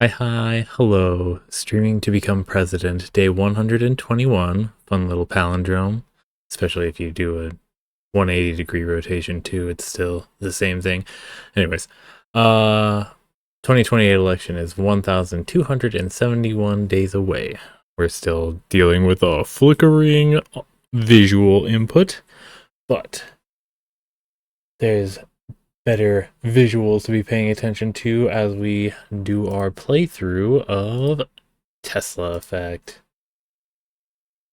Hi, hello. Streaming to become president, day 121. Fun little palindrome. Especially if you do a 180-degree rotation too, it's still the same thing. Anyways, 2028 election is 1,271 days away. We're still dealing with a flickering visual input, but there's better visuals to be paying attention to as we do our playthrough of Tesla Effect,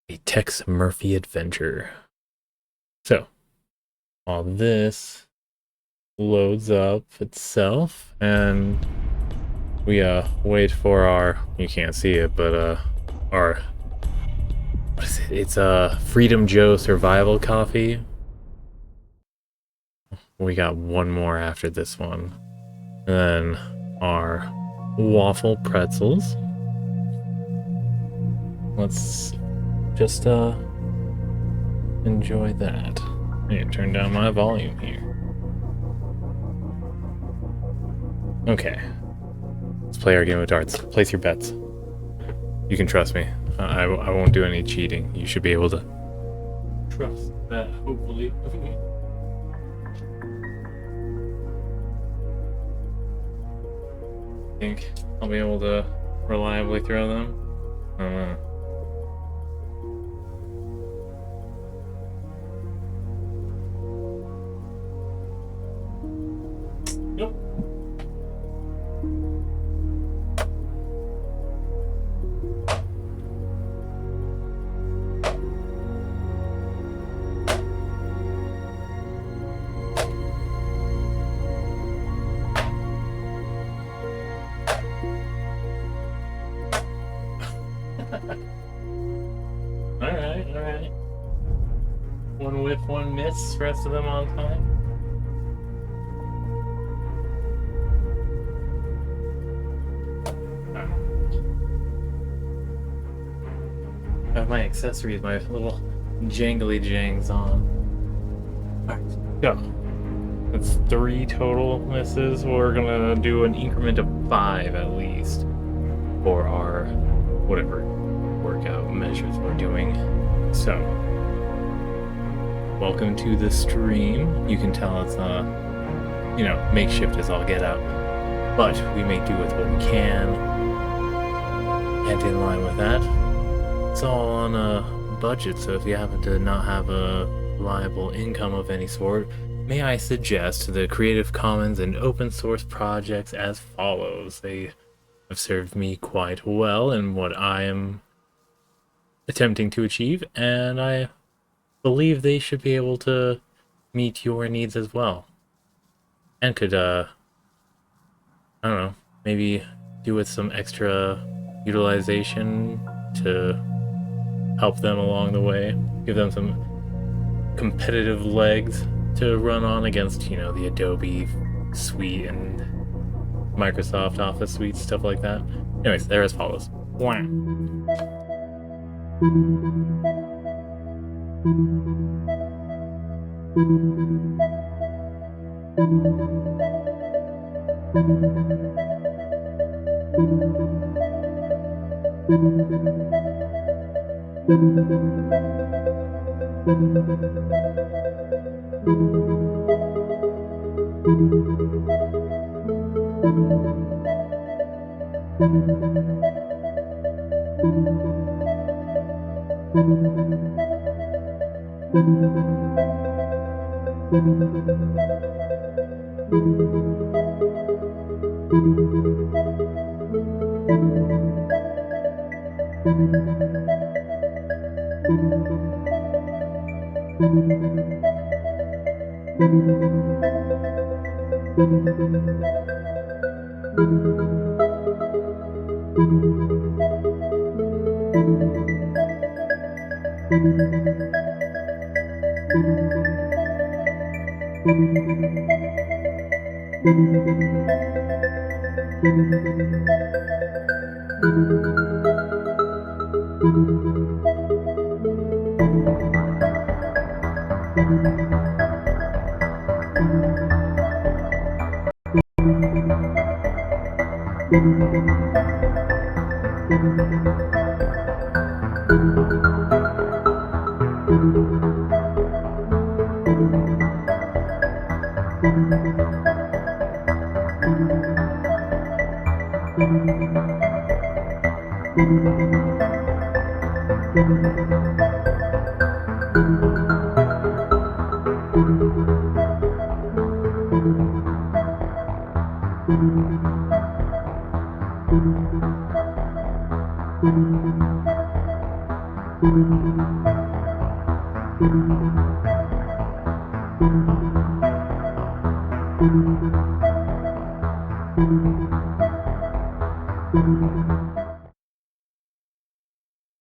a Tex Murphy adventure. So, while this loads up itself, and we wait for our, you can't see it, but our, what is it? It's Freedom Joe Survival Coffee. We got one more after this one. And then our waffle pretzels. Let's just enjoy that. I need to turn down my volume here. Okay. Let's play our game of darts. Place your bets. You can trust me. I won't do any cheating. You should be able to trust that, hopefully. Think I'll be able to reliably throw them? I don't know. Yep. Alright. One whiff, one miss, rest of them on time. I have my accessories, my little jangly jangs on. Alright, go. That's 3 total misses. We're gonna do an increment of 5 at least for our whatever workout measures we're doing. So, welcome to the stream. You can tell it's makeshift as all get out, but we make do with what we can. And in line with that, it's all on a budget, so if you happen to not have a reliable income of any sort, may I suggest the Creative Commons and open source projects as follows. They have served me quite well in what I am attempting to achieve, and I believe they should be able to meet your needs as well. And could, I don't know, maybe do with some extra utilization to help them along the way, give them some competitive legs to run on against, the Adobe suite and Microsoft Office suite, stuff like that. Anyways, they're as follows. Wah.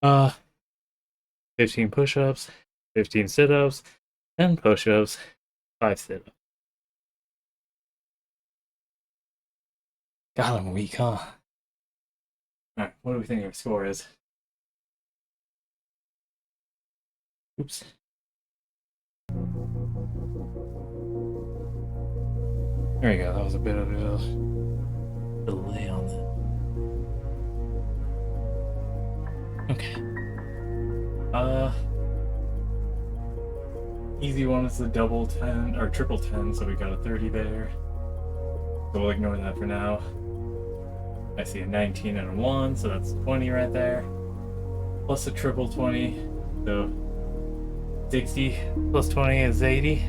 Uh, 15 push-ups, 15 sit-ups, 10 push-ups, 5 sit-ups. God, I'm weak, huh? Alright, what do we think our score is? Oops. There we go, that was a bit of a delay on that. Okay. Easy one is the double 10, or triple 10, so we got a 30 there. So we'll ignore that for now. I see a 19 and a 1, so that's 20 right there. Plus a triple 20, so 60 plus 20 is 80.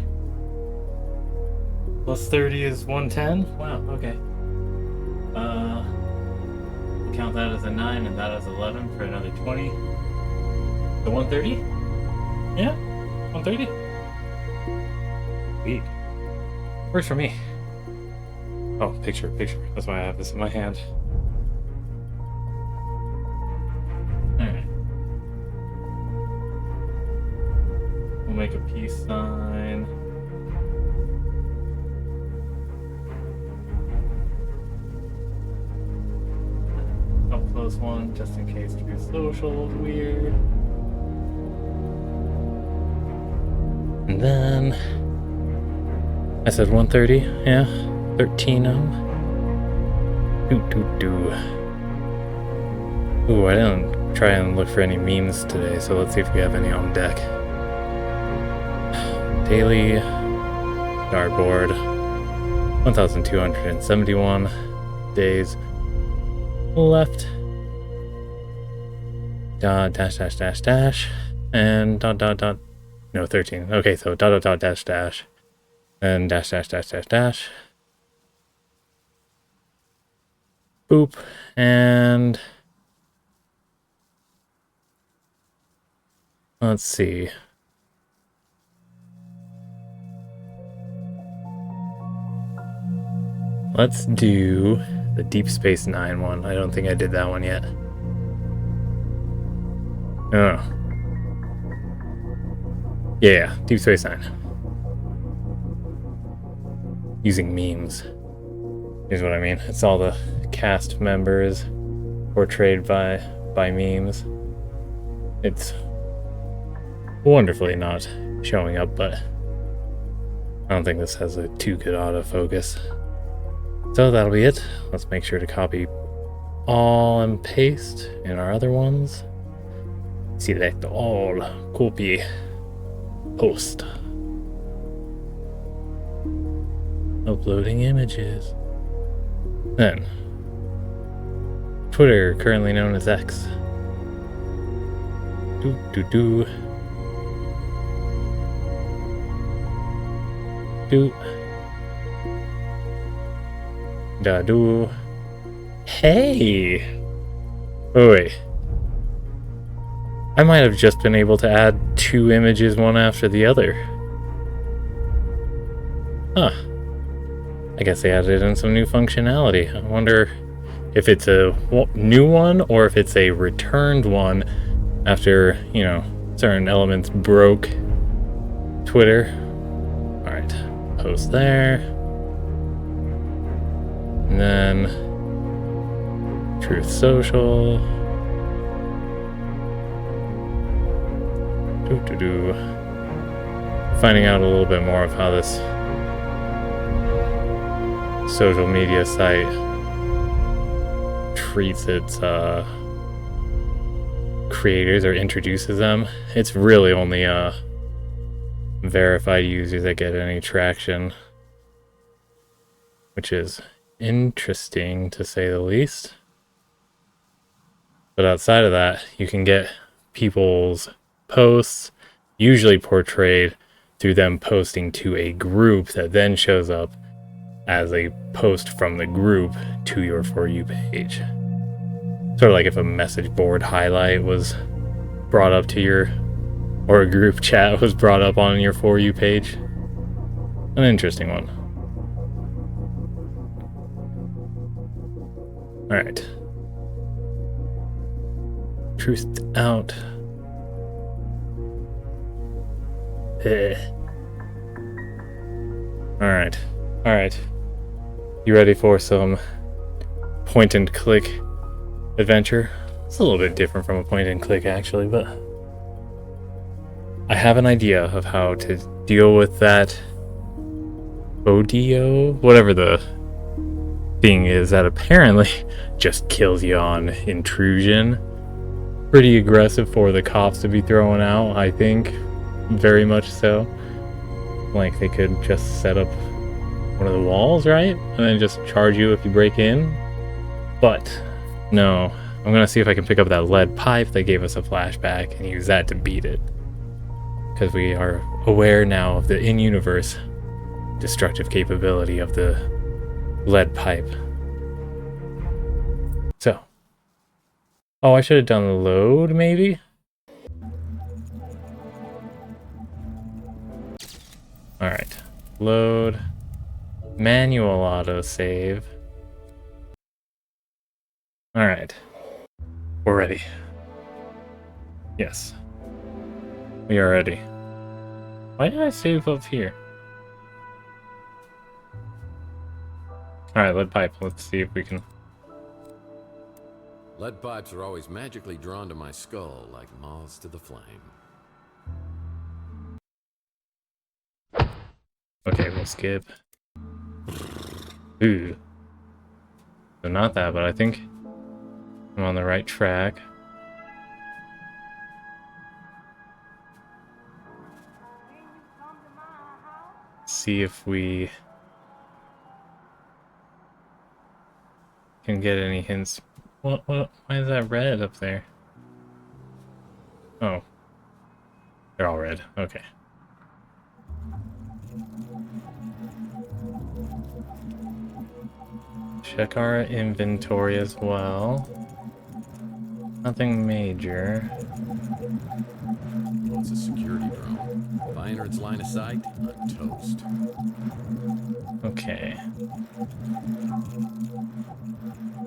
Plus 30 is 110. Wow, okay. Count that as a 9 and that as 11 for another 20. So 130? Yeah, 130. Sweet. Works for me. Oh, picture. That's why I have this in my hand. Alright. We'll make a peace sign. Up close one, just in case True Social is weird. And then I said 130, yeah. 13 Ooh, I didn't try and look for any memes today, so let's see if we have any on deck. Daily dartboard, 1,271 days left. Dash, and dot. No, 13. Okay, so dot, dash, and dash. Boop, and let's see. Let's do the Deep Space Nine one. I don't think I did that one yet. Oh. Yeah, Deep Space Nine. Using memes is what I mean. It's all the cast members portrayed by memes. It's wonderfully not showing up, but I don't think this has a too good autofocus. So that'll be it. Let's make sure to copy all and paste in our other ones. Select all, copy, post. Uploading images. Then, Twitter, currently known as X. Do. Da-do. Hey! Oh, wait. I might have just been able to add 2 images one after the other. Huh. I guess they added in some new functionality. I wonder if it's a new one or if it's a returned one after, certain elements broke Twitter. Alright, post there. And then Truth Social. Finding out a little bit more of how this social media site treats its creators or introduces them, it's really only verified users that get any traction, which is interesting to say the least. But outside of that, you can get people's posts, usually portrayed through them posting to a group that then shows up as a post from the group to your For You page. Sort of like if a message board highlight was brought up to your, or a group chat was brought up on your For You page. An interesting one. Alright. Truth out. Alright. You ready for some point and click adventure? It's a little bit different from a point and click actually, but I have an idea of how to deal with that audio, whatever the thing is that apparently just kills you on intrusion. Pretty aggressive for the cops to be throwing out, I think. Very much so. Like they could just set up one of the walls, right? And then just charge you if you break in. But no, I'm gonna see if I can pick up that lead pipe that gave us a flashback and use that to beat it. Because we are aware now of the in-universe destructive capability of the lead pipe. So. Oh, I should have done the load, maybe? Alright. Load. Manual autosave. Alright. We're ready. Yes. We are ready. Why did I save up here? Alright, lead pipe. Let's see if we can... Lead pipes are always magically drawn to my skull like moths to the flame. Okay, we'll skip. Ooh. So not that, but I think I'm on the right track. See if we can get any hints. What, why is that red up there? Oh. They're all red. Okay. Check our inventory as well. Nothing major. It's a security drone. If I enter its line of sight, I'm toast. Okay.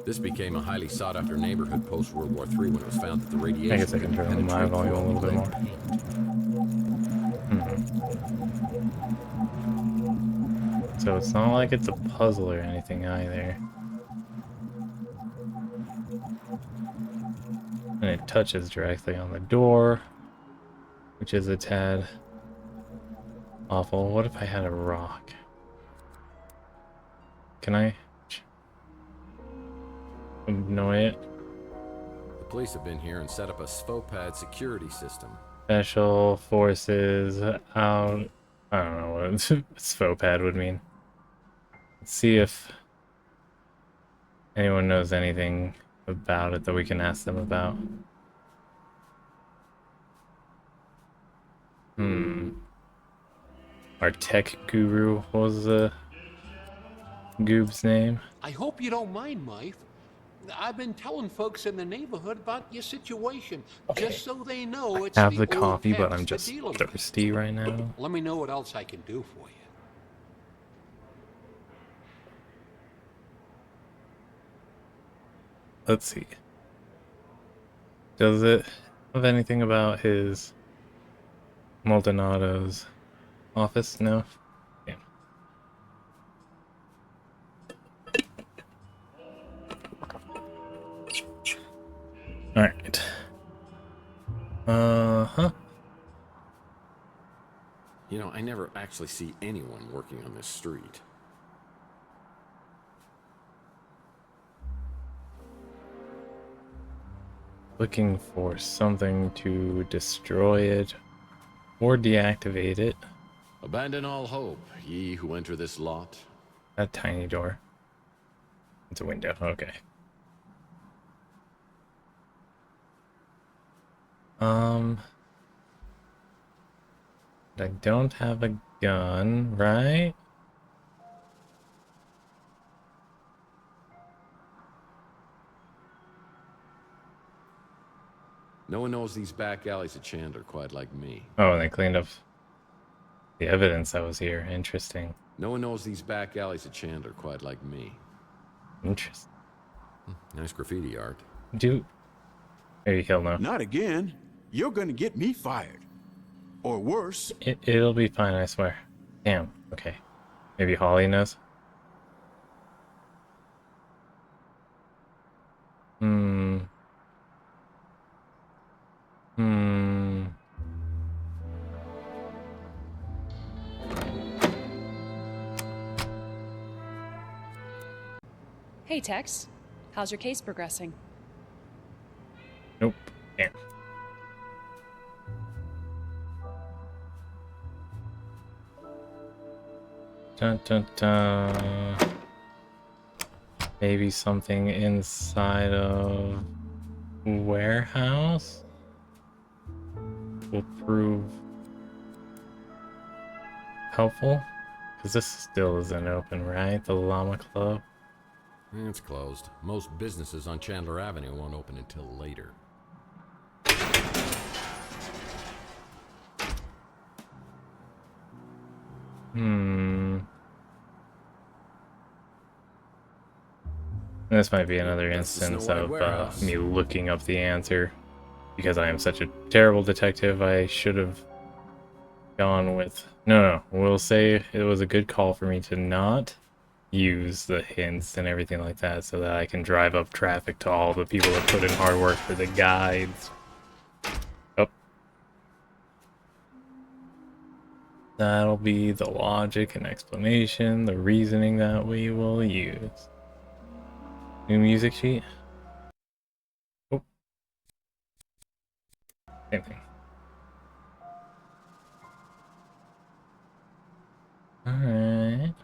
This became a highly sought-after neighborhood post-World War III when it was found that the radiation I guess I can turn my volume a little bit more. So it's not like it's a puzzle or anything either. And it touches directly on the door, which is a tad awful. What if I had a rock? Can I annoy it? The police have been here and set up a SFOPAD security system. Special forces out. I don't know what SFOPAD would mean. Let's see if anyone knows anything about it that we can ask them about. Our tech guru, what was the goob's name? I hope you don't mind, Mike. I've been telling folks in the neighborhood about your situation, just so they know it's Have the old coffee, but pets I'm that just deal with thirsty right now. it. Let me know what else I can do for you. Let's see. Does it have anything about his Maldonado's office? No? Yeah. Alright. Uh-huh. You know, I never actually see anyone working on this street. Looking for something to destroy it or deactivate it. Abandon all hope, ye who enter this lot. That tiny door. It's a window. Okay. I don't have a gun, right? No one knows these back alleys of Chandler quite like me. Oh, and they cleaned up the evidence that was here. Interesting. No one knows these back alleys of Chandler quite like me. Interesting. Nice graffiti art. Maybe he'll know. Not again. You're gonna get me fired. Or worse. It'll be fine, I swear. Damn. Okay. Maybe Holly knows. Hey, Tex. How's your case progressing? Nope. Damn. Dun dun dun. Maybe something inside of warehouse will prove helpful. Because this still isn't open, right? The Llama Club. It's closed. Most businesses on Chandler Avenue won't open until later. This might be another That's the instance Snow White of warehouse. me looking up the answer. Because I am such a terrible detective, I should have gone with... No, we'll say it was a good call for me to not use the hints and everything like that so that I can drive up traffic to all the people that put in hard work for the guides. Oh. That'll be the logic and explanation, the reasoning that we will use. New music sheet? Oh. Same thing. Alright.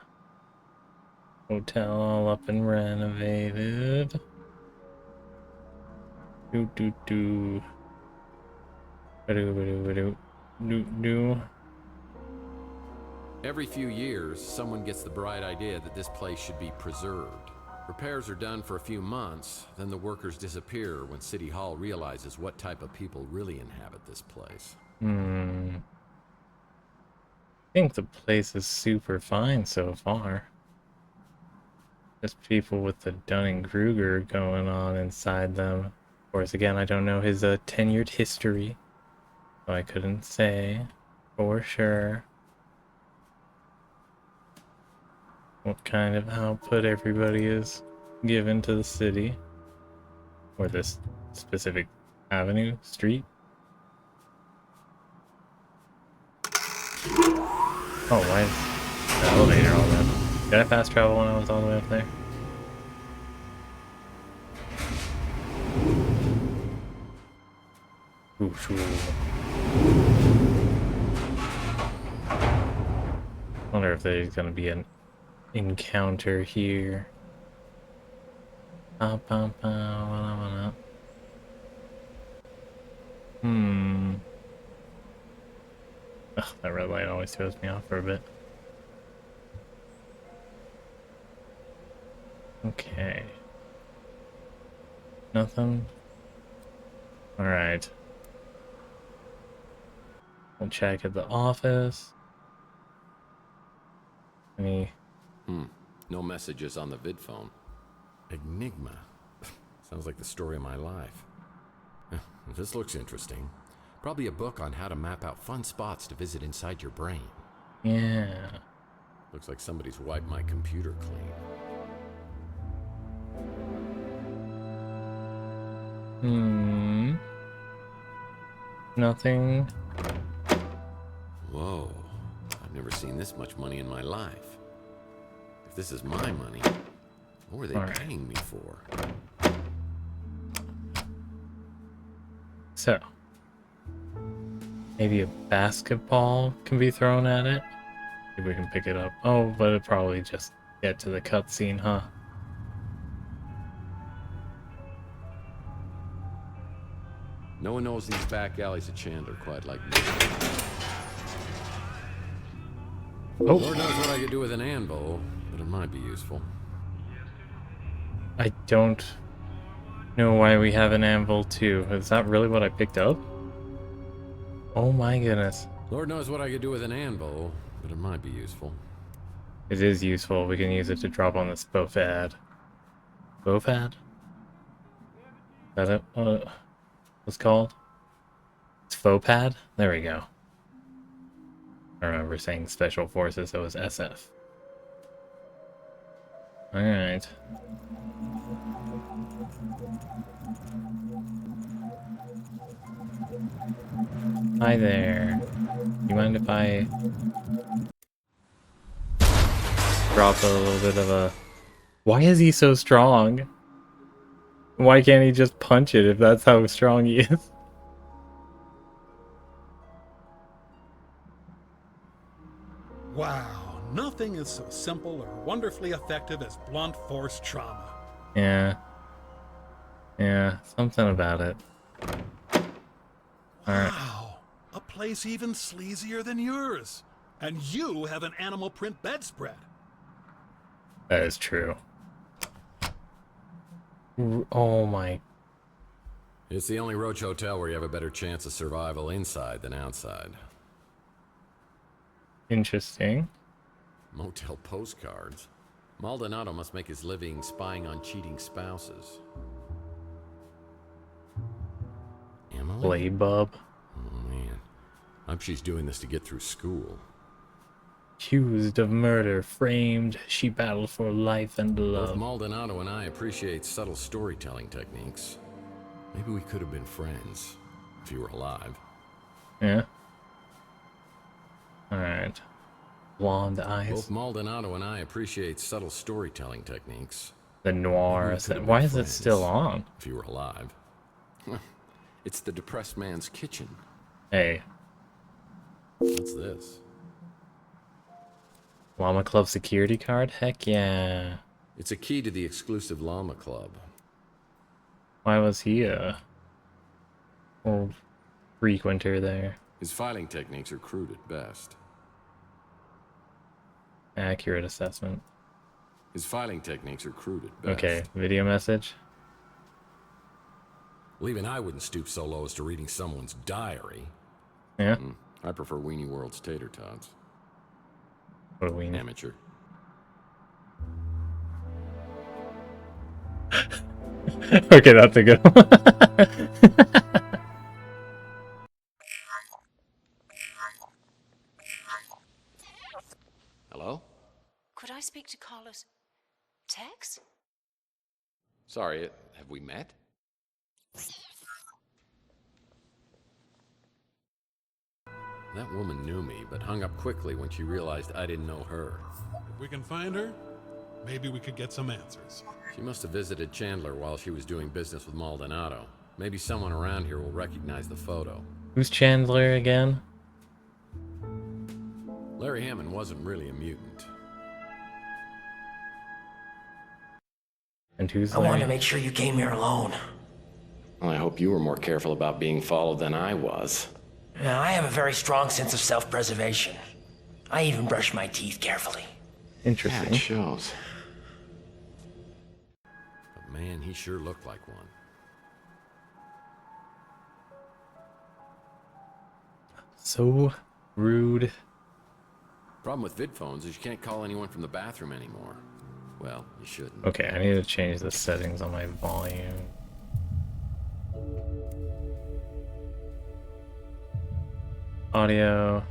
Hotel all up and renovated. Do. Do. Every few years, someone gets the bright idea that this place should be preserved. Repairs are done for a few months, then the workers disappear when City Hall realizes what type of people really inhabit this place. I think the place is super fine so far. Just people with the Dunning-Kruger going on inside them. Of course, again, I don't know his tenured history, so I couldn't say for sure what kind of output everybody is given to the city. Or this specific avenue, street. Oh, why is the elevator all that? Did I fast travel when I was all the way up there? Ooh, sure. Wonder if there's gonna be an encounter here. Ugh, that red light always throws me off for a bit. Okay. Nothing? Alright. We'll check at the office. Any... No messages on the vid phone. Enigma. Sounds like the story of my life. This looks interesting. Probably a book on how to map out fun spots to visit inside your brain. Yeah. Looks like somebody's wiped my computer clean. Nothing. Whoa. I've never seen this much money in my life. If this is my money, what were they All right. paying me for? So, maybe a basketball can be thrown at it. Maybe we can pick it up. Oh, but it'd probably just get to the cutscene, huh? No one knows these back alleys of Chandler quite like me. Oh, Lord knows what I could do with an anvil, but it might be useful. I don't know why we have an anvil too. Is that really what I picked up? Oh my goodness. Lord knows what I could do with an anvil, but it might be useful. It is useful. We can use it to drop on this Buuuut. Buuuut? Is that it? What it's called? It's Faux-pad? There we go. I remember saying Special Forces, so it was SF. Alright. Hi there. You mind if I drop a little bit of a... Why is he so strong? Why can't he just punch it if that's how strong he is? Wow, nothing is so simple or wonderfully effective as blunt force trauma. Yeah. Yeah, something about it. Alright. Wow, a place even sleazier than yours. And you have an animal print bedspread. That is true. Oh my... It's the only roach hotel where you have a better chance of survival inside than outside. Interesting. Motel postcards. Maldonado must make his living spying on cheating spouses. Emily? Play bub. Oh man. I hope she's doing this to get through school. Accused of murder, framed, she battled for life and Both love. Maldonado and I appreciate subtle storytelling techniques. Maybe we could have been friends if you were alive. Yeah. Alright. Blonde eyes. Both Maldonado and I appreciate subtle storytelling techniques. The noir. Maybe we could have Why been is it friends still on? if you were alive. It's the depressed man's kitchen. Hey. What's this? Llama Club security card? Heck yeah. It's a key to the exclusive llama club. Why was he a old frequenter there? His filing techniques are crude at best. Accurate assessment. His filing techniques are crude at best. Okay, video message. Well, even I wouldn't stoop so low as to reading someone's diary. Yeah. I prefer Weenie World's tater tots. What do we know? Amateur. Okay, that's a good one. Hello? Could I speak to Carlos? Tex? Sorry, have we met? That woman knew me, but hung up quickly when she realized I didn't know her. If we can find her, maybe we could get some answers. She must have visited Chandler while she was doing business with Maldonado. Maybe someone around here will recognize the photo. Who's Chandler again? Larry Hammond wasn't really a mutant. And who's I wanted to Larry? make sure you came here alone. Well, I hope you were more careful about being followed than I was. Now, I have a very strong sense of self-preservation. I even brush my teeth carefully. Interesting. shows. But man, he sure looked like one. So rude. Problem with vid phones is you can't call anyone from the bathroom anymore. Well, you shouldn't. Okay, I need to change the settings on my volume. Audio.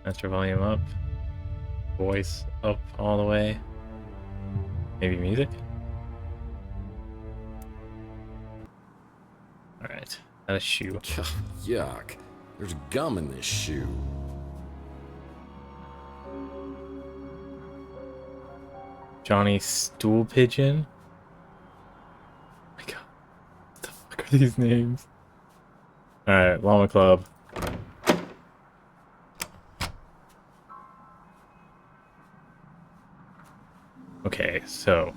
Master volume up. Voice up all the way. Maybe music? Alright. That a shoe. Yuck. There's gum in this shoe. Johnny Stool Pigeon? Oh my god. What the fuck are these names? Alright, Llama Club. Okay, so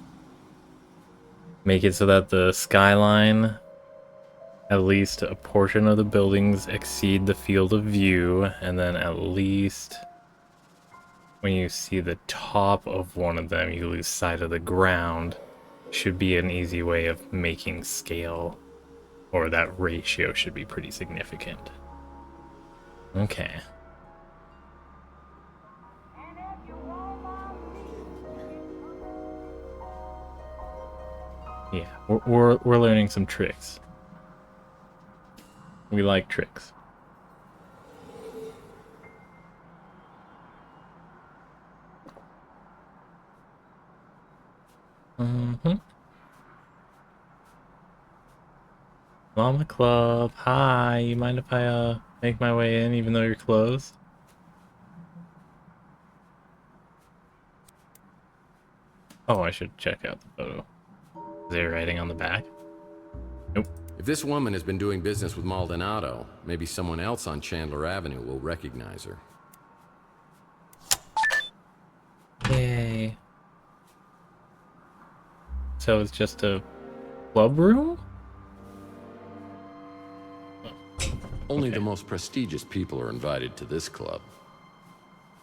make it so that the skyline, at least a portion of the buildings exceed the field of view, and then at least when you see the top of one of them, you lose sight of the ground. Should be an easy way of making scale, or that ratio should be pretty significant. Okay. Yeah, we're learning some tricks. We like tricks. Llama Club, hi. You mind if I make my way in even though you're closed? Oh, I should check out the photo. Is there writing on the back? Nope. If this woman has been doing business with Maldonado, maybe someone else on Chandler Avenue will recognize her. Yay. So it's just a club room? Only the most prestigious people are invited to this club.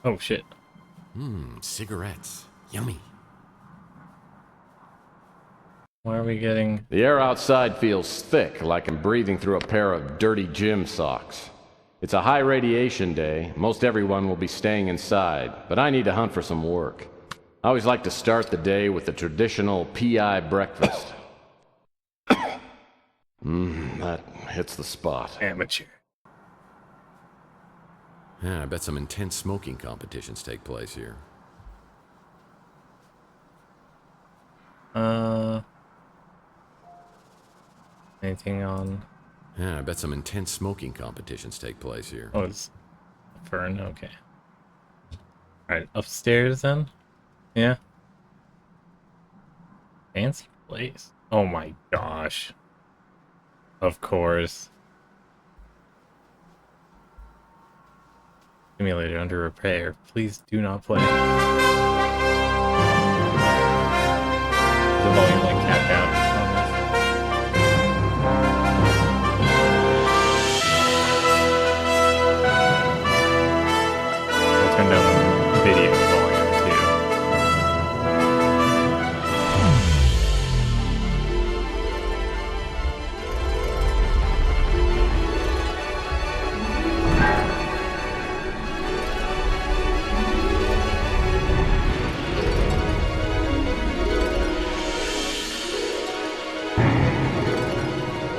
Oh shit. Cigarettes. Yummy. Why are we getting... The air outside feels thick, like I'm breathing through a pair of dirty gym socks. It's a high radiation day. Most everyone will be staying inside, but I need to hunt for some work. I always like to start the day with the traditional PI breakfast. That hits the spot. Amateur. Yeah, I bet some intense smoking competitions take place here. Anything on... Yeah, I bet some intense smoking competitions take place here. Oh, it's a fern? Okay. Alright, upstairs then? Yeah. Fancy place. Oh my gosh. Of course. Simulator under repair. Please do not play. The volume like capped out on this. I'll turn down the video volume too.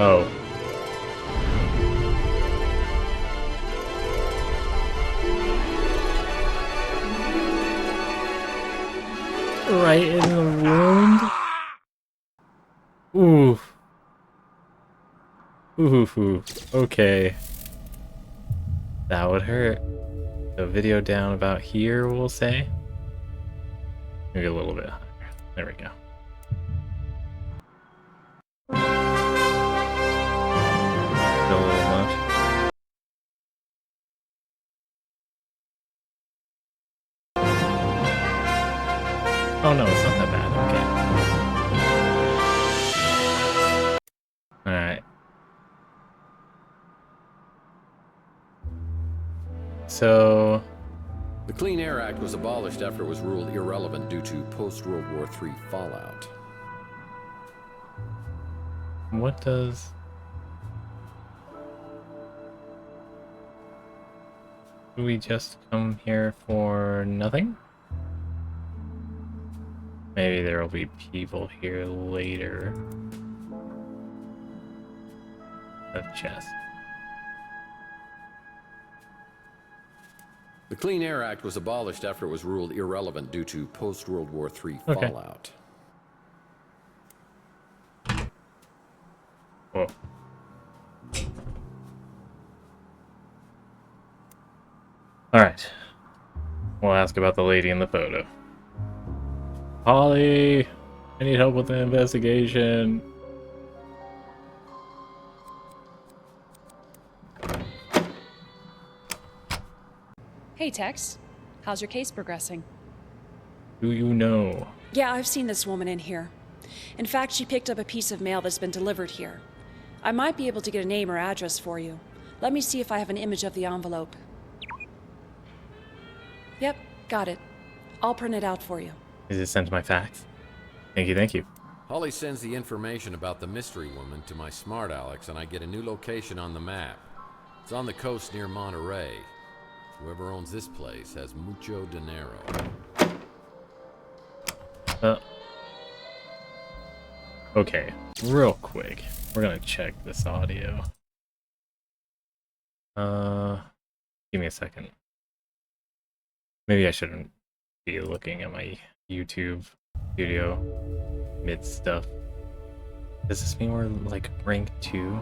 Oh. Right in the wound? Oof. Ooh. Okay. That would hurt. So video down about here, we'll say. Maybe a little bit higher. There we go. Still a little much. Oh no, it's not that bad. Okay. Alright. So... The Clean Air Act was abolished after it was ruled irrelevant due to post-World War III fallout. what does... Do we just come here for nothing? Maybe there will be people here later. A chest. The Clean Air Act was abolished after it was ruled irrelevant due to post-World War III Okay. fallout. Whoa. Alright. We'll ask about the lady in the photo. Holly! I need help with the investigation. Hey, Tex. How's your case progressing? Do you know? Yeah, I've seen this woman in here. In fact, she picked up a piece of mail that's been delivered here. I might be able to get a name or address for you. Let me see if I have an image of the envelope. Yep, got it. I'll print it out for you. Is it sent to my fax? Thank you, thank you. Holly sends the information about the mystery woman to my smart Alex, and I get a new location on the map. It's on the coast near Monterey. Whoever owns this place has mucho dinero. Okay, real quick. We're gonna check this audio. Give me a second. Maybe I shouldn't be looking at my YouTube studio mid stuff. Does this mean we're like rank 2?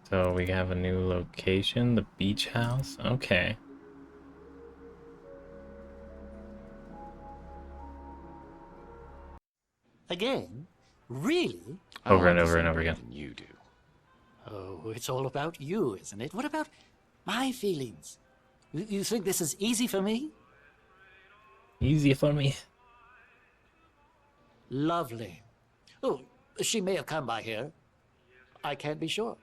So we have a new location, the beach house. Okay. Again? Really? Over and over and over again. You do. Oh, it's all about you, isn't it? What about my feelings? You think this is easy for me? Easy for me. Lovely. Oh, she may have come by here. I can't be sure.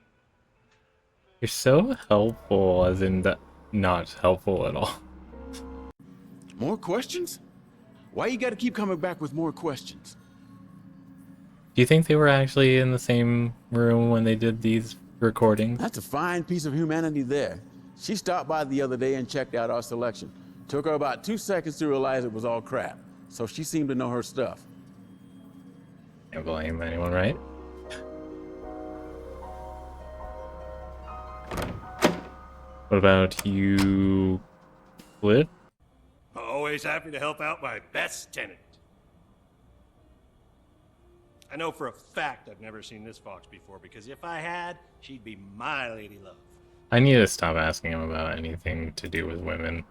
You're so helpful, as in that not helpful at all. More questions? Why you gotta keep coming back with more questions? Do you think they were actually in the same room when they did these recordings? That's a fine piece of humanity there. She stopped by the other day and checked out our selection. Took her about 2 seconds to realize it was all crap. So she seemed to know her stuff. Can't blame anyone, right? What about you, Flip? Always happy to help out my best tenant. I know for a fact I've never seen this fox before, because if I had, she'd be my lady love. I need to stop asking him about anything to do with women.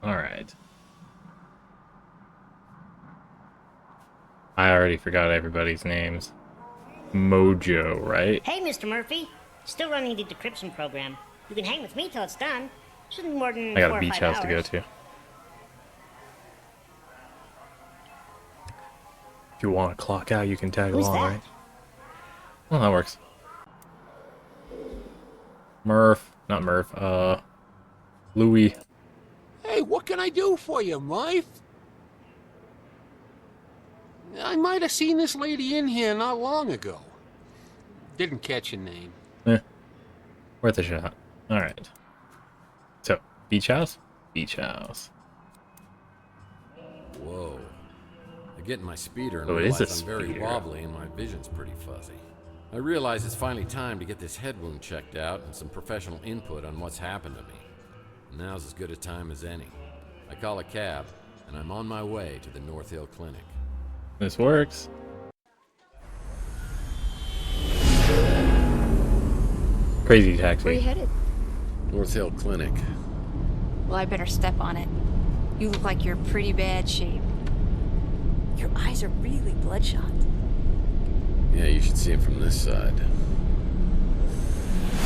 Alright. I already forgot everybody's names. Mojo, right? Hey, Mr. Murphy. Still running the decryption program. You can hang with me till it's done. Shouldn't be more than I got 4 a or beach 5 house to go hours. to. If you want to clock out, you can tag Who's along, that? right? Well, that works. Murph. Not Murph. Louis. Hey, what can I do for you, Murph? I might have seen this lady in here not long ago. Didn't catch your name. Worth a shot. Alright. So, beach house? Beach house. Whoa. I get in my speeder and Oh, it is realize a I'm very speeder. wobbly and my vision's pretty fuzzy. I realize it's finally time to get this head wound checked out and some professional input on what's happened to me. Now's as good a time as any. I call a cab, and I'm on my way to the North Hill Clinic. This works. Crazy taxi. Where are you headed? North Hill Clinic. Well, I better step on it. You look like you're in pretty bad shape. Your eyes are really bloodshot. Yeah, you should see him from this side.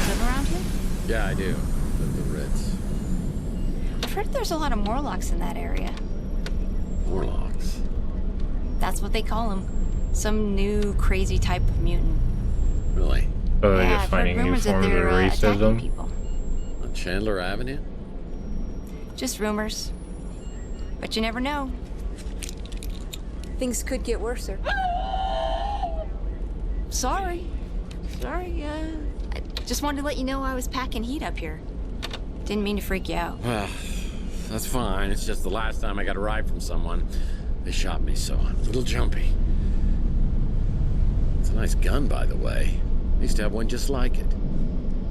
Live around here? Yeah, I do. The Ritz. I've heard there's a lot of Morlocks in that area. Morlocks. That's what they call them. Some new crazy type of mutant. Really? Oh, they're Yeah, just I've heard finding new rumors that forms of they're attacking racism. people. On Chandler Avenue? Just rumors. But you never know. Things could get worse. Sorry. Sorry, I just wanted to let you know I was packing heat up here. Didn't mean to freak you out. That's fine. It's just the last time I got a ride from someone, they shot me, so I'm a little jumpy. It's a nice gun, by the way. I used to have one just like it.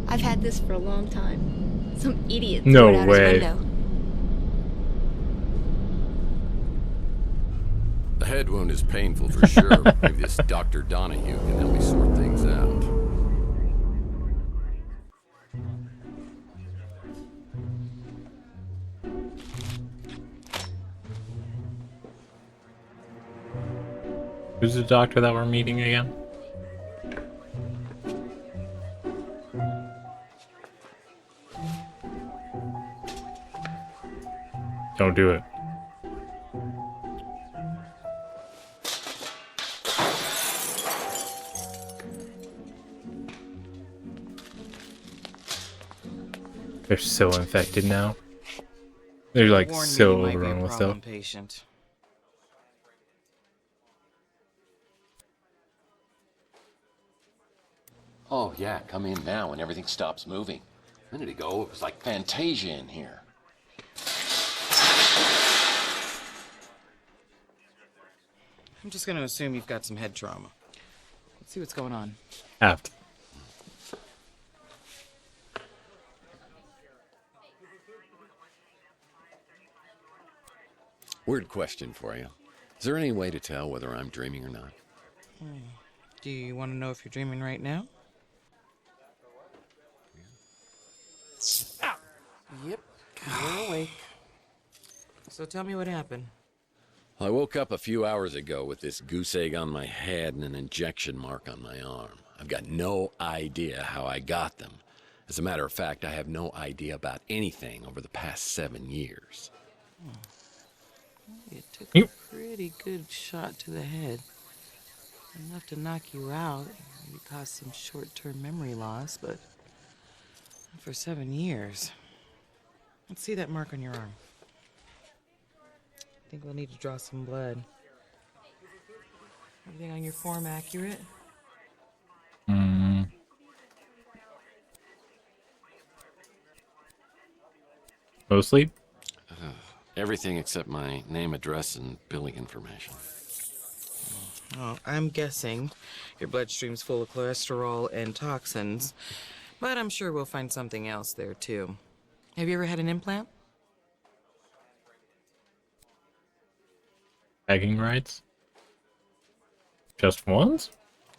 I've had this for a long time. Some idiot No threw it out way. his window. The head wound is painful for sure. Maybe this Dr. Donahue can help me sort things out. Who's the doctor that we're meeting again? Don't do it. They're so infected now. They're like so overrun with stuff. Patient. Oh, yeah, come in now when everything stops moving. A minute ago, it was like Fantasia in here. I'm just gonna assume you've got some head trauma. Let's see what's going on. Have to. Weird question for you. Is there any way to tell whether I'm dreaming or not? Do you want to know if you're dreaming right now? Ow. Yep, you're awake. So tell me what happened. I woke up a few hours ago with this goose egg on my head and an injection mark on my arm. I've got no idea how I got them. As a matter of fact, I have no idea about anything over the past 7 years. You took a pretty good shot to the head. Enough to knock you out. You caused some short-term memory loss, but not for 7 years. Let's see that mark on your arm. I think we'll need to draw some blood. Everything on your form accurate? Mostly? Everything except my name, address, and billing information. Oh, I'm guessing your bloodstream's full of cholesterol and toxins, but I'm sure we'll find something else there, too. Have you ever had an implant? Bragging rights? Just once?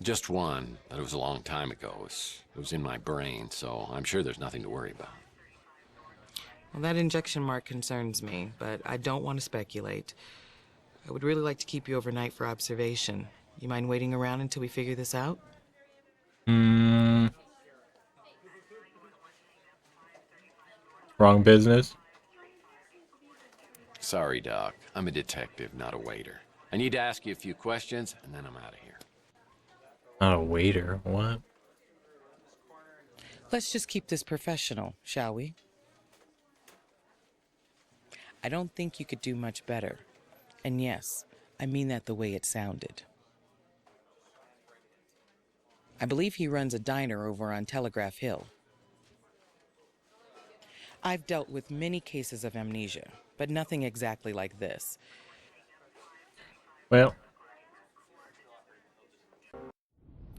Just one, but it was a long time ago. It was in my brain, so I'm sure there's nothing to worry about. Well, that injection mark concerns me, but I don't want to speculate. I would really like to keep you overnight for observation. You mind waiting around until we figure this out? Wrong business? Sorry, Doc. I'm a detective, not a waiter. I need to ask you a few questions, and then I'm out of here. Not a waiter? What? Let's just keep this professional, shall we? I don't think you could do much better. And yes, I mean that the way it sounded. I believe he runs a diner over on Telegraph Hill. I've dealt with many cases of amnesia, but nothing exactly like this. Well.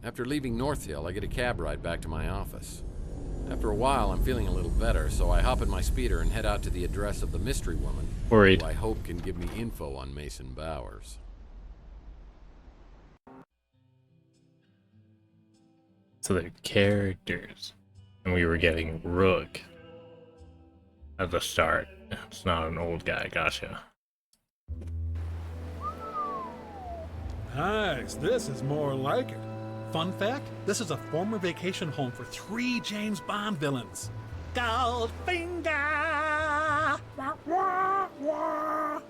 After leaving North Hill, I get a cab ride back to my office. After a while, I'm feeling a little better, so I hop in my speeder and head out to the address of the mystery woman, Worried. who I hope can give me info on Mason Bowers. So they're characters. And we were getting Rook at the start. It's not an old guy, gotcha. Nice, this is more like it. Fun fact, this is a former vacation home for 3 James Bond villains. Goldfinger! Wah, wah, wah.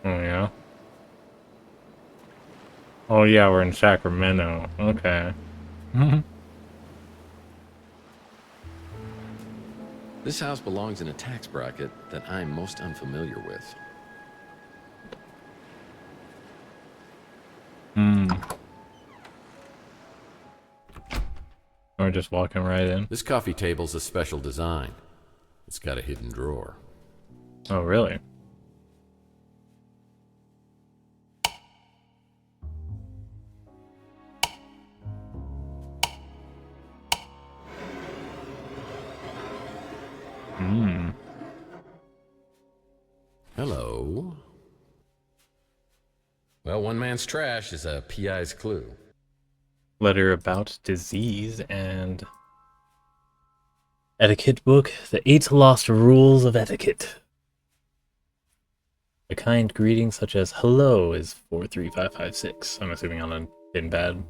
Oh, yeah? Oh, yeah, we're in Sacramento. Okay. This house belongs in a tax bracket that I'm most unfamiliar with. We're just walking right in. This coffee table's a special design. It's got a hidden drawer. Oh, really? Hello. Well, one man's trash is a PI's clue. Letter about disease and etiquette book. The 8 lost rules of etiquette. A kind greeting such as hello is 43556. I'm assuming on a in bad.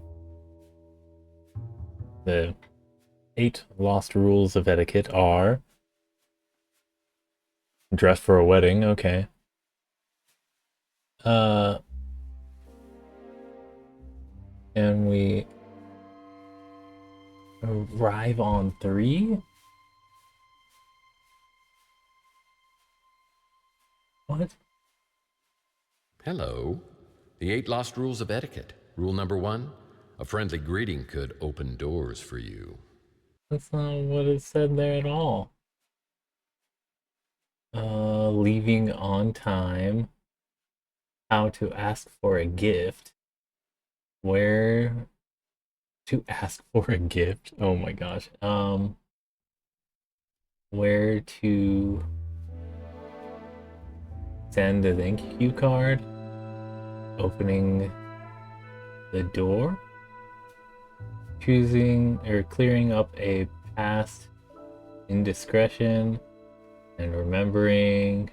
The 8 lost rules of etiquette are dress for a wedding, okay. And we arrive on 3? What? Hello. The 8 lost rules of etiquette. Rule number 1, a friendly greeting could open doors for you. That's not what it said there at all. Leaving on time. How to ask for a gift. Where to ask for a gift. Oh my gosh. Where to send a thank you card. Opening the door. Choosing or clearing up a past indiscretion and remembering.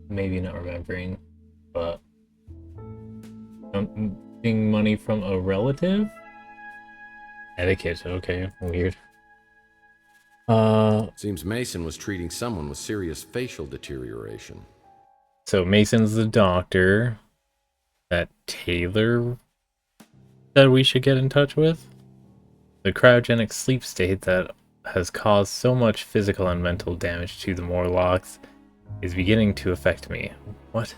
Maybe not remembering, but something money from a relative? Etiquette, okay, weird. Seems Mason was treating someone with serious facial deterioration. So Mason's the doctor that Taylor said we should get in touch with. The cryogenic sleep state that has caused so much physical and mental damage to the Morlocks is beginning to affect me. What?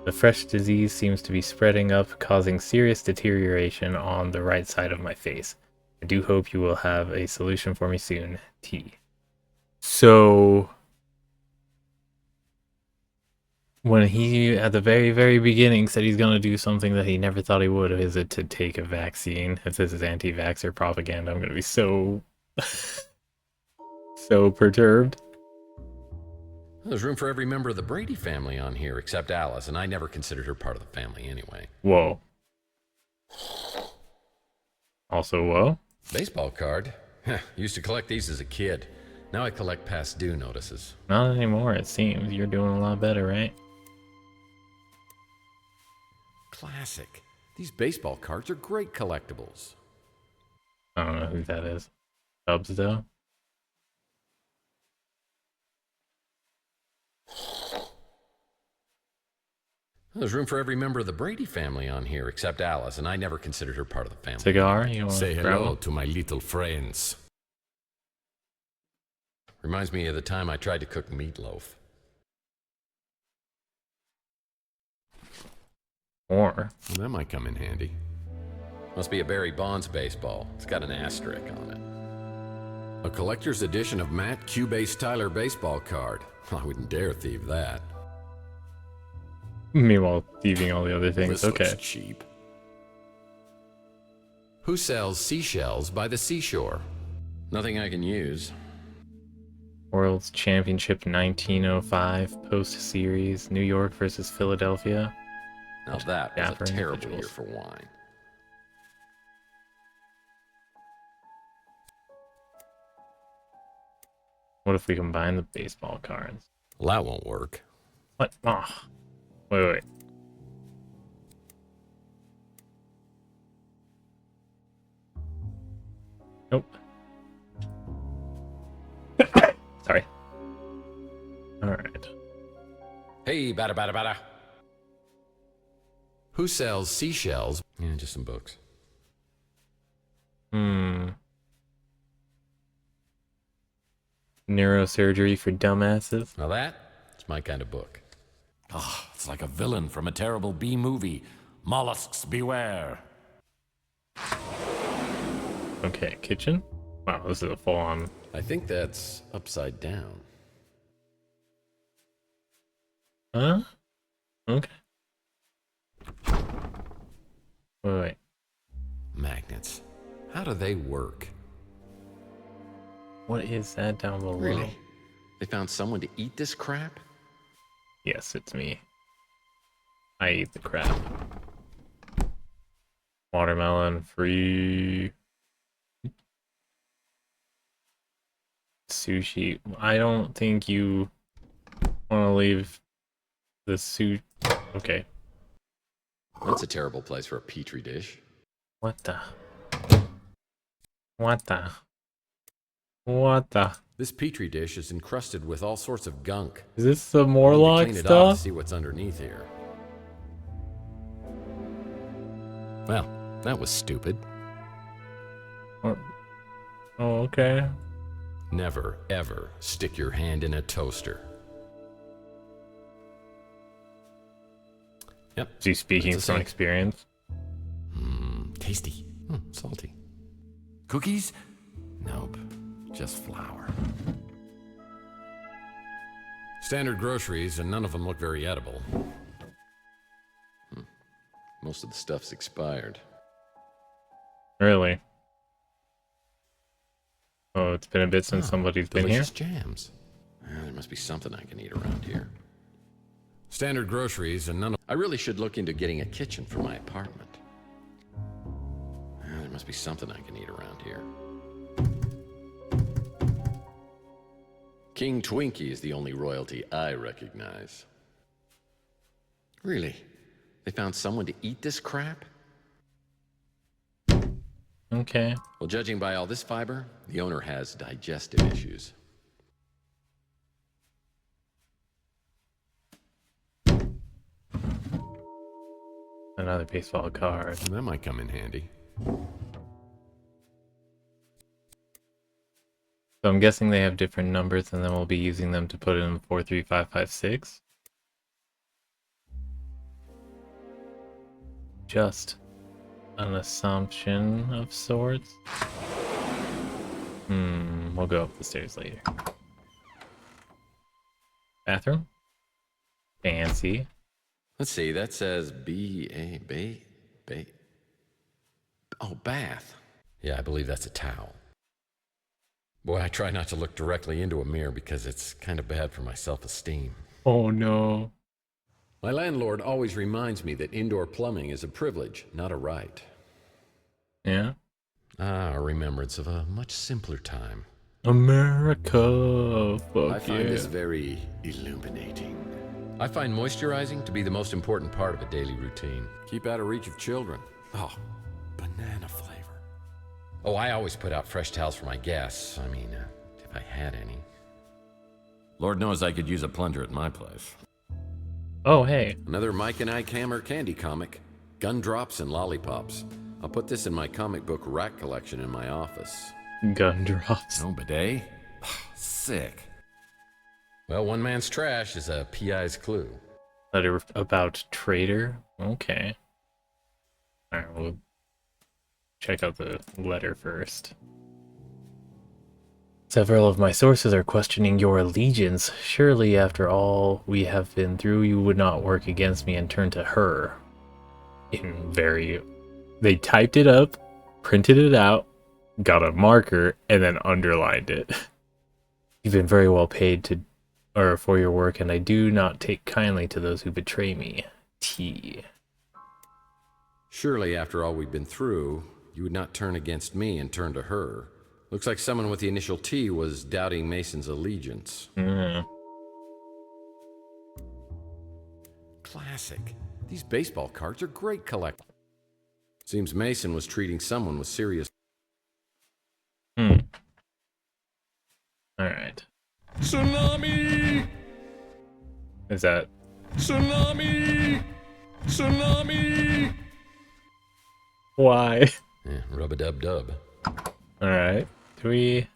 The fresh disease seems to be spreading up, causing serious deterioration on the right side of my face. I do hope you will have a solution for me soon. T. So, when he, at the very, very beginning, said he's going to do something that he never thought he would, is it to take a vaccine? If this is anti-vaxxer propaganda, I'm going to be so, so perturbed. There's room for every member of the Brady family on here except Alice, and I never considered her part of the family anyway. Whoa. Also, whoa? Baseball card? Used to collect these as a kid. Now I collect past due notices. Not anymore, it seems. You're doing a lot better, right? Classic. These baseball cards are great collectibles. I don't know who that is. Dubs, though? There's room for every member of the Brady family on here except Alice, and I never considered her part of the family. Cigar? You want Say to hello to my little friends. Reminds me of the time I tried to cook meatloaf. Or well, that might come in handy. Must be a Barry Bonds baseball. It's got an asterisk on it. A collector's edition of Matt Cubase Tyler baseball card. I wouldn't dare thieve that. Meanwhile, thieving all the other things. This okay. looks cheap. Who sells seashells by the seashore? Nothing I can use. World's Championship 1905 post-series, New York versus Philadelphia. Now that was a Dapper terrible year individuals. for wine. What if we combine the baseball cards? Well, that won't work. What? Ah. Wait. Nope. Sorry. Alright. Hey, bada. Who sells seashells? Yeah, just some books. Neurosurgery for dumbasses. Now that's my kind of book. Oh, it's like a villain from a terrible B movie. Mollusks beware. Okay, kitchen? Wow, this is a full-on... I think that's upside down. Huh? Okay. Wait. Magnets. How do they work? What is that down below? Really? They found someone to eat this crap? Yes, it's me. I eat the crap. Watermelon free. Sushi. I don't think you want to leave the sushi. Okay. That's a terrible place for a petri dish. What the? What the? What the? This petri dish is encrusted with all sorts of gunk. Is this the I need to Morlock clean it off stuff? to see what's underneath here. Well, that was stupid. Oh, okay. Never, ever stick your hand in a toaster. Yep. Is he speaking from experience? Tasty. Salty. Cookies? Nope. Just flour. Standard groceries, and none of them look very edible. Most of the stuff's expired. Really? Oh, it's been a bit since somebody's been here. Delicious jams. There must be something I can eat around here. Standard groceries, and none of... I really should look into getting a kitchen for my apartment. There must be something I can eat around here. King Twinkie is the only royalty I recognize. Really? They found someone to eat this crap? Okay. Well, judging by all this fiber, the owner has digestive issues. Another baseball card. That might come in handy. So I'm guessing they have different numbers, and then we'll be using them to put in 43556. Just an assumption of sorts. We'll go up the stairs later. Bathroom? Fancy. Let's see, that says Oh, bath. Yeah, I believe that's a towel. Boy, I try not to look directly into a mirror because it's kind of bad for my self-esteem. Oh no. My landlord always reminds me that indoor plumbing is a privilege, not a right. Yeah? Ah, a remembrance of a much simpler time. America. Fuck I find yeah. this very illuminating. I find moisturizing to be the most important part of a daily routine. Keep out of reach of children. Oh, banana flavor. Oh, I always put out fresh towels for my guests. I mean, if I had any. Lord knows I could use a plunger at my place. Oh, hey. Another Mike and Ike Hammer candy comic. Gumdrops and lollipops. I'll put this in my comic book rack collection in my office. Gumdrops. No bidet? Sick. Well, one man's trash is a PI's clue. Letter about trader? Okay. Alright, we'll check out the letter first. Several of my sources are questioning your allegiance. Surely, after all we have been through, you would not work against me and turn to her. They typed it up, printed it out, got a marker, and then underlined it. You've been very well paid for your work, and I do not take kindly to those who betray me. T. Surely, after all we've been through, you would not turn against me and turn to her. Looks like someone with the initial T was doubting Mason's allegiance. Classic. These baseball cards are great collectibles. Seems Mason was treating someone with serious... Alright. Tsunami! Is that... Tsunami! Tsunami! Why? Rub-a-dub-dub. Alright. Do we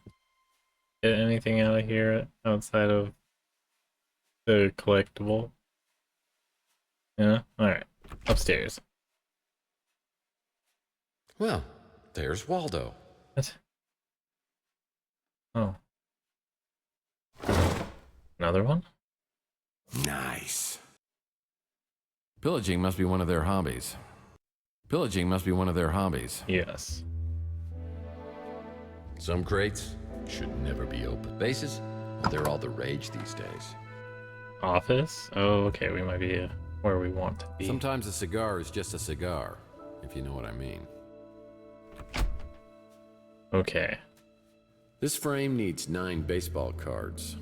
get anything out of here outside of the collectible? Yeah? Alright. Upstairs. Well, there's Waldo. What? Oh. Another one? Nice. Pillaging must be one of their hobbies. Pillaging must be one of their hobbies. Yes. Some crates should never be open. Bases? Well, they're all the rage these days. Office? Oh, okay. We might be where we want to be. Sometimes a cigar is just a cigar, if you know what I mean. Okay. This frame needs 9 baseball cards.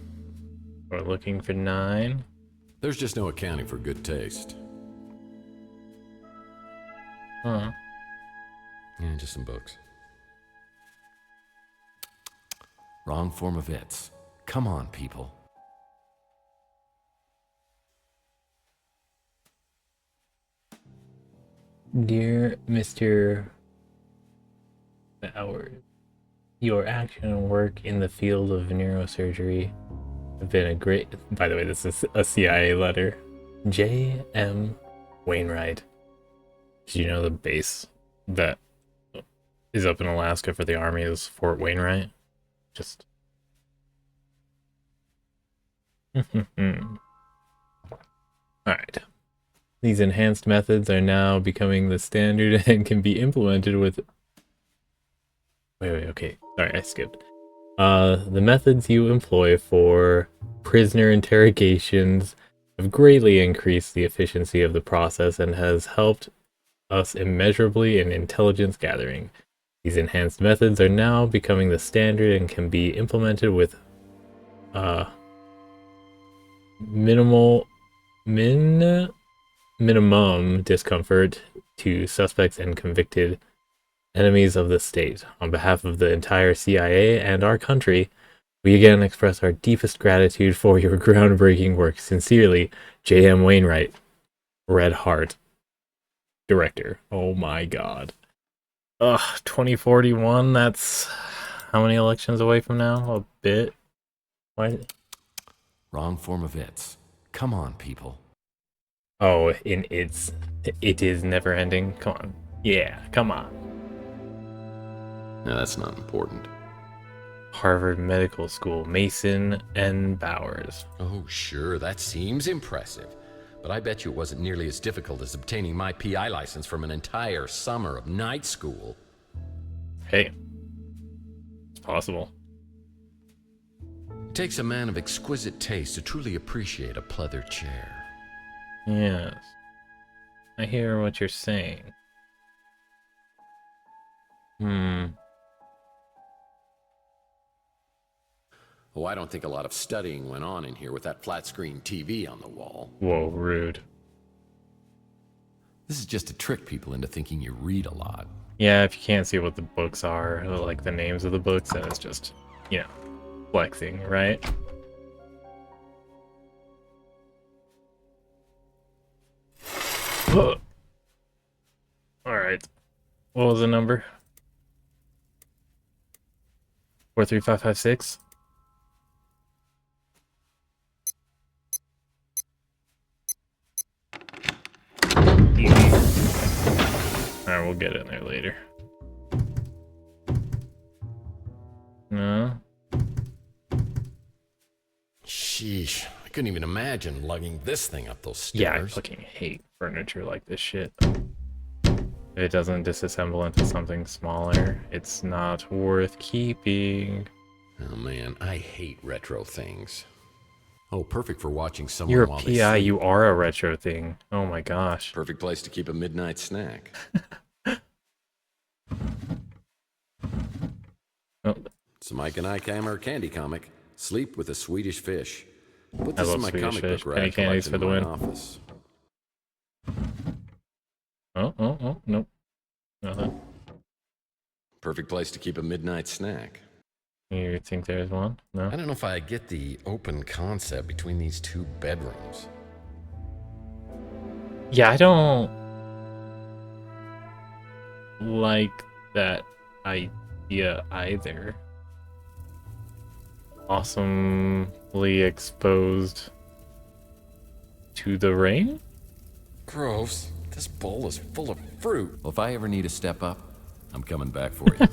We're looking for 9. There's just no accounting for good taste. Huh. Yeah, just some books. Wrong form of its. Come on, people. Dear Mr. Bowers, your action and work in the field of neurosurgery have been a great... By the way, this is a CIA letter. J.M. Wainwright. Did you know the base that is up in Alaska for the Army is Fort Wainwright? Just... Alright. These enhanced methods are now becoming the standard and can be implemented with... Wait, okay. Sorry, I skipped. The methods you employ for prisoner interrogations have greatly increased the efficiency of the process and has helped us immeasurably in intelligence gathering. These enhanced methods are now becoming the standard and can be implemented with minimum discomfort to suspects and convicted enemies of the state. On behalf of the entire CIA and our country, we again express our deepest gratitude for your groundbreaking work. Sincerely, J.M. Wainwright, Red Heart, Director. Oh my god. Ugh, 2041, that's how many elections away from now? A bit? Why? Wrong form of its. Come on, people. Oh, in its... It is never ending? Come on. Yeah, come on. No, that's not important. Harvard Medical School, Mason and Bowers. Oh, sure, that seems impressive. But I bet you it wasn't nearly as difficult as obtaining my PI license from an entire summer of night school. Hey, it's possible. It takes a man of exquisite taste to truly appreciate a pleather chair. Yes. I hear what you're saying. Oh, I don't think a lot of studying went on in here with that flat-screen TV on the wall. Whoa, rude. This is just to trick people into thinking you read a lot. Yeah, if you can't see what the books are, or like the names of the books, then it's just, you know, flexing, right? Alright. What was the number? 43556? Alright, we'll get in there later. No? Sheesh. I couldn't even imagine lugging this thing up those stairs. Yeah, I fucking hate furniture like this shit. If it doesn't disassemble into something smaller, it's not worth keeping. Oh man, I hate retro things. Oh, perfect for watching someone You're a while PI, they sleep. you are a retro thing. Oh my gosh. Perfect place to keep a midnight snack. Oh. It's a Mike and I Camera candy comic. Sleep with a Swedish fish. Put I this love in my Swedish comic fish. book Penny rack candies collection for the in my win. office. Oh, nope. Nothing. Perfect place to keep a midnight snack. You think there's one? No? I don't know if I get the open concept between these two bedrooms. Yeah, I don't like that idea either. Awesomely exposed to the rain? Gross. This bowl is full of fruit. Well, if I ever need to step up, I'm coming back for you.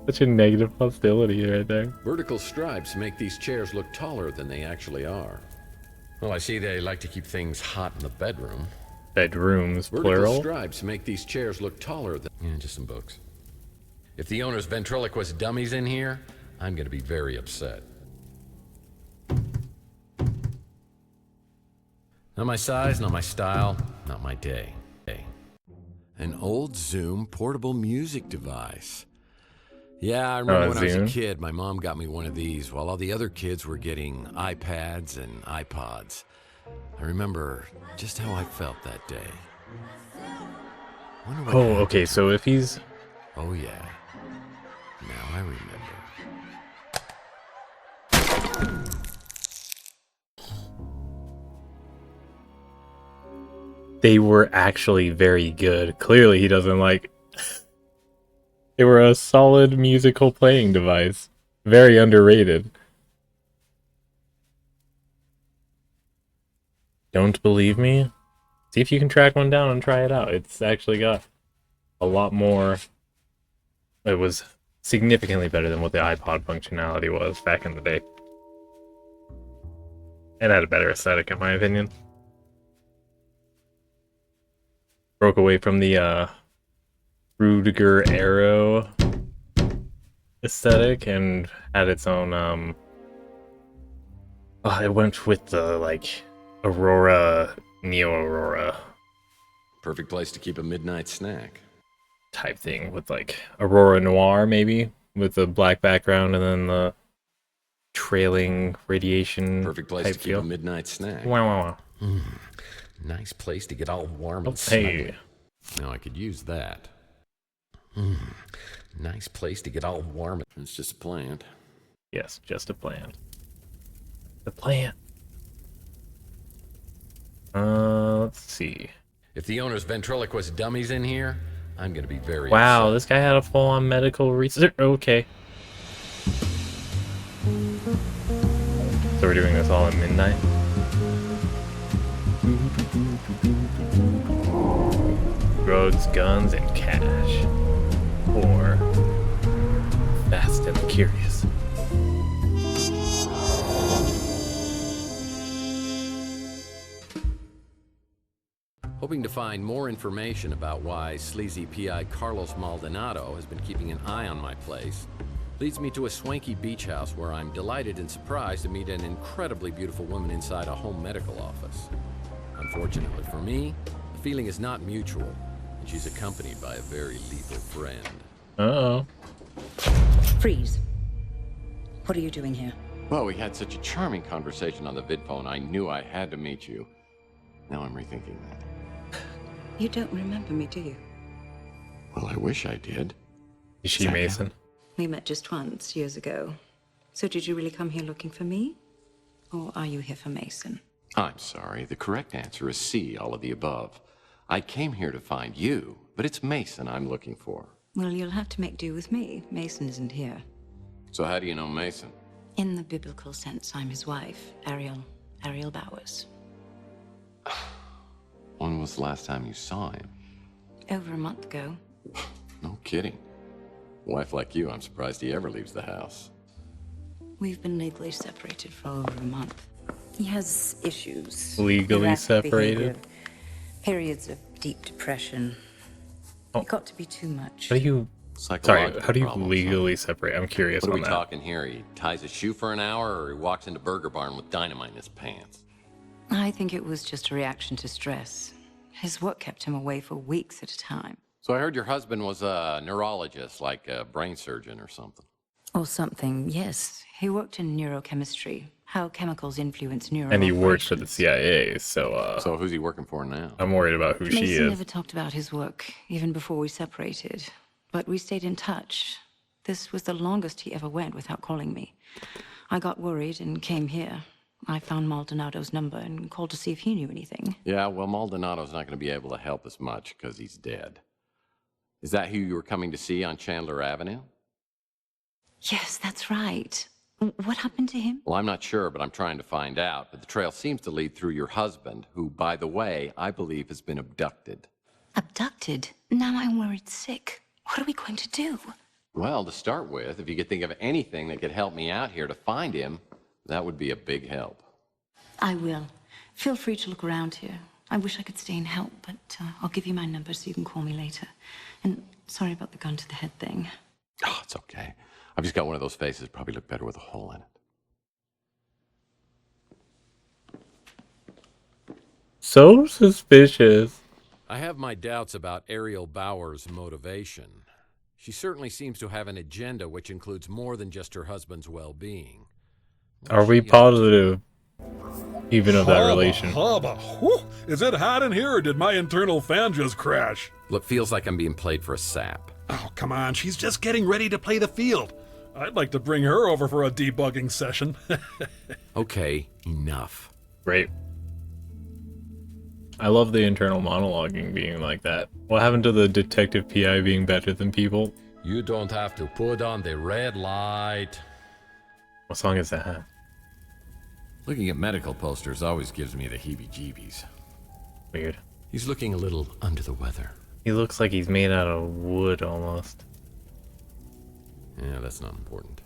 Such a negative hostility right there. Vertical stripes make these chairs look taller than they actually are. Well, I see they like to keep things hot in the bedroom. Bedrooms, Vertical plural? stripes make these chairs look taller than... Yeah, just some books. If the owner's ventriloquist dummy's in here, I'm gonna be very upset. Not my size, not my style, not my day. An old Zoom portable music device. Yeah, I remember when I was a Zune? kid, my mom got me one of these while all the other kids were getting iPads and iPods. I remember just how I felt that day. Wonder what Oh, happened okay, to so her. if he's... Oh, yeah. Now I remember. They were actually very good. Clearly he doesn't like... They were a solid musical playing device. Very underrated. Don't believe me? See if you can track one down and try it out. It's actually got a lot more... It was significantly better than what the iPod functionality was back in the day. And had a better aesthetic, in my opinion. Broke away from the Rudiger Arrow aesthetic and had its own it went with the like Aurora, Neo Aurora Perfect place to keep a midnight snack. type thing with like Aurora Noir maybe with the black background and then the trailing radiation. Perfect place type to keep feel. a midnight snack. Wow. Nice place to get all warm and Hey. snuggly. Now I could use that. Nice place to get all warm. It's just a plant. Yes, just a plant. The plant. Let's see. If the owner's ventriloquist dummies in here, I'm gonna be very Wow, upset. this guy had a full-on medical research. Okay. So we're doing this all at midnight? Drugs, guns, and cash. Or Fast and the Curious. Hoping to find more information about why sleazy PI Carlos Maldonado has been keeping an eye on my place leads me to a swanky beach house where I'm delighted and surprised to meet an incredibly beautiful woman inside a home medical office. Unfortunately for me, the feeling is not mutual, and she's accompanied by a very lethal friend. Uh-oh. Freeze. What are you doing here? Well, we had such a charming conversation on the vidphone, I knew I had to meet you. Now I'm rethinking that. You don't remember me, do you? Well, I wish I did. Is she Mason? We met just once, years ago. So did you really come here looking for me? Or are you here for Mason? I'm sorry. The correct answer is C, all of the above. I came here to find you, but it's Mason I'm looking for. Well, you'll have to make do with me. Mason isn't here. So how do you know Mason? In the biblical sense, I'm his wife, Ariel Bowers. When was the last time you saw him? Over a month ago. No kidding. A wife like you, I'm surprised he ever leaves the house. We've been legally separated for over a month. He has issues. Legally Erratic separated? behavior, periods of deep depression. Oh. It got to be too much. How do you... Sorry, how do you legally separate? I'm curious What are on we that. talking here? He ties his shoe for an hour, or he walks into Burger Barn with dynamite in his pants? I think it was just a reaction to stress. His work kept him away for weeks at a time. So I heard your husband was a neurologist, like a brain surgeon or something. Or something, yes. He worked in neurochemistry, how chemicals influence neuro. And he works for the CIA, so So who's he working for now? I'm worried about who she Mason is. never talked about his work, even before we separated. But we stayed in touch. This was the longest he ever went without calling me. I got worried and came here. I found Maldonado's number and called to see if he knew anything. Yeah, well, Maldonado's not going to be able to help us much because he's dead. Is that who you were coming to see on Chandler Avenue? Yes, that's right. What happened to him? Well, I'm not sure, but I'm trying to find out. But the trail seems to lead through your husband, who, by the way, I believe has been abducted. Abducted? Now I'm worried sick. What are we going to do? Well, to start with, if you could think of anything that could help me out here to find him, that would be a big help. I will. Feel free to look around here. I wish I could stay and help, but I'll give you my number so you can call me later. And sorry about the gun to the head thing. Oh, it's okay. I've just got one of those faces. Probably look better with a hole in it. So suspicious. I have my doubts about Ariel Bauer's motivation. She certainly seems to have an agenda which includes more than just her husband's well-being. Are we positive even of that relation? Hubba. Whew. Is it hot in here, or did my internal fan just crash? Well, it feels like I'm being played for a sap. Oh, come on. She's just getting ready to play the field. I'd like to bring her over for a debugging session. Okay, enough. Great. I love the internal monologuing being like that. What happened to the detective PI being better than people? You don't have to put on the red light. What song is that? Looking at medical posters always gives me the heebie-jeebies. Weird. He's looking a little under the weather. He looks like he's made out of wood almost. Yeah, that's not important.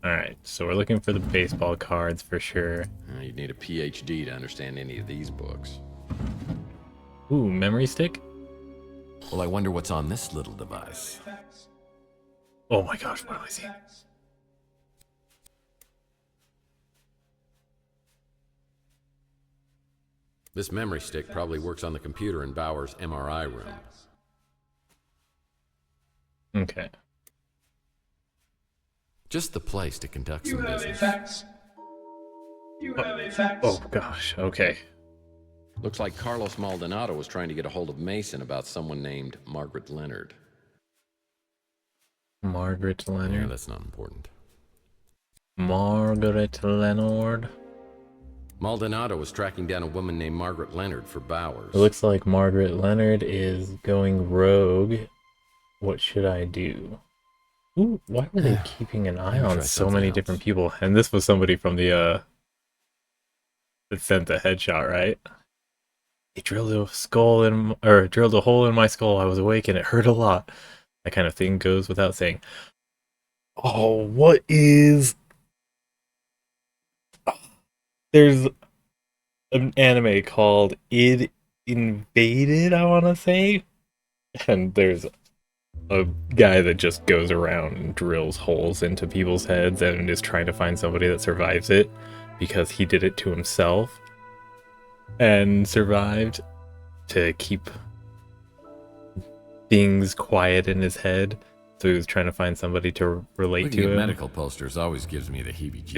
Alright, so we're looking for the baseball cards for sure. You'd need a PhD to understand any of these books. Ooh, memory stick? Well, I wonder what's on this little device. Oh my gosh, what do I see? This memory stick probably works on the computer in Bauer's MRI room. Okay. Just the place to conduct some business. Oh gosh, okay. Looks like Carlos Maldonado was trying to get a hold of Mason about someone named Margaret Leonard. Margaret Leonard? Yeah, that's not important. Margaret Leonard? Maldonado was tracking down a woman named Margaret Leonard for Bowers. It looks like Margaret Leonard is going rogue. What should I do? Ooh, why were they keeping an eye on so many different people? And this was somebody from the, that sent the headshot, right? They drilled a skull in, or drilled a hole in my skull. I was awake and it hurt a lot. That kind of thing goes without saying. Oh, what is... There's an anime called Id Invaded, I want to say. And there's a guy that just goes around and drills holes into people's heads and is trying to find somebody that survives it because he did it to himself and survived to keep things quiet in his head. So he was trying to find somebody to relate to him. Medical posters always gives me the heebie-jeebies.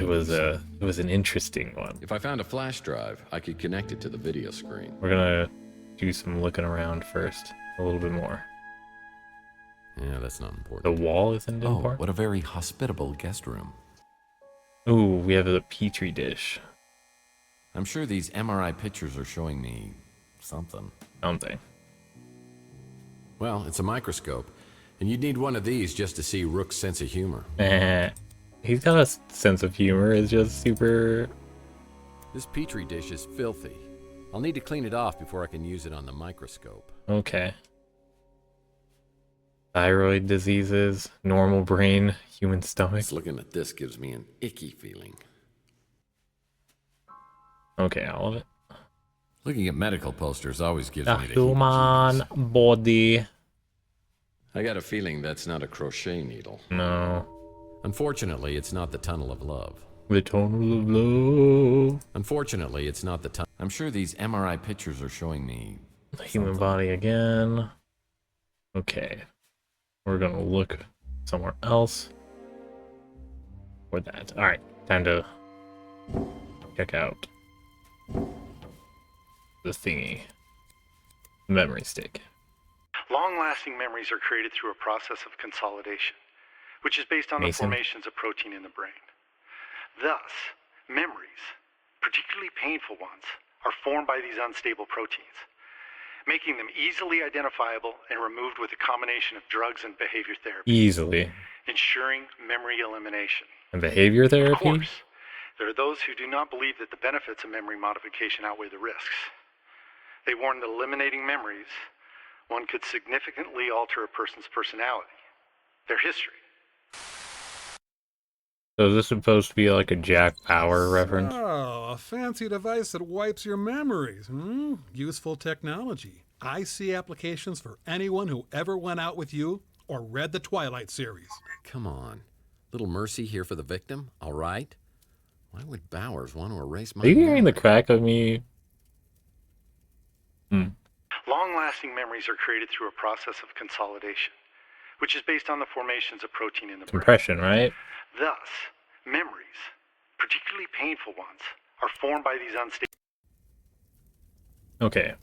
It was an interesting one. If I found a flash drive, I could connect it to the video screen. We're gonna do some looking around first, a little bit more. Yeah, that's not important. The wall isn't important. What a very hospitable guest room. Ooh, we have a petri dish. I'm sure these MRI pictures are showing me something. Something. Well, it's a microscope. And you'd need one of these just to see Rook's sense of humor. He's got a sense of humor. It's just super... This petri dish is filthy. I'll need to clean it off before I can use it on the microscope. Okay. Thyroid diseases, normal brain, human stomach. Just looking at this gives me an icky feeling. Okay, all of it. Looking at medical posters always gives me the human body. I got a feeling that's not a crochet needle. No. Unfortunately, it's not the tunnel of love. The tunnel of love. Unfortunately, it's not the tunnel. I'm sure these MRI pictures are showing me the human body again. Okay. We're gonna look somewhere else for that. Alright, time to check out the thingy. Memory stick. Long-lasting memories are created through a process of consolidation, which is based on the formations of protein in the brain. Thus, memories, particularly painful ones, are formed by these unstable proteins, making them easily identifiable and removed with a combination of drugs and behavior therapy. Easily. Ensuring memory elimination. And behavior therapy? Of course, there are those who do not believe that the benefits of memory modification outweigh the risks. They warn that eliminating memories, one could significantly alter a person's personality, their history. So is this supposed to be like a Jack Bauer reference? Oh, a fancy device that wipes your memories. Useful technology. I see applications for anyone who ever went out with you or read the Twilight series. Come on. Little mercy here for the victim, all right? Why would Bowers want to erase my Are you hearing the crack of me? Long-lasting memories are created through a process of consolidation, which is based on the formations of protein in the Compression, right? brain. Thus, memories, particularly painful ones, are formed by these unstable... Okay.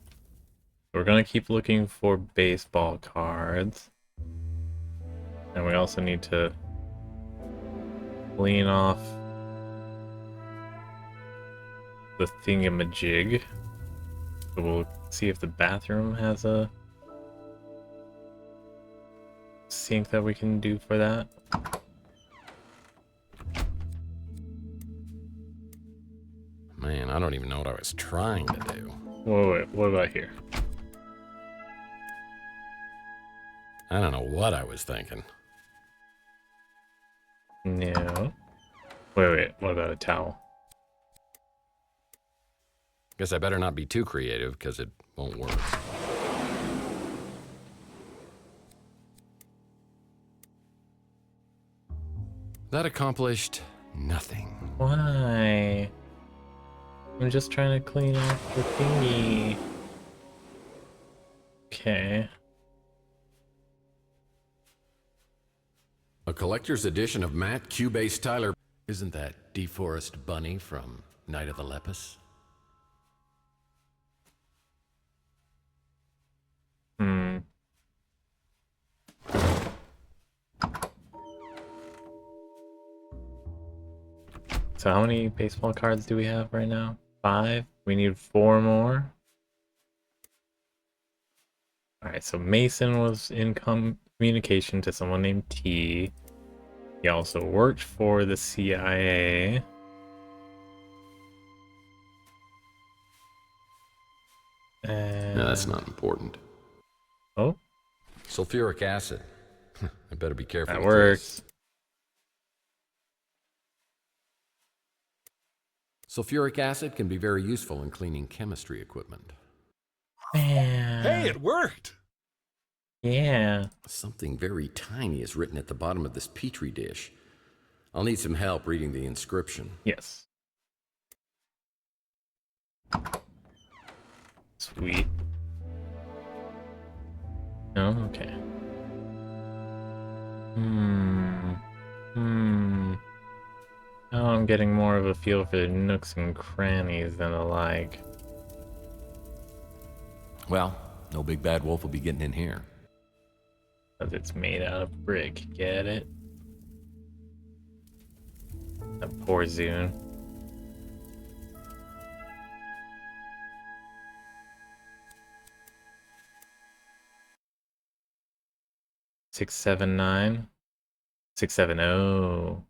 We're gonna keep looking for baseball cards. And we also need to clean off the thingamajig. So we'll see if the bathroom has a sink that we can do for that. Man, I don't even know what I was trying to do. Wait, what about here? I don't know what I was thinking. No. Wait, what about a towel? Guess I better not be too creative, because it won't work. That accomplished nothing. Why? I'm just trying to clean off the thingy. Okay. A collector's edition of Matt Cubase Tyler. Isn't that DeForest Bunny from Night of the Lepus? So how many baseball cards do we have right now? 5? We need 4 more. Alright, so Mason was in communication to someone named T. He also worked for the CIA. And... No, that's not important. Oh? Sulfuric acid. I better be careful. That with works. this. Sulfuric acid can be very useful in cleaning chemistry equipment. Man. Hey, it worked! Yeah. Something very tiny is written at the bottom of this petri dish. I'll need some help reading the inscription. Yes. Sweet. Oh, okay. Now I'm getting more of a feel for the nooks and crannies than the like. Well, no big bad wolf will be getting in here. Because it's made out of brick, get it? That poor Zune. Six, 7, 9. 6, 7, 0.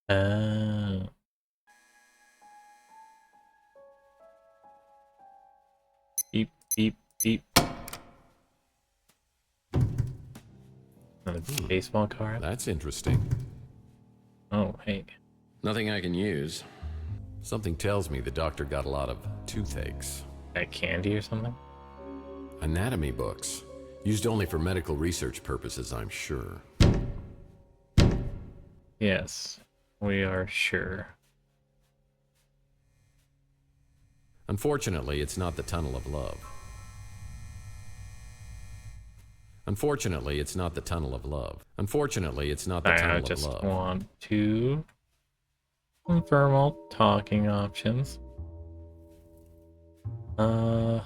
Oh. Beep, beep, beep. Another baseball card. That's interesting. Oh, hey. Nothing I can use. Something tells me the doctor got a lot of toothaches. That candy or something? Anatomy books. Used only for medical research purposes, I'm sure. Yes, we are sure. Unfortunately, it's not the tunnel of love. Unfortunately, it's not the tunnel of love. Unfortunately, it's not the tunnel of love. I just want to confirm all talking options. I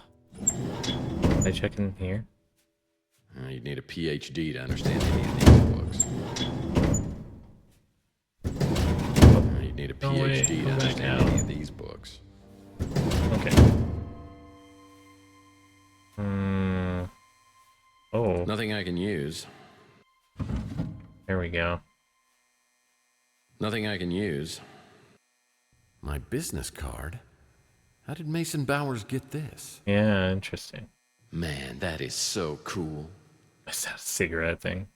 check in here. You'd need a PhD to understand any of these books. You'd need a PhD to understand any of these books. Okay. Oh. Nothing I can use. There we go. Nothing I can use. My business card? How did Mason Bowers get this? Yeah, interesting. Man, that is so cool. That's that cigarette thing.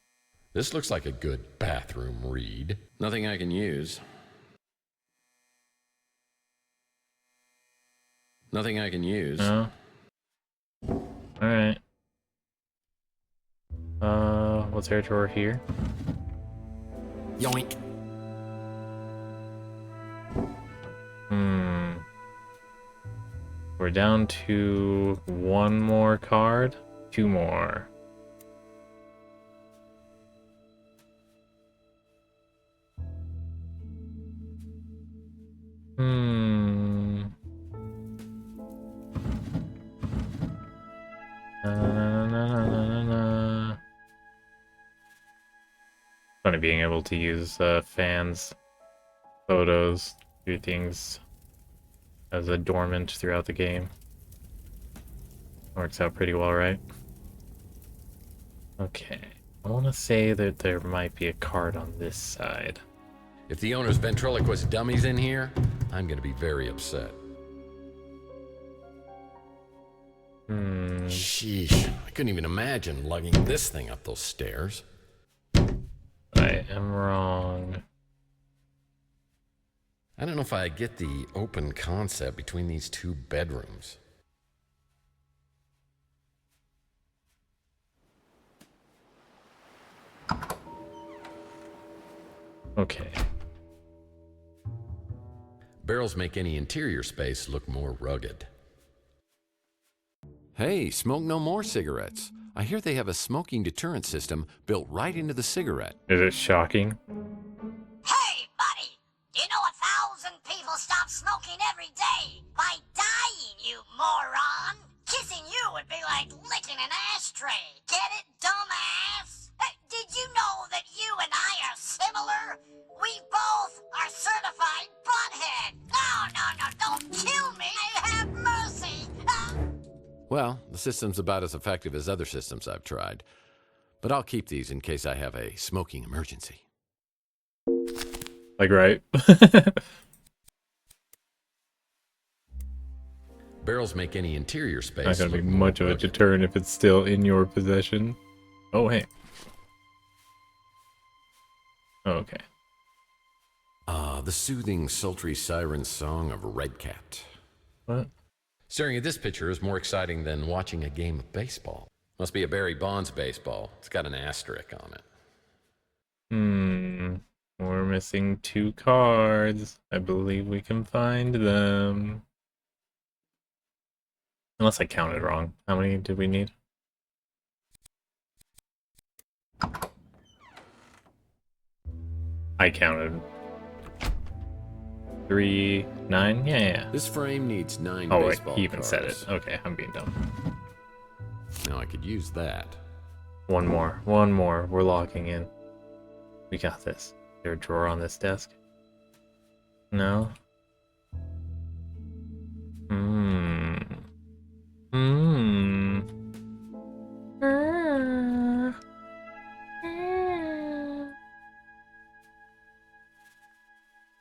This looks like a good bathroom read. Nothing I can use. Nothing I can use. No. Alright. What's our drawer here? Yoink. We're down to 1 more card. 2 more. Funny being able to use fans, photos, do things as a dormant throughout the game. Works out pretty well, right? Okay. I want to say that there might be a card on this side. If the owner's ventriloquist dummy's in here, I'm gonna be very upset. Sheesh, I couldn't even imagine lugging this thing up those stairs. I am wrong. I don't know if I get the open concept between these two bedrooms. Okay. Barrels make any interior space look more rugged. Hey, smoke no more cigarettes. I hear they have a smoking deterrent system built right into the cigarette. Is it shocking? Hey, buddy! Do you know 1,000 people stop smoking every day by dying, you moron? Kissing you would be like licking an ashtray. Get it, dumbass? Did you know that you and I are similar? We both are certified butthead. No, don't kill me. Have mercy. Well, the system's about as effective as other systems I've tried. But I'll keep these in case I have a smoking emergency. Like, right? Barrels make any interior space. Not gonna be much of a deterrent if it's still in your possession. Oh, hey. Oh, okay. The soothing, sultry siren song of a redcat. What? Staring at this picture is more exciting than watching a game of baseball. Must be a Barry Bonds baseball. It's got an asterisk on it. We're missing 2 cards. I believe we can find them. Unless I counted wrong. How many did we need? I counted 3, 9. Yeah. This frame needs 9 oh, baseball wait, he even cards. said it. Okay, I'm being dumb. Now I could use that. One more. We're locking in. We got this. Is there a drawer on this desk? No?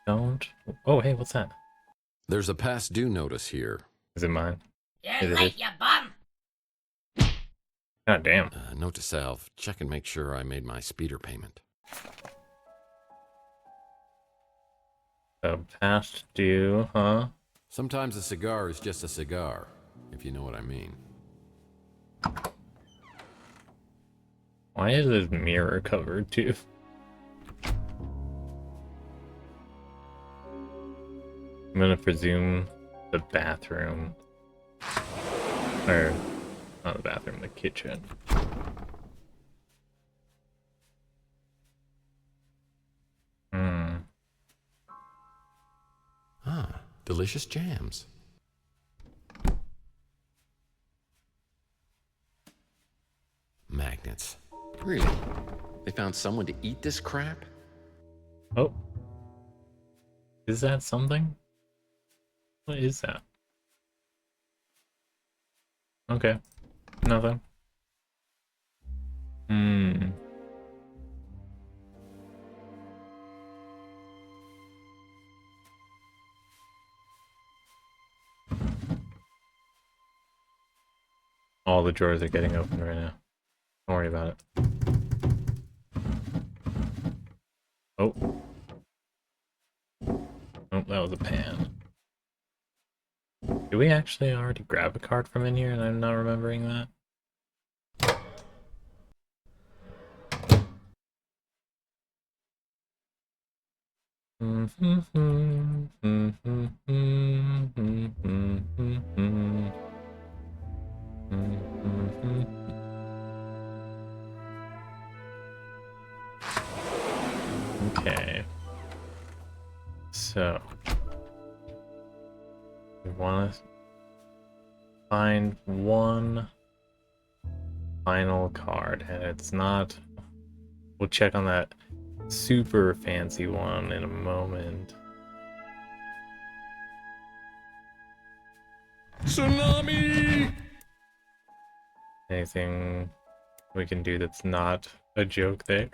Don't. Oh, hey, what's that? There's a past due notice here. Is it mine? You're late, you bum. God damn. Note to self, check and make sure I made my speeder payment. So past due, huh? Sometimes a cigar is just a cigar, if you know what I mean. Why is this mirror covered too? I'm gonna presume the bathroom. Or not the bathroom, the kitchen. Delicious jams. Magnets. Really? They found someone to eat this crap? Oh. Is that something? What is that? Okay. Nothing. All the drawers are getting open right now. Don't worry about it. Oh. Oh, that was a pan. Did we actually already grab a card from in here and I'm not remembering that? Okay. So We want to find one final card, and it's not. We'll check on that super fancy one in a moment. Tsunami! Anything we can do that's not a joke there?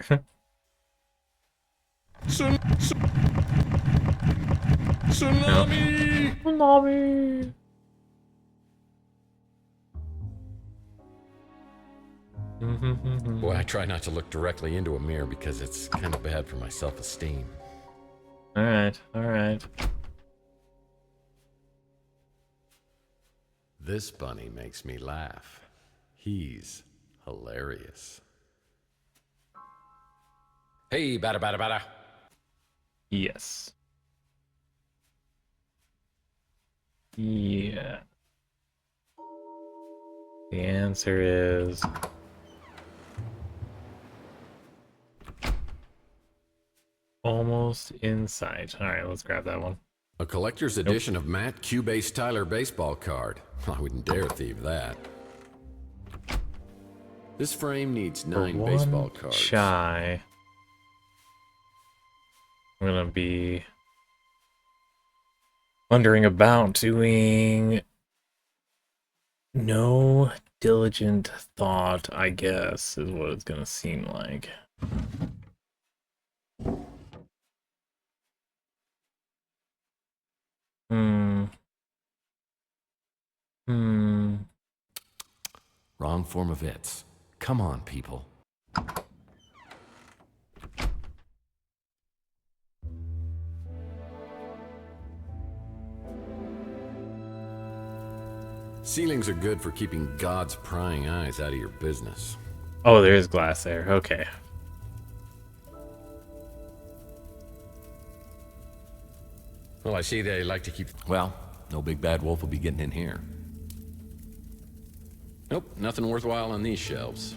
Tsunami! Tsunami! Boy, I try not to look directly into a mirror because it's kind of bad for my self-esteem. Alright, alright. This bunny makes me laugh. He's hilarious. Hey, bada bada bada. Yes. Yeah. The answer is... almost in sight. Alright, let's grab that one. A collector's edition of Matt Cubase Tyler baseball card. I wouldn't dare thieve that. This frame needs 9 baseball cards. Shy. I'm gonna be wondering about doing no diligent thought, I guess, is what it's gonna seem like. Wrong form of its. Come on, people. Ceilings are good for keeping God's prying eyes out of your business. Oh, there is glass there. Okay. Well, I see they like to keep... Well, no big bad wolf will be getting in here. Nope, nothing worthwhile on these shelves.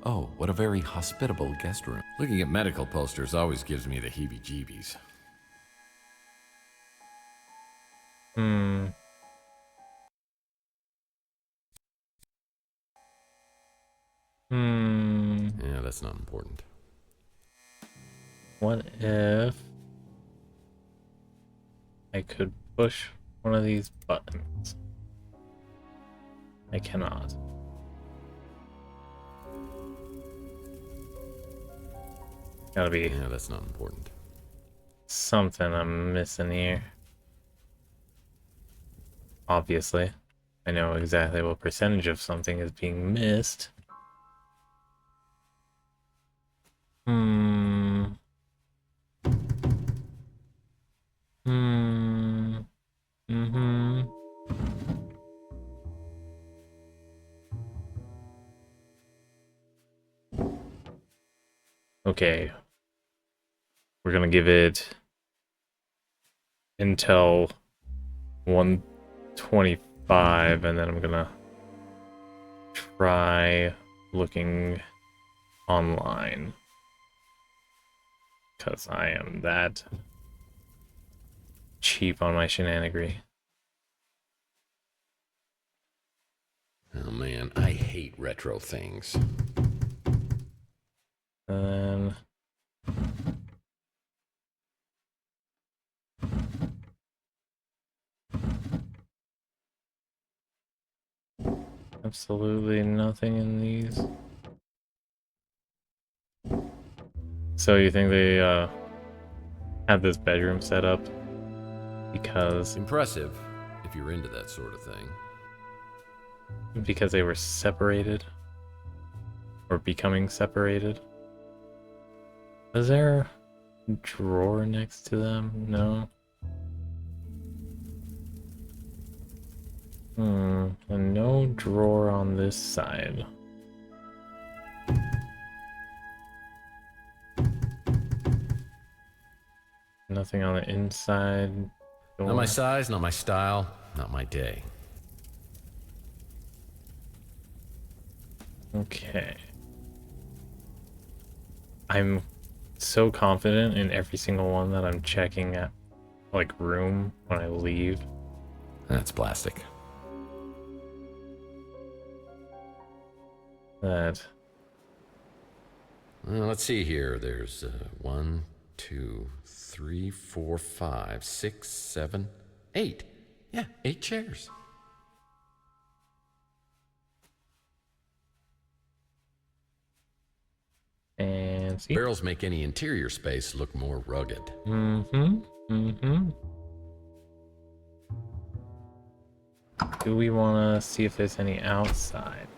Oh, what a very hospitable guest room. Looking at medical posters always gives me the heebie-jeebies. Yeah, that's not important. What if I could push one of these buttons? I cannot. Gotta be. Yeah, that's not important. Something I'm missing here. Obviously, I know exactly what percentage of something is being missed. Okay. We're gonna give it until 1:25, and then I'm gonna try looking online. Because I am that cheap on my shenanigans. Oh man, I hate retro things. And absolutely nothing in these. So you think they had this bedroom set up because... Impressive, if you're into that sort of thing. Because they were separated? Or becoming separated? Is there a drawer next to them? No. And no drawer on this side. Nothing on the inside door. Not my size, not my style, not my day. Okay. I'm so confident in every single one that I'm checking at like room when I leave. That's plastic. That. Well, let's see here. There's 1, 2, 3, 4, 5, 6, 7, 8. Yeah, 8 chairs. And see. Barrels make any interior space look more rugged. Mm-hmm. Mm-hmm. Do we want to see if there's any outside?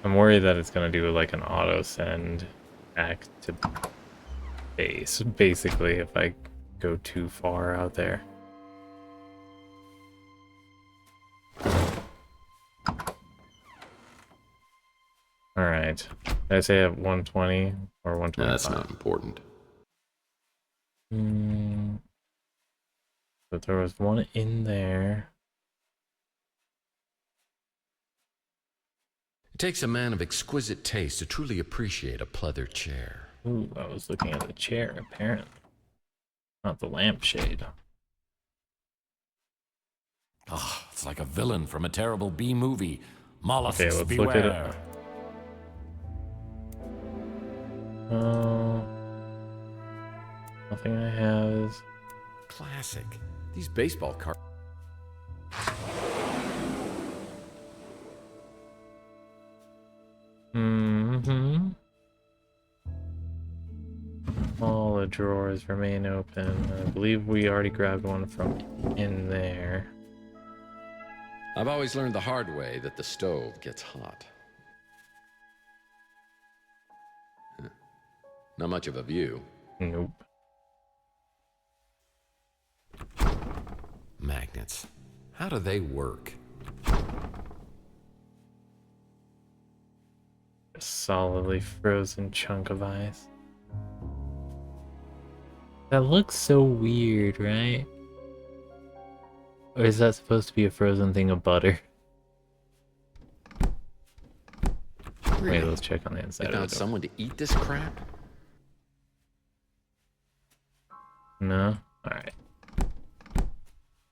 I'm worried that it's going to do like an auto send back to base, basically, if I go too far out there. Alright. Did I say at 120 or 125? No, that's not important. But there was one in there. It takes a man of exquisite taste to truly appreciate a pleather chair. Ooh, I was looking at the chair, apparently. Not the lampshade. Oh, it's like a villain from a terrible B movie. Mollusks Okay, let's beware. look at it. Oh, nothing I have is classic. These baseball cards. Mm-hmm. All the drawers remain open. I believe we already grabbed one from in there. I've always learned the hard way that the stove gets hot. Not much of a view. Nope. Magnets. How do they work? A solidly frozen chunk of ice. That looks so weird, right? Or is that supposed to be a frozen thing of butter? Really? Wait, let's check on the inside. They found someone to eat this crap? No? Alright.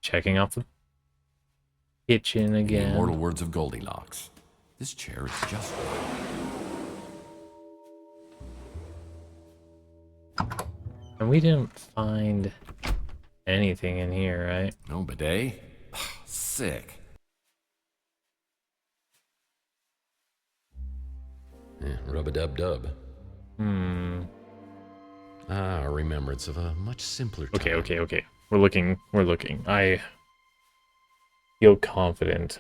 Checking out the kitchen again. The immortal words of Goldilocks. This chair is just right. And we didn't find anything in here, right? No bidet? Sick. Rub-a-dub-dub. A remembrance of a much simpler time. Okay. We're looking. I feel confident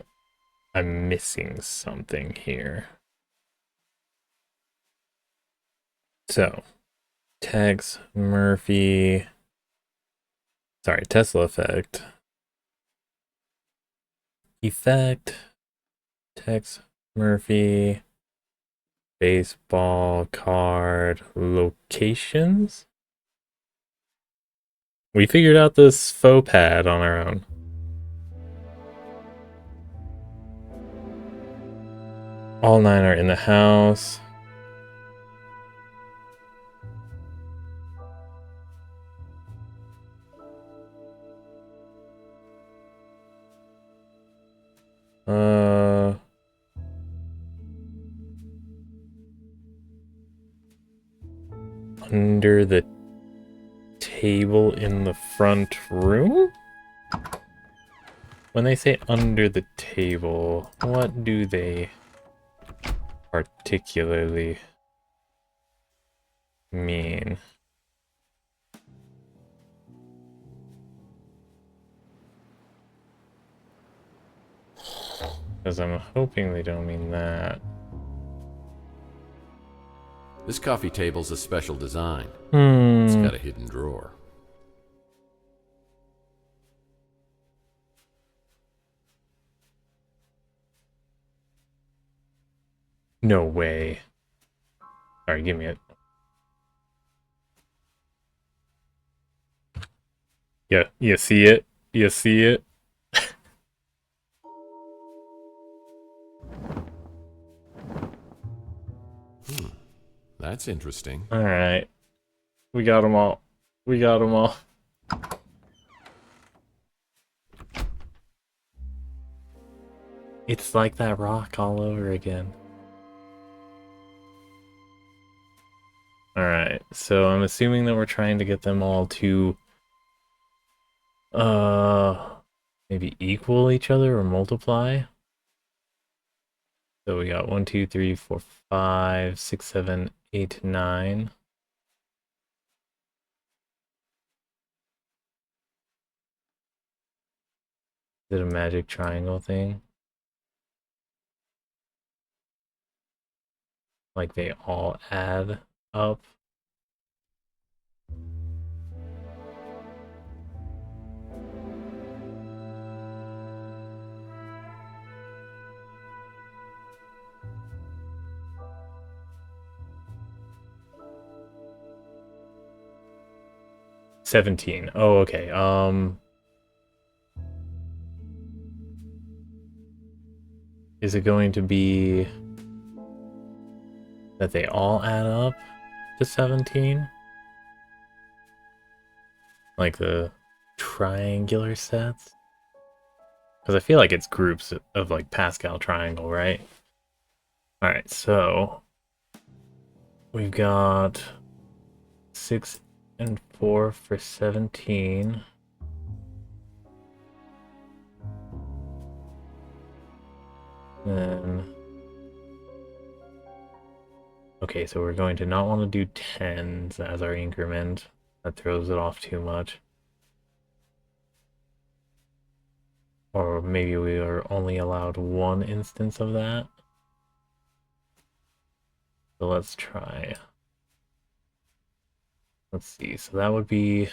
I'm missing something here. So, Tesla effect. Tex Murphy, baseball card, locations. We figured out this faux pad on our own. All 9 are in the house. Under the table in the front room? When they say under the table, what do they particularly mean? Because I'm hoping they don't mean that. This coffee table's a special design. It's got a hidden drawer. No way. Alright, give me it. Yeah, you see it? You see it? That's interesting. Alright. We got them all. It's like that rock all over again. Alright, so I'm assuming that we're trying to get them all to maybe equal each other or multiply. So we got 1, 2, 3, 4, 5, 6, 7, 8, 9. Is it a magic triangle thing? Like they all add up? $17. Oh, okay. Is it going to be that they all add up to 17? Like the triangular sets? Because I feel like it's groups of like Pascal triangle, right? Alright, so we've got 6 and 4 for 17. Then okay, so we're going to not want to do 10s as our increment. That throws it off too much. Or maybe we are only allowed one instance of that. So let's try. Let's see, so that would be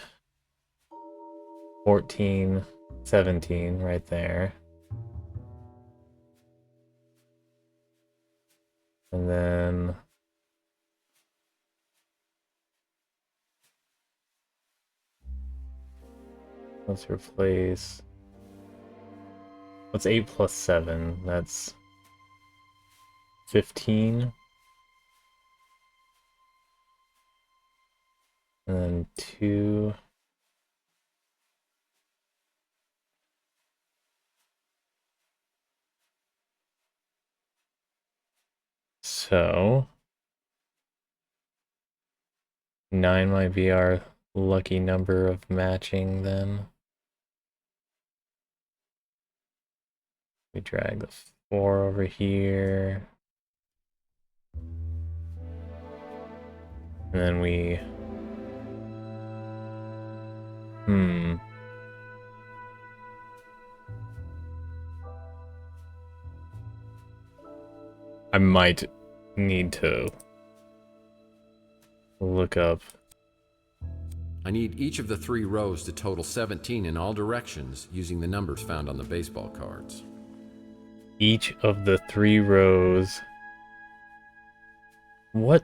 14, 17 right there. And then let's replace, what's 8 plus 7? That's 15. And then 2. So 9 might be our lucky number of matching then. We drag the 4 over here. And then we... I might need to look up. I need each of the 3 rows to total 17 in all directions using the numbers found on the baseball cards. Each of the 3 rows... What?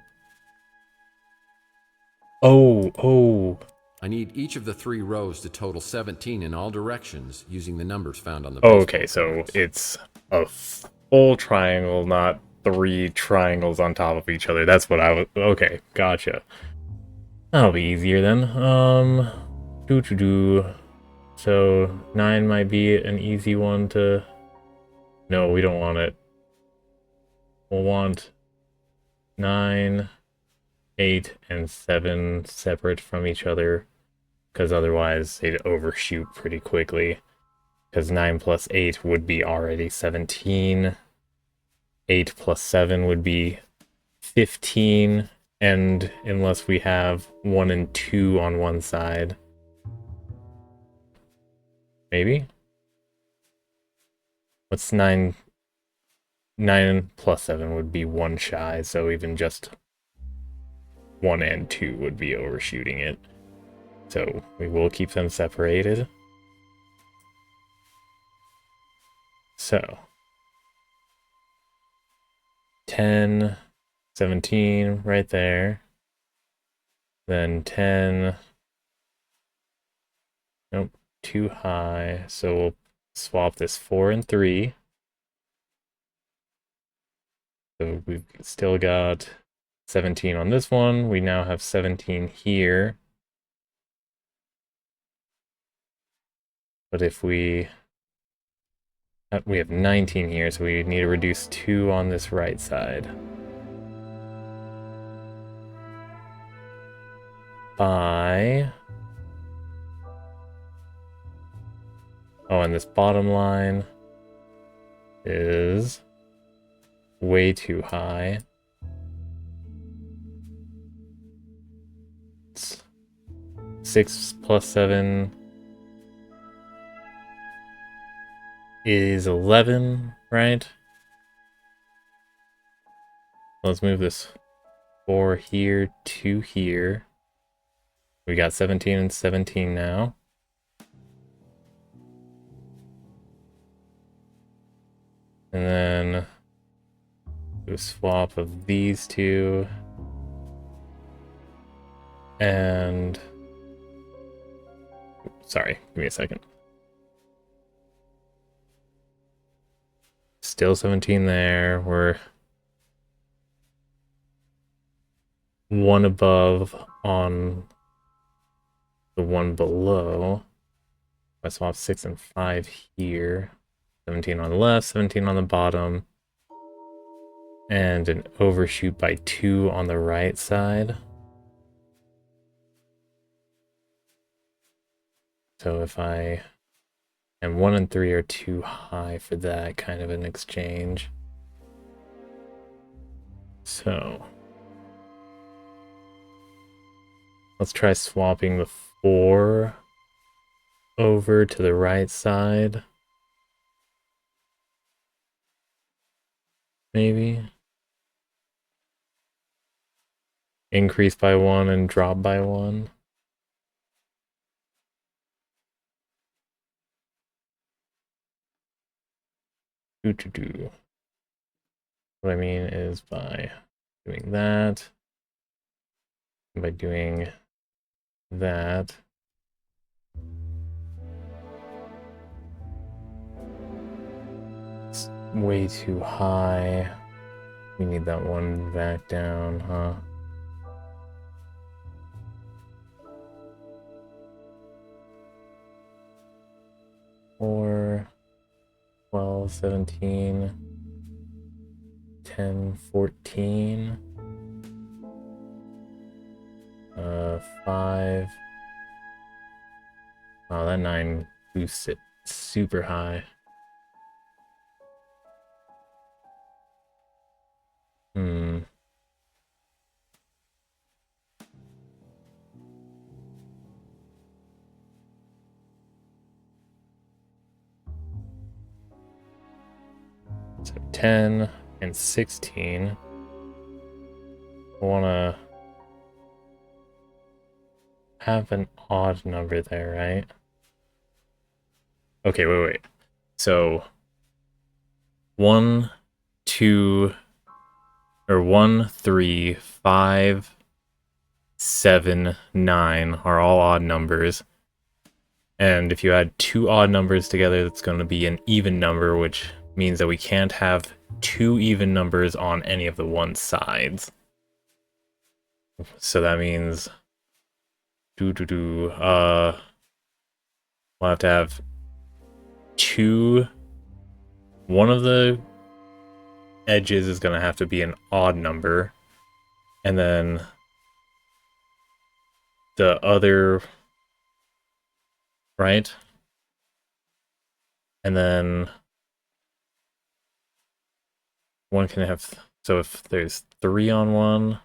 Oh. I need each of the 3 rows to total 17 in all directions using the numbers found on the baseball okay, cards. so it's a full triangle, not 3 triangles on top of each other. That's what I was... Okay, gotcha. That'll be easier then. So 9 might be an easy one to... No, we don't want it. We'll want 9, 8, and 7 separate from each other, because otherwise they'd overshoot pretty quickly. Because 9 plus 8 would be already 17. 8 plus 7 would be 15. And unless we have 1 and 2 on one side. Maybe? What's 9? 9 plus 7 would be 1 shy, so even just 1 and 2 would be overshooting it. So we will keep them separated. So 10, 17 right there. Then 10. Nope, too high. So we'll swap this 4 and 3. So we've still got 17 on this one. We now have 17 here. But if we We have 19 here, so we need to reduce 2 on this right side. By... Oh, and this bottom line is way too high. It's 6 plus 7 is 11, right? Let's move this 4 here to here. We got 17 and 17 now. And then do a swap of these two. And sorry, give me a second. Still 17 there. We're one above on the one below. I swap 6 and 5 here. 17 on the left, 17 on the bottom. And an overshoot by 2 on the right side. So if I... And 1 and 3 are too high for that kind of an exchange. So... let's try swapping the 4 over to the right side. Maybe. Increase by 1 and drop by 1. What I mean is by doing that, and by doing that, it's way too high. We need that one back down, huh? Or 12, 17, 10, 14, 5. Oh, that 9 boosts it super high. So 10 and 16. I want to have an odd number there, right? Okay, wait. So 1, 2, or 1, 3, 5, 7, 9 are all odd numbers. And if you add 2 odd numbers together, that's going to be an even number, which means that we can't have 2 even numbers on any of the one sides. So that means we'll have to have 2. One of the edges is going to have to be an odd number, and then the other, right? And then one can have, so if there's 3 on one,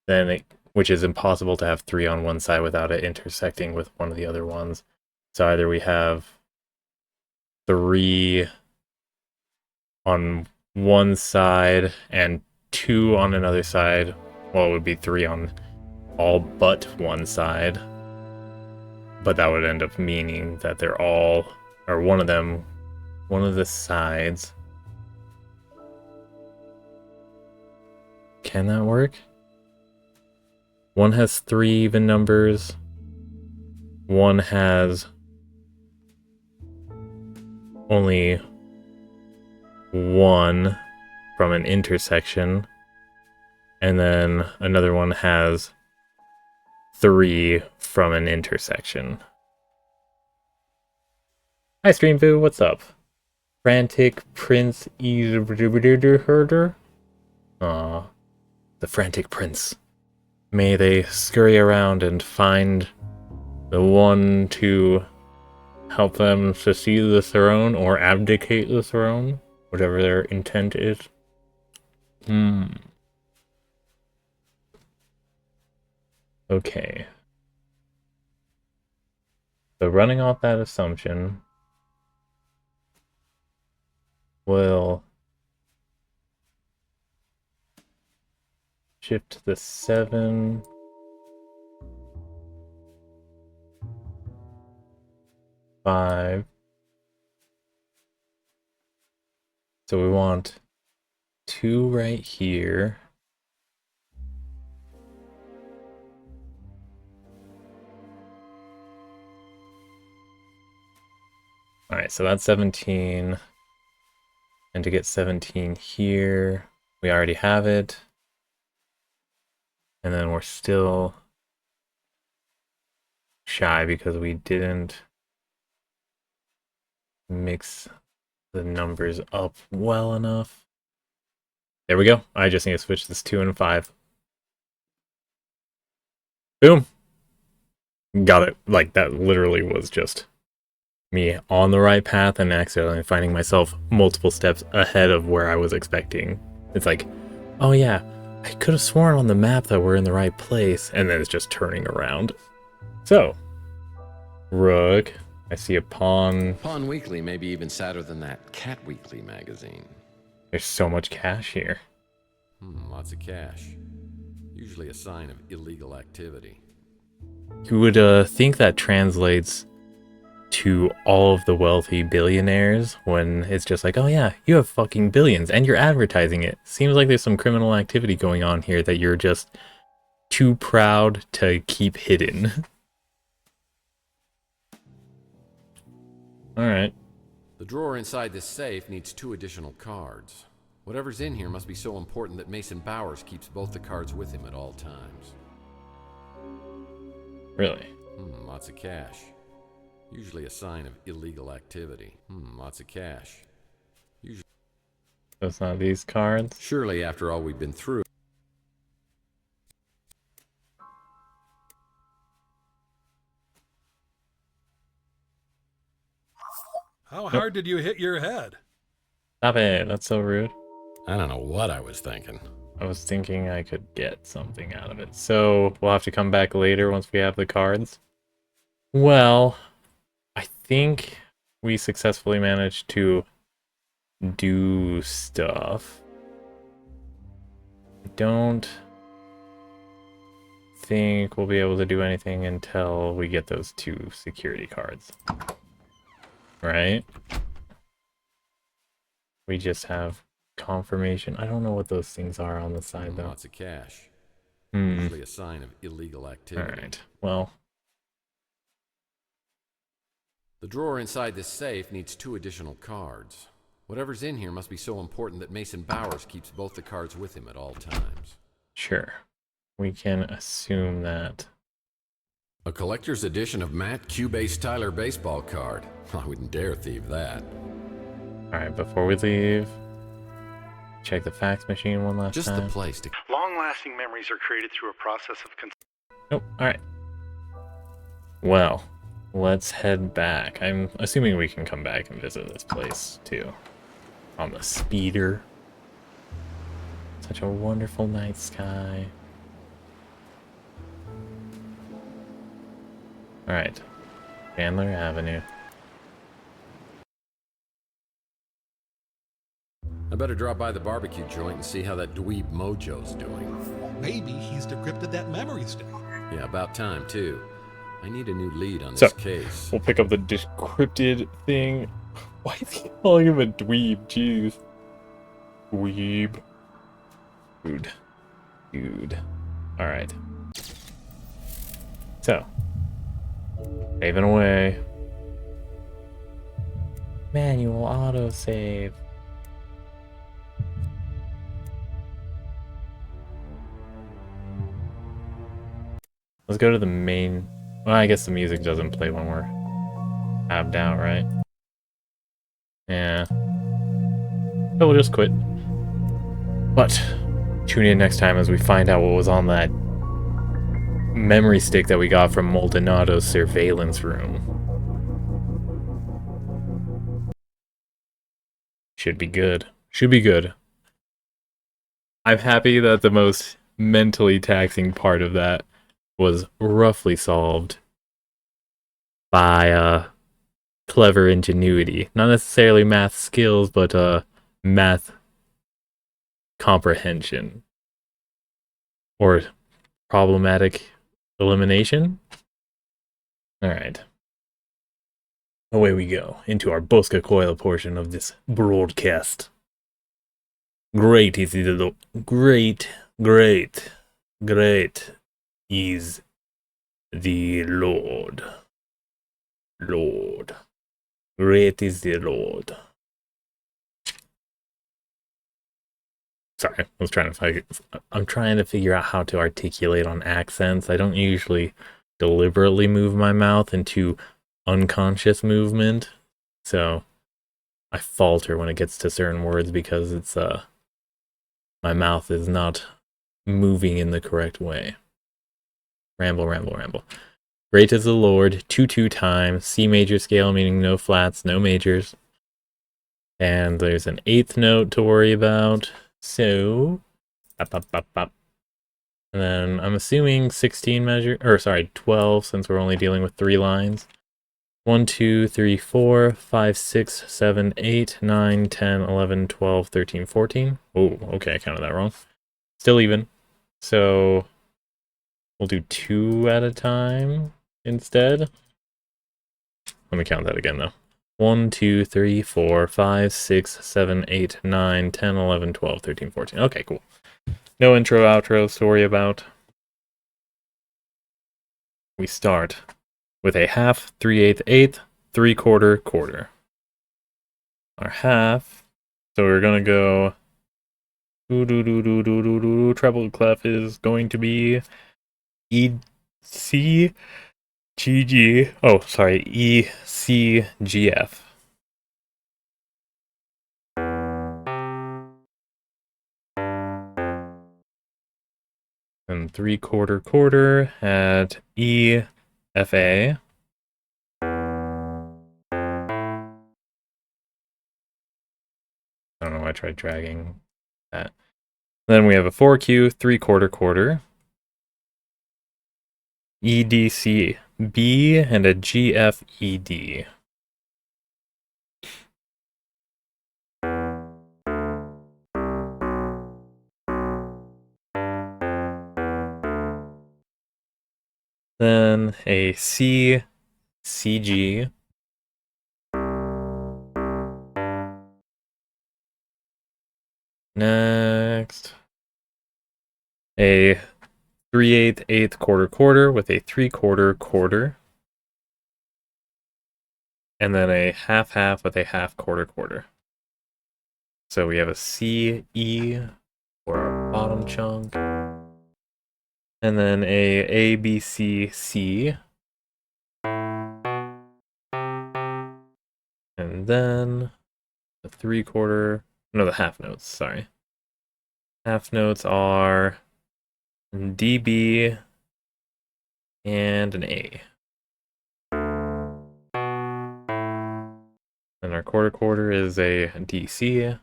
then it, which is impossible to have 3 on one side without it intersecting with one of the other ones. So either we have 3 on one side and 2 on another side. Well, it would be 3 on all but one side. But that would end up meaning that they're all, or one of them, one of the sides. Can that work? One has 3 even numbers. One has only 1 from an intersection. And then another one has 3 from an intersection. Hi, Stream Boo, what's up? Frantic Prince Herder? Aw, the Frantic Prince. May they scurry around and find the one to help them to seize the throne or abdicate the throne, whatever their intent is. Okay. So running off that assumption, we'll shift to the 7. Five. So we want 2 right here. Alright, so that's 17. And to get 17 here, we already have it. And then we're still shy because we didn't mix the numbers up well enough. There we go. I just need to switch this 2 and 5. Boom. Got it. Like, that literally was just me on the right path and accidentally finding myself multiple steps ahead of where I was expecting. It's like, oh yeah, I could have sworn on the map that we're in the right place, and then it's just turning around. So, Rook, I see a pawn. Pawn Weekly may be even sadder than that Cat Weekly magazine. There's so much cash here. Lots of cash. Usually a sign of illegal activity. You would think that translates to all of the wealthy billionaires when it's just like, oh yeah, you have fucking billions and you're advertising it. Seems like there's some criminal activity going on here that you're just too proud to keep hidden. Alright. The drawer inside this safe needs 2 additional cards. Whatever's in here must be so important that Mason Bowers keeps both the cards with him at all times. Really? Lots of cash. Usually a sign of illegal activity. Lots of cash. Usually. That's not these cards? Surely after all we've been through. How hard did you hit your head? Stop it, that's so rude. I don't know what I was thinking. I was thinking I could get something out of it. So we'll have to come back later once we have the cards. Well, I think we successfully managed to do stuff. I don't think we'll be able to do anything until we get those 2 security cards. Right? We just have confirmation. I don't know what those things are on the side though. Lots of cash. Usually a sign of illegal activity. Alright, well. The drawer inside this safe needs 2 additional cards. Whatever's in here must be so important that Mason Bowers keeps both the cards with him at all times. Sure. We can assume that. A collector's edition of Matt Cubase Tyler baseball card. I wouldn't dare thieve that. Alright, before we leave, check the fax machine one last time. Just the place to... Long-lasting memories are created through a process of... Nope, alright. Well, let's head back. I'm assuming we can come back and visit this place, too. On the speeder. Such a wonderful night sky. Alright. Chandler Avenue. I better drop by the barbecue joint and see how that dweeb Mojo's doing. Maybe he's decrypted that memory stick. Yeah, about time, too. I need a new lead on this case. We'll pick up the decrypted thing. Why is he calling him a dweeb? Jeez. Dweeb. Dude. Alright. So. Saving away. Manual autosave. Let's go to the main. Well, I guess the music doesn't play when we're tabbed out, right? Yeah. So we'll just quit. But tune in next time as we find out what was on that memory stick that we got from Maldonado's surveillance room. Should be good. Should be good. I'm happy that the most mentally taxing part of that was roughly solved by clever ingenuity. Not necessarily math skills, but math comprehension. Or problematic elimination? Alright. Away we go, into our Bosca Coil portion of this broadcast. Great is the Lord. Great is the Lord. Lord. Great is the Lord. Sorry, I'm trying to figure out how to articulate on accents. I don't usually deliberately move my mouth into unconscious movement, so I falter when it gets to certain words because it's my mouth is not moving in the correct way. Ramble. Great is the Lord, 2/2 time, C major scale, meaning no flats, no majors. And there's an 8th note to worry about. So, and then I'm assuming 16 measure, or sorry, 12, since we're only dealing with 3 lines. 1, 2, 3, 4, 5, 6, 7, 8, 9, 10, 11, 12, 13, 14. Oh, okay, I counted that wrong. Still even. So, we'll do 2 at a time instead. Let me count that again, though. 1, 2, 3, 4, 5, 6, 7, 8, 9, 10, 11, 12, 13, 14. Okay, cool. No intro, outros to worry about. We start with a half, 3/8, eighth, 3/4, quarter. Our half, so we're gonna go treble clef is going to be E, C, G, G. Oh, sorry, E, C, G, F. And 3/4, quarter at E, F, A. I don't know why I tried dragging that. Then we have a 4Q, 3/4, quarter. E, D, C, B, and a G, F, E, D. Then a C, C, G. Next, a 3/8, eighth, quarter, quarter with a 3/4, quarter. And then a half, half with a half, quarter, quarter. So we have a C, E for our bottom chunk. And then a B, C, C. And then the 3/4, no, the half notes, sorry. Half notes are D, B, and an A. And our quarter, quarter is a D, C.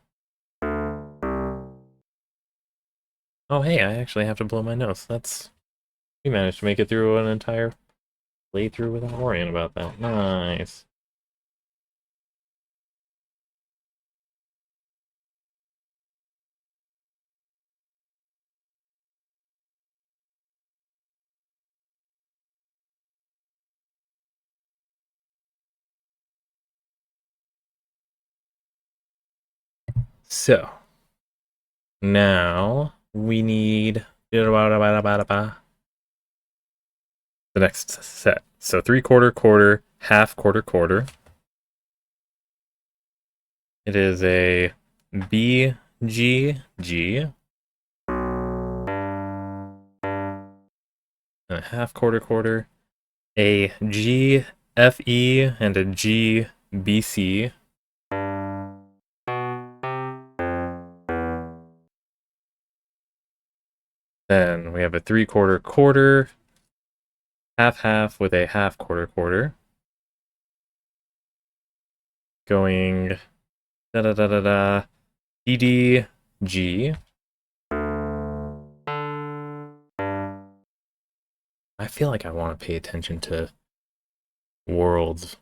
Oh, hey, I actually have to blow my nose. We managed to make it through an entire playthrough without worrying about that. Nice. So, now we need the next set. So 3/4, quarter, half, quarter, quarter. It is a B, G, G. And a half, quarter, quarter. A G, F, E, and a G, B, C. And Then we have a 3/4 quarter, half with a half quarter, going da da da da da, D G. I feel like I want to pay attention to worlds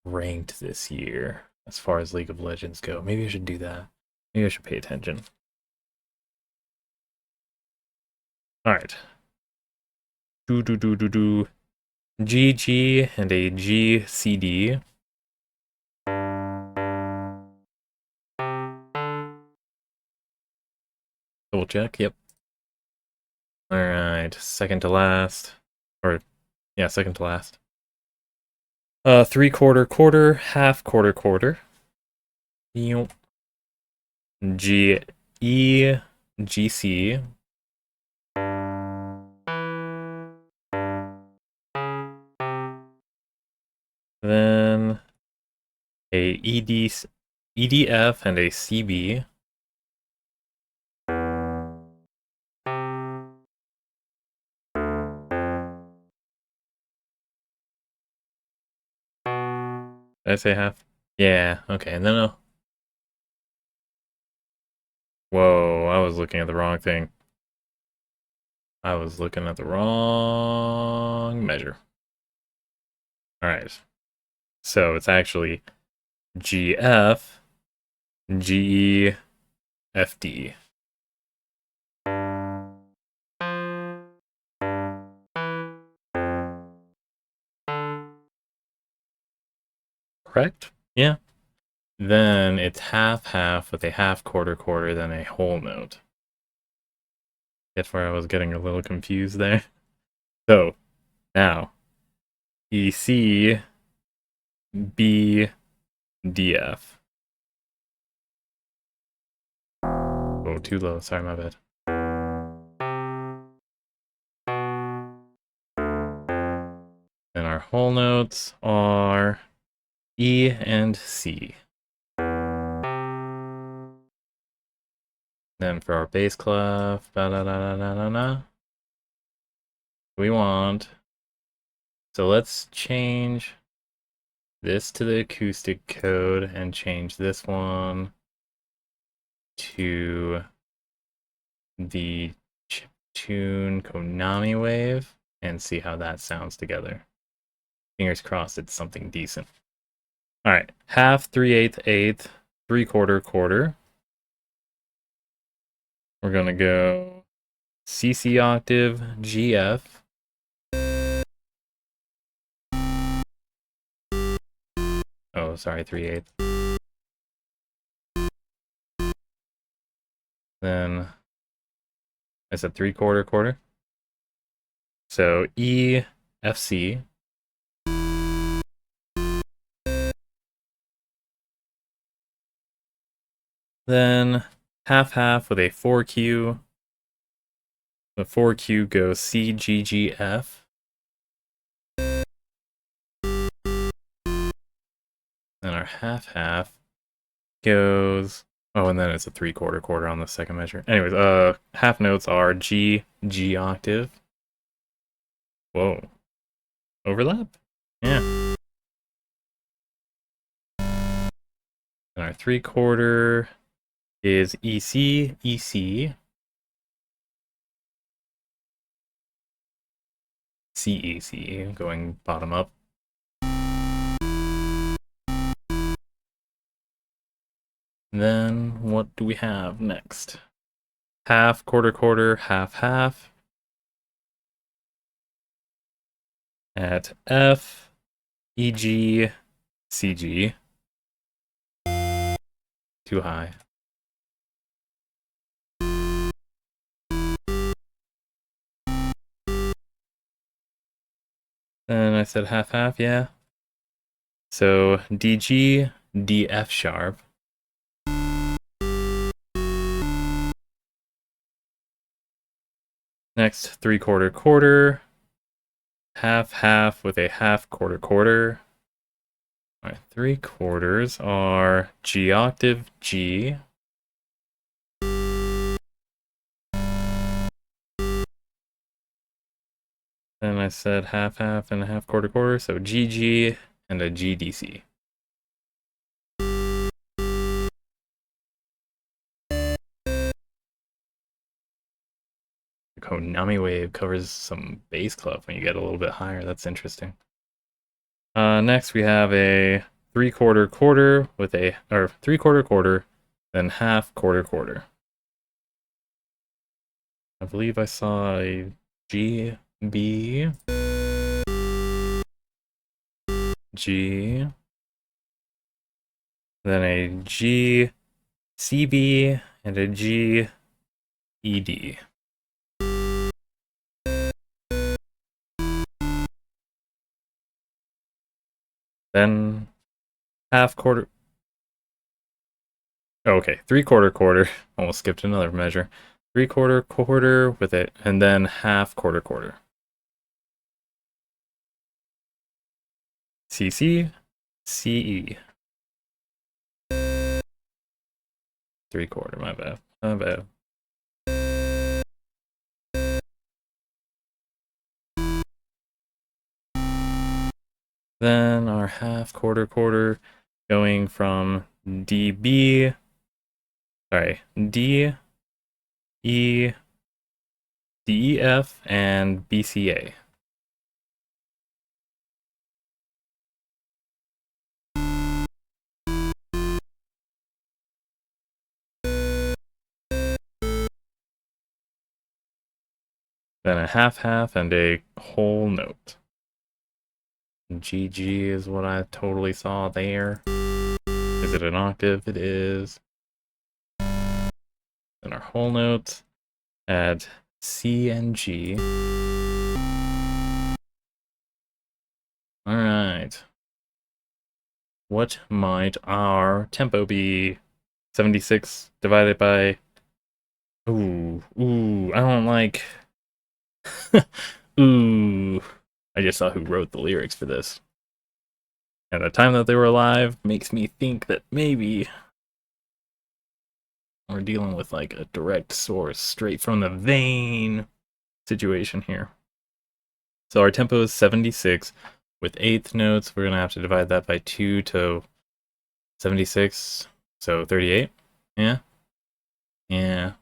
ranked this year as far as League of Legends go. Maybe I should do that. Maybe I should pay attention. Alright. GG and a GCD. Double check, yep. Alright, second to last. Or, yeah, second to last. 3/4 quarter, half quarter. G E G C. Then a EDF and a CB. Did I say half? Yeah, okay, and then whoa, I was looking at the wrong thing. I was looking at the wrong measure. Alright. So it's actually GF, GE, FD. Correct? Yeah. Then it's half with a half quarter, then a whole note. That's where I was getting a little confused there. So, now, EC, B, DF. Oh, too low. Sorry, my bad. And our whole notes are E and C. Then for our bass clef, we want. So let's change this to the acoustic code and change this one to the chiptune Konami wave and see how that sounds together. Fingers crossed it's something decent. Alright, half, 3/8, 3/4 quarter. We're gonna go CC octave, GF. Oh, sorry, 3/8. Then I said 3/4 quarter. So E, FC. Then half with a 4Q. The 4Q goes C, G, G, F. Then our half goes. Oh, and then it's a 3/4 quarter on the second measure. Anyways, half notes are G, G octave. Whoa. Overlap? Yeah. And our 3/4 is EC, EC. CEC, going bottom up. Then what do we have next? Half, quarter, half. At F, EG, CG. Too high. And I said half, yeah. So DG, DF sharp. Next, 3/4 quarter. Half with a half quarter. Alright, 3/4 are G octave, G. Then I said half half and a half quarter quarter, so GG and a GDC. Konami Wave covers some bass club when you get a little bit higher. That's interesting. Next we have a 3/4 quarter with a, or 3/4 quarter, then half quarter quarter. I believe I saw a G, B, G, then a G, CB, and a G, ED. Then half quarter. Okay, 3/4 quarter. Almost skipped another measure. 3/4 quarter with it, and then half quarter quarter. CC, CE. 3/4, my bad. My bad. Then our half quarter quarter going from DB, sorry, D, E, DEF, and BCA. Then a half half and a whole note. GG is what I totally saw there. Is it an octave? It is. Then our whole notes at C and G. Alright. What might our tempo be? 76 divided by... Ooh, I don't like... Ooh. I just saw who wrote the lyrics for this. And the time that they were alive makes me think that maybe we're dealing with like a direct source, straight from the vein situation here. So our tempo is 76. With eighth notes, we're going to have to divide that by 2 to 76. So 38. Yeah. Yeah.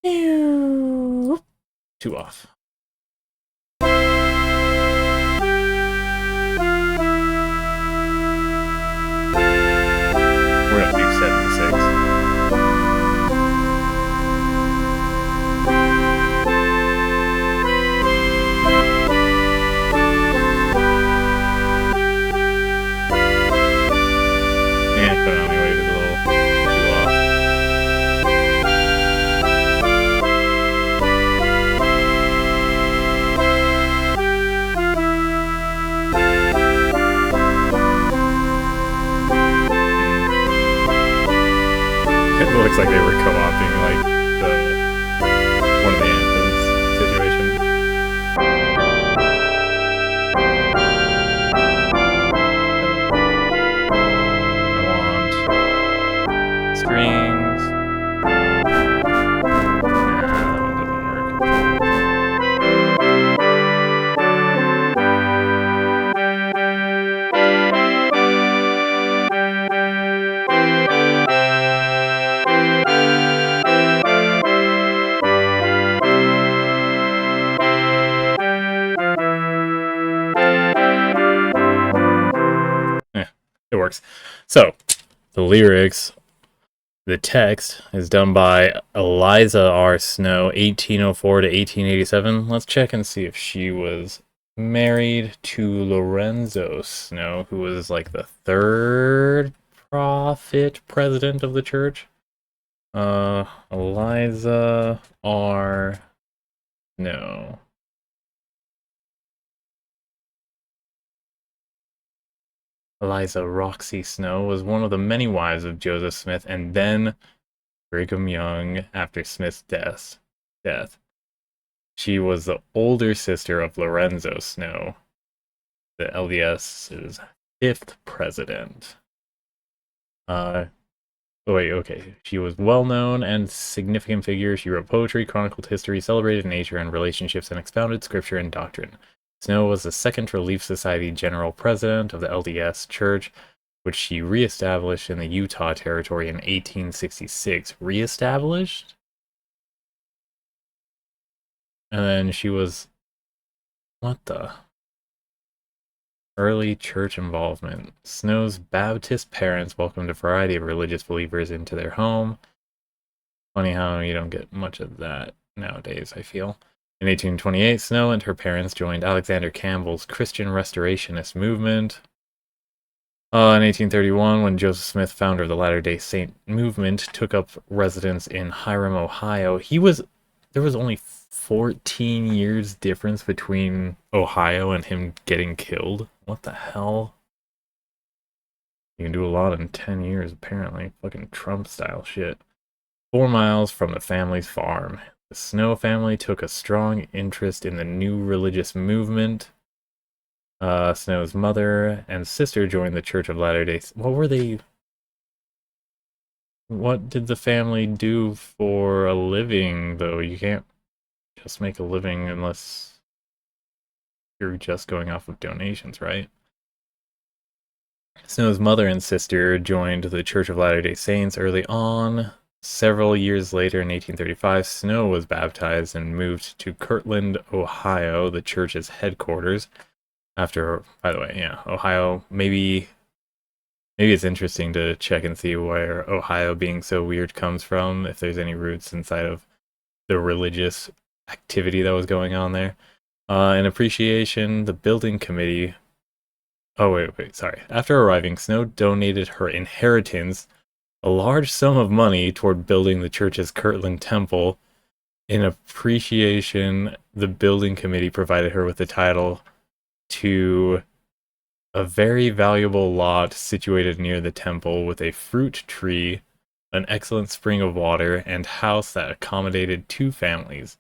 2 off. We're going to do 76. And Konami Wave is a little too off. It looks like they were co-opting like one of the anthems situation. I want strings. Nah, that one doesn't work. It works. So, the lyrics, the text is done by Eliza R. Snow, 1804 to 1887. Let's check and see if she was married to Lorenzo Snow, who was like the third prophet president of the church. Eliza R. No. Eliza Roxy Snow was one of the many wives of Joseph Smith and then Brigham Young after Smith's death. She was the older sister of Lorenzo Snow, the LDS's 5th president. Oh, wait, okay. She was well-known and significant figure. She wrote poetry, chronicled history, celebrated nature and relationships, and expounded scripture and doctrine. Snow was the second Relief Society general president of the LDS Church, which she reestablished in the Utah Territory in 1866. Reestablished? And then she was... What the... Early church involvement. Snow's Baptist parents welcomed a variety of religious believers into their home. Funny how you don't get much of that nowadays, I feel. In 1828, Snow and her parents joined Alexander Campbell's Christian Restorationist movement. In 1831, when Joseph Smith, founder of the Latter-day Saint movement, took up residence in Hiram, Ohio, there was only 14 years difference between Ohio and him getting killed. What the hell? You can do a lot in 10 years, apparently. Fucking Trump-style shit. 4 miles from the family's farm. The Snow family took a strong interest in the new religious movement. Snow's mother and sister joined the Church of Latter-day... What did the family do for a living, though? You can't just make a living unless you're just going off of donations, right? Snow's mother and sister joined the Church of Latter-day Saints early on. Several years later, in 1835, Snow was baptized and moved to Kirtland, Ohio, the church's headquarters. After, by the way, yeah, Ohio, maybe it's interesting to check and see where Ohio being so weird comes from, if there's any roots inside of the religious activity that was going on there. In appreciation, the building committee... Oh, wait, sorry. After arriving, Snow donated her inheritance, a large sum of money, toward building the church's Kirtland Temple. In appreciation, the building committee provided her with the title to a very valuable lot situated near the temple with a fruit tree, an excellent spring of water, and house that accommodated 2 families.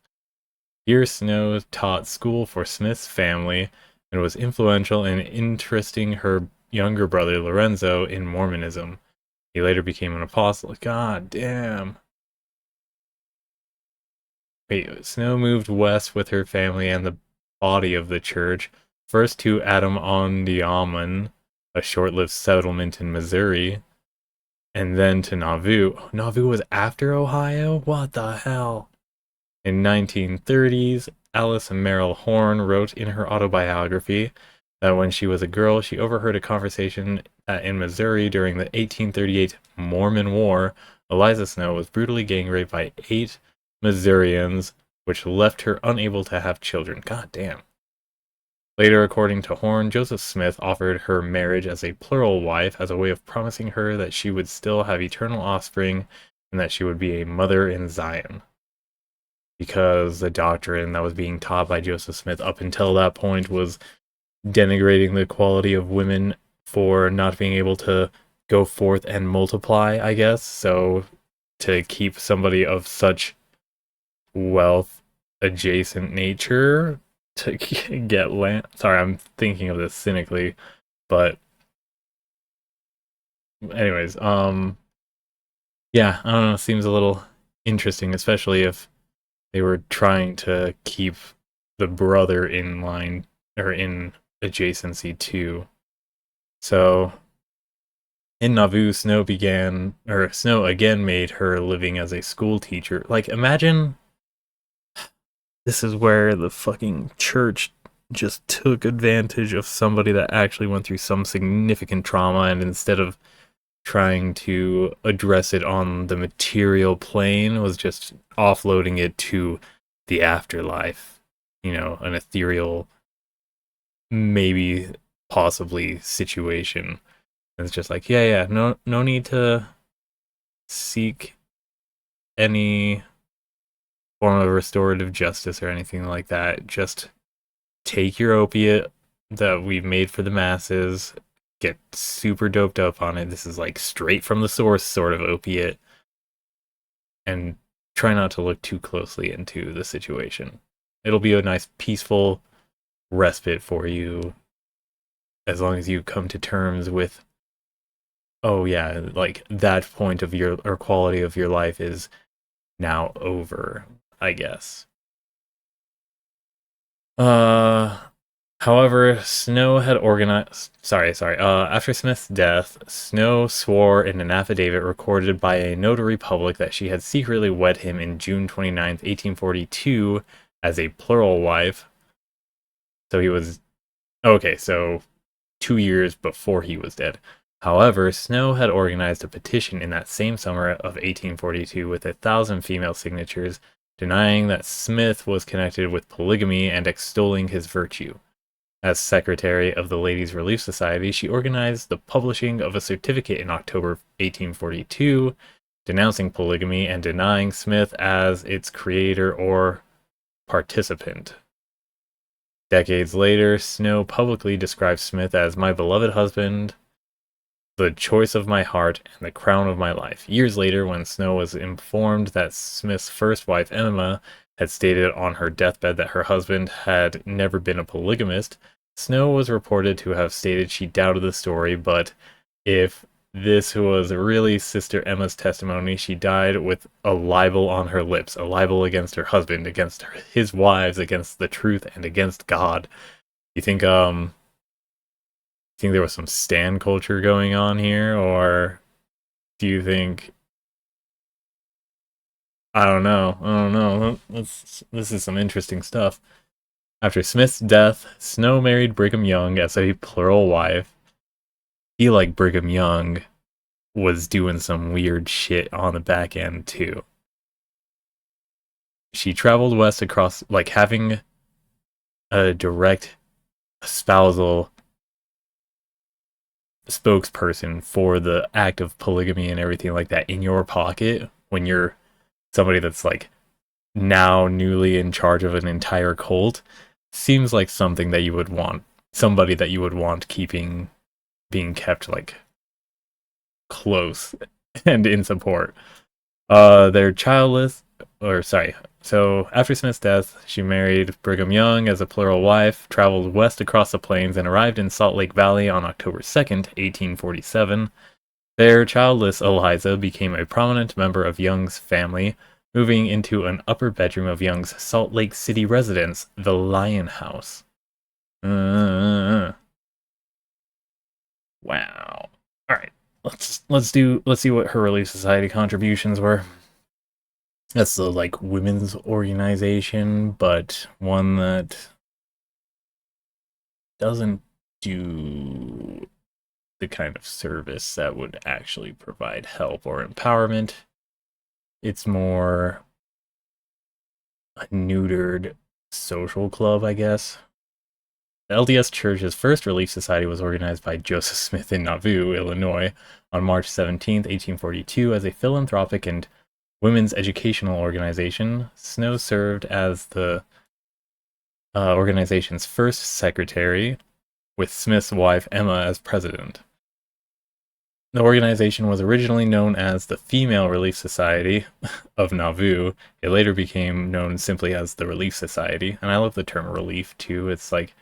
Here Snow taught school for Smith's family and was influential in interesting her younger brother Lorenzo in Mormonism. He later became an apostle. God damn. Wait, Snow moved west with her family and the body of the church, first to Adam-on-the-Ammon, a short-lived settlement in Missouri, and then to Nauvoo. Nauvoo was after Ohio? What the hell? In 1930s, Alice Merrill Horn wrote in her autobiography that when she was a girl, she overheard a conversation in Missouri during the 1838 Mormon War. Eliza Snow was brutally gang raped by 8 Missourians, which left her unable to have children. God damn. Later, according to Horn, Joseph Smith offered her marriage as a plural wife as a way of promising her that she would still have eternal offspring and that she would be a mother in Zion. Because the doctrine that was being taught by Joseph Smith up until that point was denigrating the quality of women for not being able to go forth and multiply, I guess. So to keep somebody of such wealth adjacent nature to get land. Sorry, I'm thinking of this cynically, but anyways, yeah, I don't know, seems a little interesting, especially if they were trying to keep the brother in line, or in adjacency too. So in Nauvoo, Snow again made her living as a school teacher. Like, imagine this is where the fucking church just took advantage of somebody that actually went through some significant trauma, and instead of trying to address it on the material plane, was just offloading it to the afterlife. You know, an ethereal, maybe, possibly situation. And it's just like, yeah, no need to seek any form of restorative justice or anything like that. Just take your opiate that we've made for the masses, get super doped up on it. This is like straight from the source sort of opiate, and try not to look too closely into the situation. It'll be a nice peaceful respite for you as long as you come to terms with oh yeah, like that point of your or quality of your life is now over, I guess. However, Snow had organized. Sorry. After Smith's death, Snow swore in an affidavit recorded by a notary public that she had secretly wed him in June 29th, 1842, as a plural wife. So he was. Okay, so 2 years before he was dead. However, Snow had organized a petition in that same summer of 1842 with 1,000 female signatures denying that Smith was connected with polygamy and extolling his virtue. As secretary of the Ladies' Relief Society, she organized the publishing of a certificate in October 1842 denouncing polygamy and denying Smith as its creator or participant. Decades later, Snow publicly described Smith as my beloved husband, the choice of my heart, and the crown of my life. Years later, when Snow was informed that Smith's first wife, Emma, had stated on her deathbed that her husband had never been a polygamist, Snow was reported to have stated she doubted the story, but if this was really Sister Emma's testimony, she died with a libel on her lips, a libel against her husband, against his wives, against the truth, and against God. You think there was some stan culture going on here, or do you think I don't know. This is some interesting stuff. After Smith's death, Snow married Brigham Young as a plural wife. I feel like Brigham Young was doing some weird shit on the back end too. She traveled west across, like having a direct spousal spokesperson for the act of polygamy and everything like that in your pocket when you're somebody that's like now newly in charge of an entire cult seems like something that you would want, somebody that you would want being kept like close and in support. They're childless, so after Smith's death, she married Brigham Young as a plural wife, traveled west across the plains, and arrived in Salt Lake Valley on October 2nd, 1847. There, childless Eliza became a prominent member of Young's family, moving into an upper bedroom of Young's Salt Lake City residence, the Lion House. Wow. All right, let's see what her Relief Society contributions were. That's the like women's organization, but one that doesn't do the kind of service that would actually provide help or empowerment. It's more a neutered social club, I guess. The LDS Church's first Relief Society was organized by Joseph Smith in Nauvoo, Illinois, on March 17, 1842, as a philanthropic and women's educational organization. Snow served as the organization's first secretary, with Smith's wife Emma as president. The organization was originally known as the Female Relief Society of Nauvoo. It later became known simply as the Relief Society, and I love the term relief too. It's like,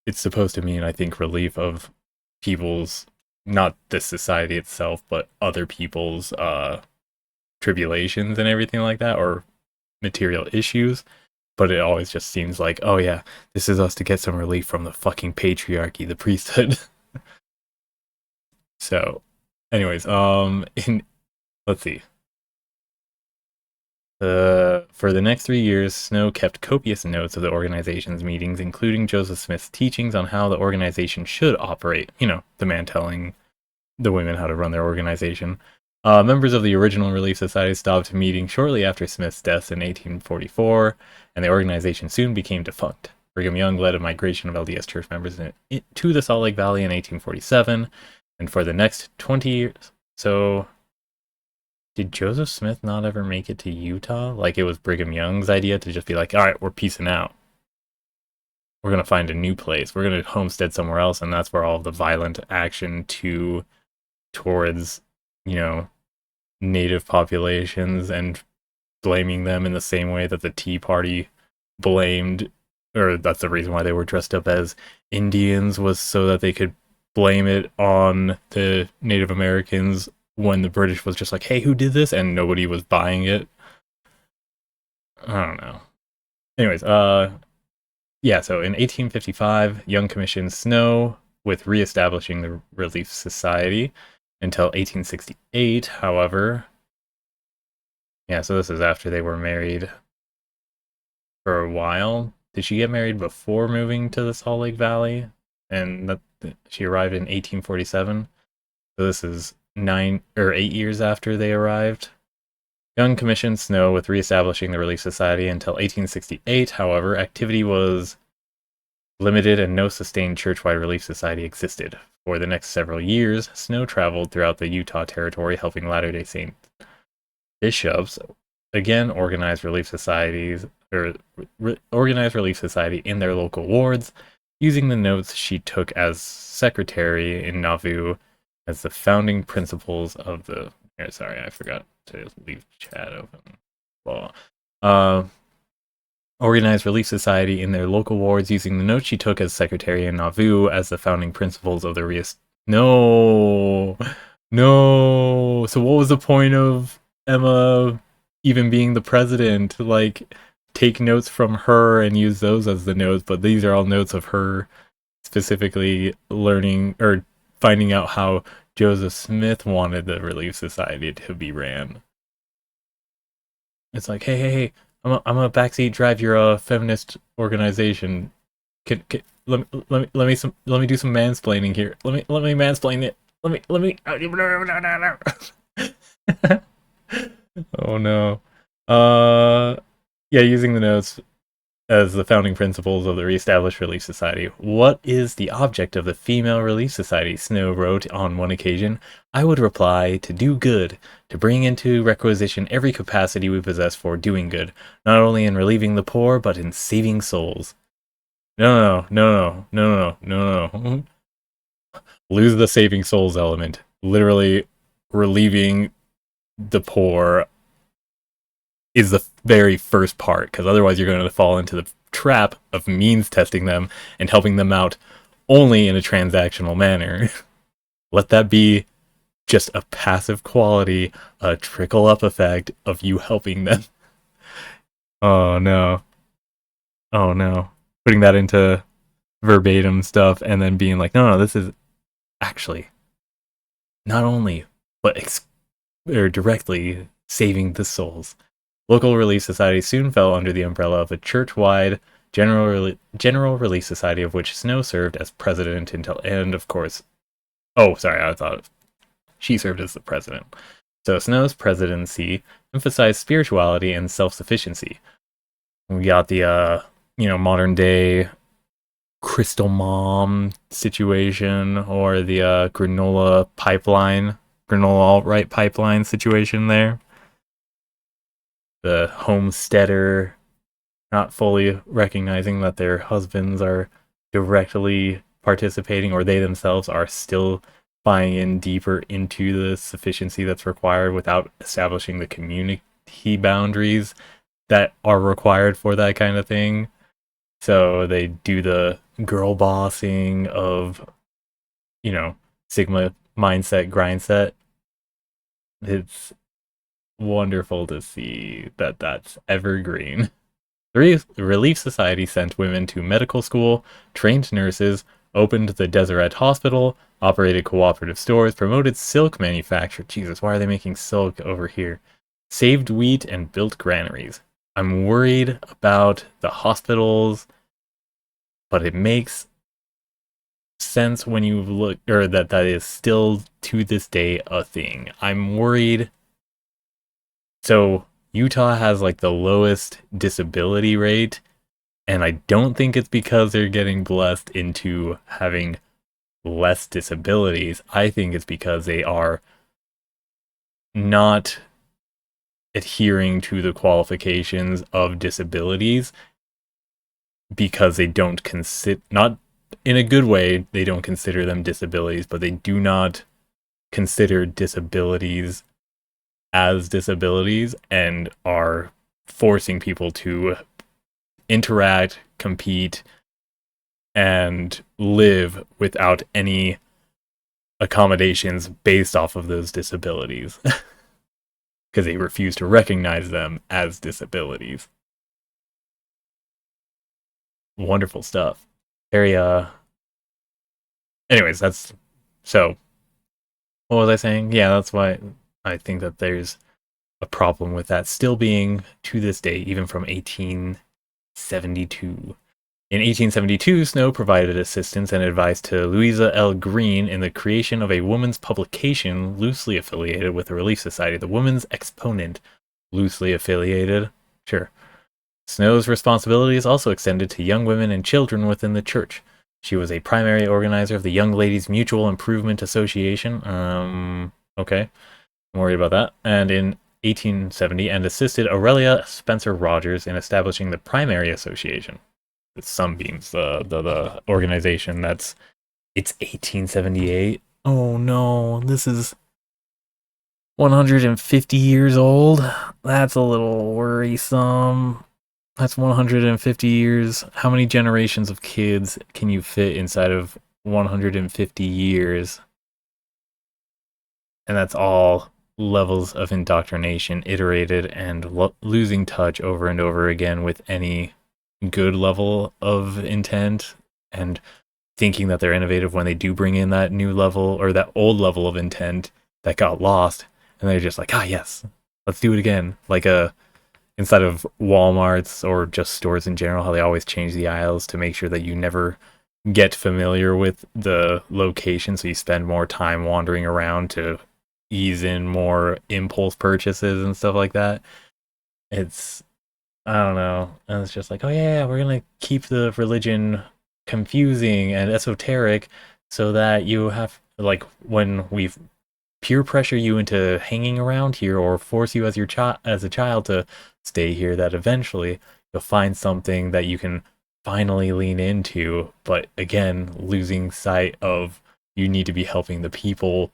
it's supposed to mean, I think, relief of people's, not the society itself, but other people's tribulations and everything like that, or material issues. But it always just seems like, oh yeah, this is us to get some relief from the fucking patriarchy, the priesthood. So, anyways, let's see. For the next 3 years, Snow kept copious notes of the organization's meetings, including Joseph Smith's teachings on how the organization should operate. You know, the man telling the women how to run their organization. Members of the original Relief Society stopped meeting shortly after Smith's death in 1844, and the organization soon became defunct. Brigham Young led a migration of LDS Church members to the Salt Lake Valley in 1847, and for the next 20 years. So, did Joseph Smith not ever make it to Utah? Like, it was Brigham Young's idea to just be like, all right, we're peacing out. We're going to find a new place. We're going to homestead somewhere else, and that's where all of the violent action towards, you know, native populations and blaming them in the same way that the Tea Party blamed, or that's the reason why they were dressed up as Indians, was so that they could blame it on the Native Americans when the British was just like, hey, who did this? And nobody was buying it. I don't know. Anyways, yeah, so in 1855, Young commissioned Snow with reestablishing the Relief Society until 1868, however. Yeah, so this is after they were married for a while. Did she get married before moving to the Salt Lake Valley? And that she arrived in 1847. So this is 8 years after they arrived. Young commissioned Snow with reestablishing the Relief Society until 1868. However, activity was limited and no sustained churchwide Relief Society existed. For the next several years, Snow traveled throughout the Utah Territory helping Latter-day Saint bishops again organize Relief Societies organize Relief Society in their local wards, using the notes she took as secretary in Nauvoo as the founding principles of the... Sorry, I forgot to leave chat open. Organized Relief Society in their local wards, using the notes she took as secretary in Nauvoo as the founding principles of the No! So what was the point of Emma even being the president? Like, take notes from her and use those as the notes, but these are all notes of her specifically learning or finding out how Joseph Smith wanted the Relief Society to be ran. It's like, hey, I'm a backseat drive your feminist organization. Let me do some mansplaining here. Let me mansplain it. Let me. Oh no. Yeah, using the notes as the founding principles of the reestablished Relief Society. What is the object of the Female Relief Society? Snow wrote on one occasion. I would reply, to do good, to bring into requisition every capacity we possess for doing good, not only in relieving the poor, but in saving souls. No. Lose the saving souls element. Literally, relieving the poor is the very first part, because otherwise you're going to fall into the trap of means testing them and helping them out only in a transactional manner. Let that be just a passive quality, a trickle-up effect of you helping them. Oh no. Putting that into verbatim stuff and then being like, no, this is actually not only, but directly saving the souls. Local Relief Society soon fell under the umbrella of a church-wide General Relief Society, of which Snow served as president until, and of course, I thought she served as the president. So Snow's presidency emphasized spirituality and self-sufficiency. We got the, modern day Crystal Mom situation, or the granola alt-right pipeline situation there. The homesteader not fully recognizing that their husbands are directly participating, or they themselves are still buying in deeper into the sufficiency that's required without establishing the community boundaries that are required for that kind of thing. So they do the girl bossing of, Sigma mindset, grindset. It's wonderful to see that that's evergreen. The Relief Society sent women to medical school, trained nurses, opened the Deseret Hospital, operated cooperative stores, promoted silk manufacture. Jesus, why are they making silk over here? Saved wheat and built granaries. I'm worried about the hospitals, but it makes sense when you look, or that is still to this day a thing. I'm worried. So Utah has like the lowest disability rate, and I don't think it's because they're getting blessed into having less disabilities. I think it's because they are not adhering to the qualifications of disabilities, because they don't consider, not in a good way, they don't consider them disabilities, but they do not consider disabilities as disabilities and are forcing people to interact, compete, and live without any accommodations based off of those disabilities. Because they refuse to recognize them as disabilities. Wonderful stuff. Very, anyways, that's, so, what was I saying? Yeah, that's why I think that there's a problem with that still being, to this day, even from 1872. In 1872, Snow provided assistance and advice to Louisa L. Green in the creation of a woman's publication loosely affiliated with the Relief Society, the Woman's Exponent. Loosely affiliated? Sure. Snow's responsibilities also extended to young women and children within the church. She was a primary organizer of the Young Ladies Mutual Improvement Association. Okay. I'm worried about that. And in 1870, and assisted Aurelia Spencer Rogers in establishing the Primary Association. Sunbeams, the organization it's 1878. Oh no, this is 150 years old. That's a little worrisome. That's 150 years. How many generations of kids can you fit inside of 150 years? And that's all levels of indoctrination, iterated and losing touch over and over again with any good level of intent, and thinking that they're innovative when they do bring in that new level or that old level of intent that got lost, and they're just like, yes, let's do it again. Like inside of Walmarts or just stores in general, how they always change the aisles to make sure that you never get familiar with the location, so you spend more time wandering around to ease in more impulse purchases and stuff like that. I don't know. And it's just like, oh yeah, we're going to keep the religion confusing and esoteric so that you have, like, when we peer pressure you into hanging around here or force you as a child to stay here, that eventually you'll find something that you can finally lean into. But again, losing sight of you need to be helping the people,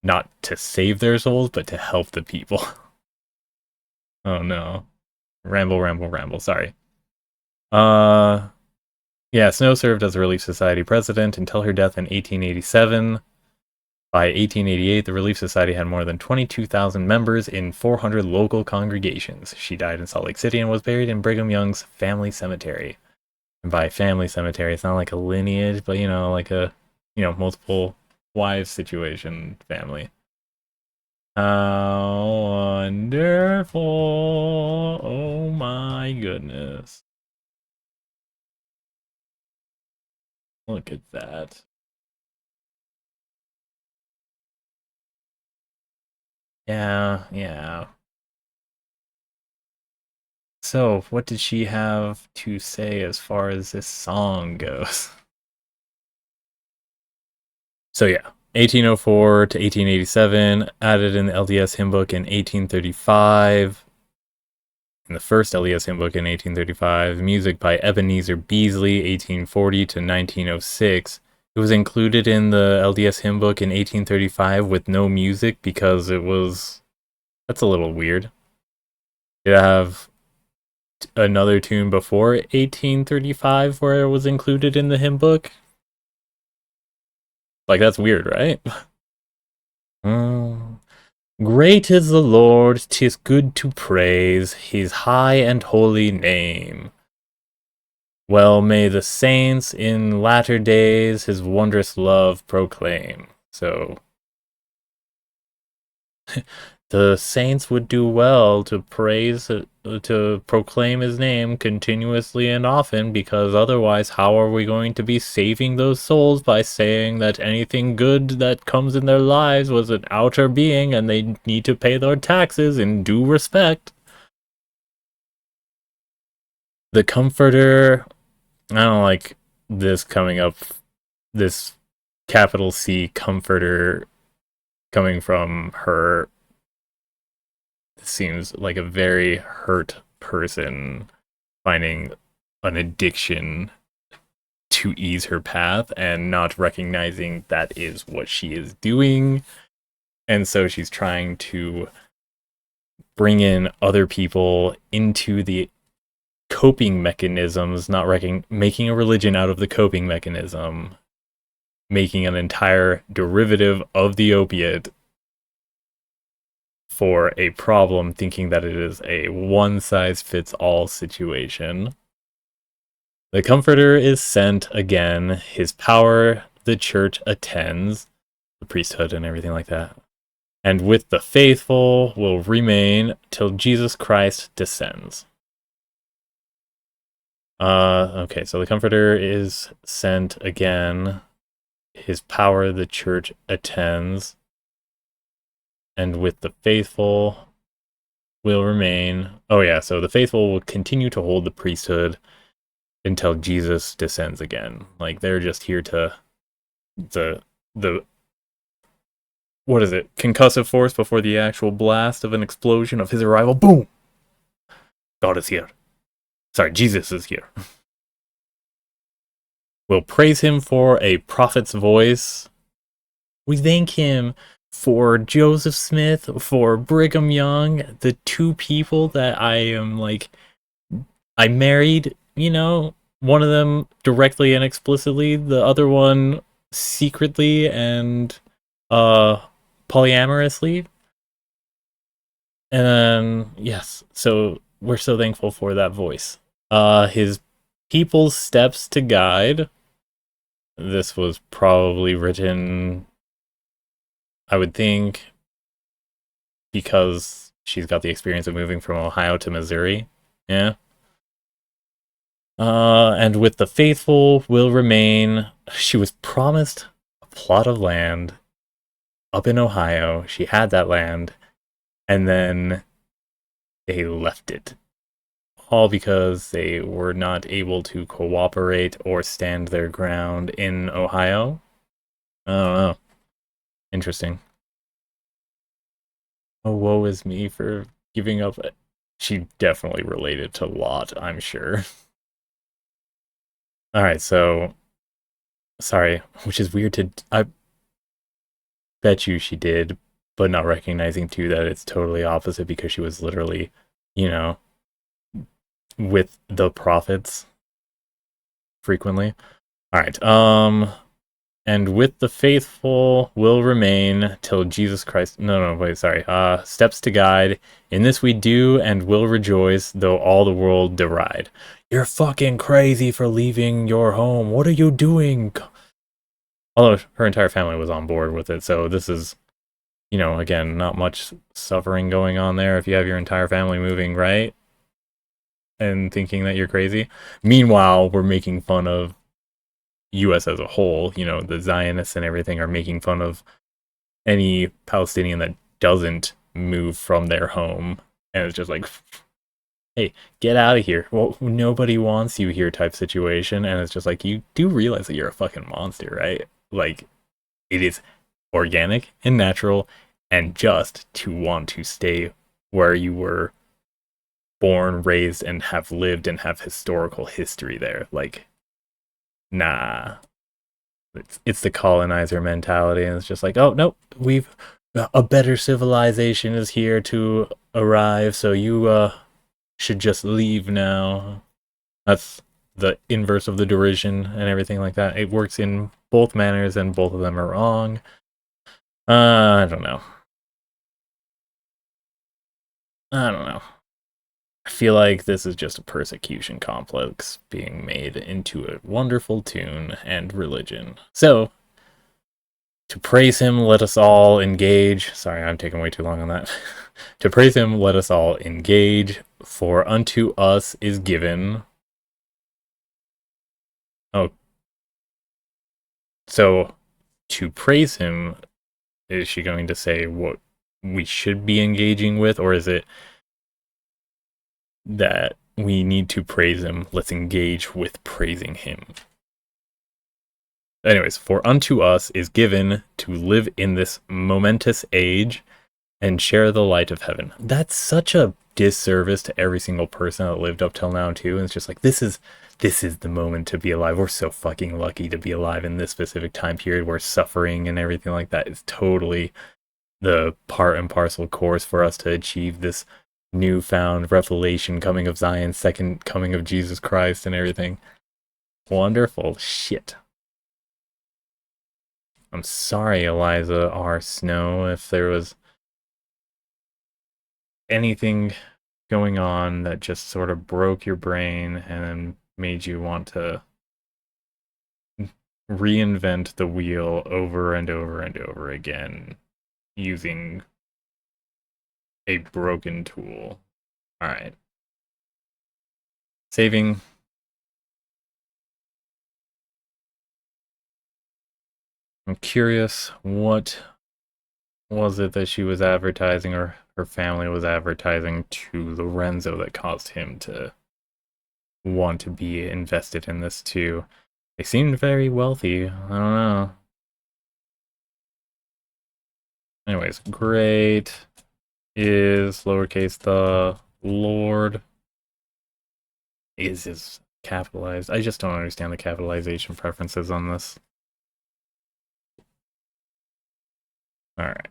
not to save their souls, but to help the people. Oh no. Ramble, sorry. Yeah, Snow served as a Relief Society president until her death in 1887. By 1888, the Relief Society had more than 22,000 members in 400 local congregations. She died in Salt Lake City and was buried in Brigham Young's family cemetery. And by family cemetery, it's not like a lineage, but, like a, multiple wives situation family. How wonderful. Oh my goodness. Look at that. Yeah. So, what did she have to say as far as this song goes? So yeah, 1804 to 1887, added in the LDS hymn book in 1835. In the first LDS hymn book in 1835, music by Ebenezer Beasley, 1840 to 1906. It was included in the LDS hymn book in 1835 with no music because that's a little weird. Did I have another tune before 1835 where it was included in the hymn book? Like, that's weird, right? Great is the Lord, 'tis good to praise his high and holy name. Well may the saints in latter days his wondrous love proclaim. So, the saints would do well to to proclaim his name continuously and often, because otherwise how are we going to be saving those souls by saying that anything good that comes in their lives was an outer being and they need to pay their taxes in due respect? The Comforter, I don't like this coming up, this capital C Comforter coming from her. Seems like a very hurt person finding an addiction to ease her path and not recognizing that is what she is doing. And so she's trying to bring in other people into the coping mechanisms, not making a religion out of the coping mechanism. making an entire derivative of the opiate for a problem, thinking that it is a one-size-fits-all situation. The Comforter is sent again. His power the church attends, the priesthood and everything like that. And with the faithful will remain till Jesus Christ descends. Okay, so the Comforter is sent again. His power the church attends. And with the faithful will remain. Oh yeah, so the faithful will continue to hold the priesthood until Jesus descends again. Like, they're just here to the what is it? Concussive force before the actual blast of an explosion of his arrival. Boom! God is here. Sorry, Jesus is here. We'll praise him for a prophet's voice. We thank him for Joseph Smith, for Brigham Young, the two people that I married, you know, one of them directly and explicitly, the other one secretly and polyamorously. And then, yes, so we're so thankful for that voice. His people's steps to guide. This was probably written, I would think, because she's got the experience of moving from Ohio to Missouri. Yeah. And with the faithful will remain. She was promised a plot of land up in Ohio. She had that land, and then they left it. All because they were not able to cooperate or stand their ground in Ohio. I don't know. Interesting. Oh, woe is me for giving up. She definitely related to Lot, I'm sure. Alright, so... Sorry, which is weird to... I bet you she did, but not recognizing, too, that it's totally opposite because she was literally, you know, with the prophets frequently. Alright, and with the faithful will remain till Jesus Christ... No, wait, sorry. Steps to guide. In this we do and will rejoice, though all the world deride. You're fucking crazy for leaving your home. What are you doing? Although her entire family was on board with it, so this is, you know, again, not much suffering going on there if you have your entire family moving, right? And thinking that you're crazy. Meanwhile, we're making fun of U.S. as a whole. You know, the Zionists and everything are making fun of any Palestinian that doesn't move from their home. And it's just like, hey, get out of here. Well, nobody wants you here type situation. And it's just like, you do realize that you're a fucking monster, right? Like, it is organic and natural and just to want to stay where you were born, raised, and have lived and have historical history there. Like, nah. It's the colonizer mentality, and it's just like, oh, nope, a better civilization is here to arrive, so you should just leave now. That's the inverse of the derision and everything like that. It works in both manners, and both of them are wrong. I don't know. I feel like this is just a persecution complex being made into a wonderful tune and religion. So, to praise him, let us all engage. Sorry, I'm taking way too long on that. To praise him, let us all engage, for unto us is given... Oh. So, to praise him, is she going to say what we should be engaging with, or is it that we need to praise him? Let's engage with praising him. Anyways, for unto us is given to live in this momentous age and share the light of heaven. That's such a disservice to every single person that lived up till now too. And it's just like, this is the moment to be alive. We're so fucking lucky to be alive in this specific time period where suffering and everything like that is totally the part and parcel course for us to achieve this newfound revelation, coming of Zion, second coming of Jesus Christ and everything. Wonderful shit. I'm sorry, Eliza R. Snow, if there was anything going on that just sort of broke your brain and made you want to reinvent the wheel over and over and over again using a broken tool. Alright. Saving. I'm curious, what was it that she was advertising or her family was advertising to Lorenzo that caused him to want to be invested in this too? They seemed very wealthy. I don't know. Anyways, great is lowercase the Lord is capitalized. I just don't understand the capitalization preferences on this. Alright.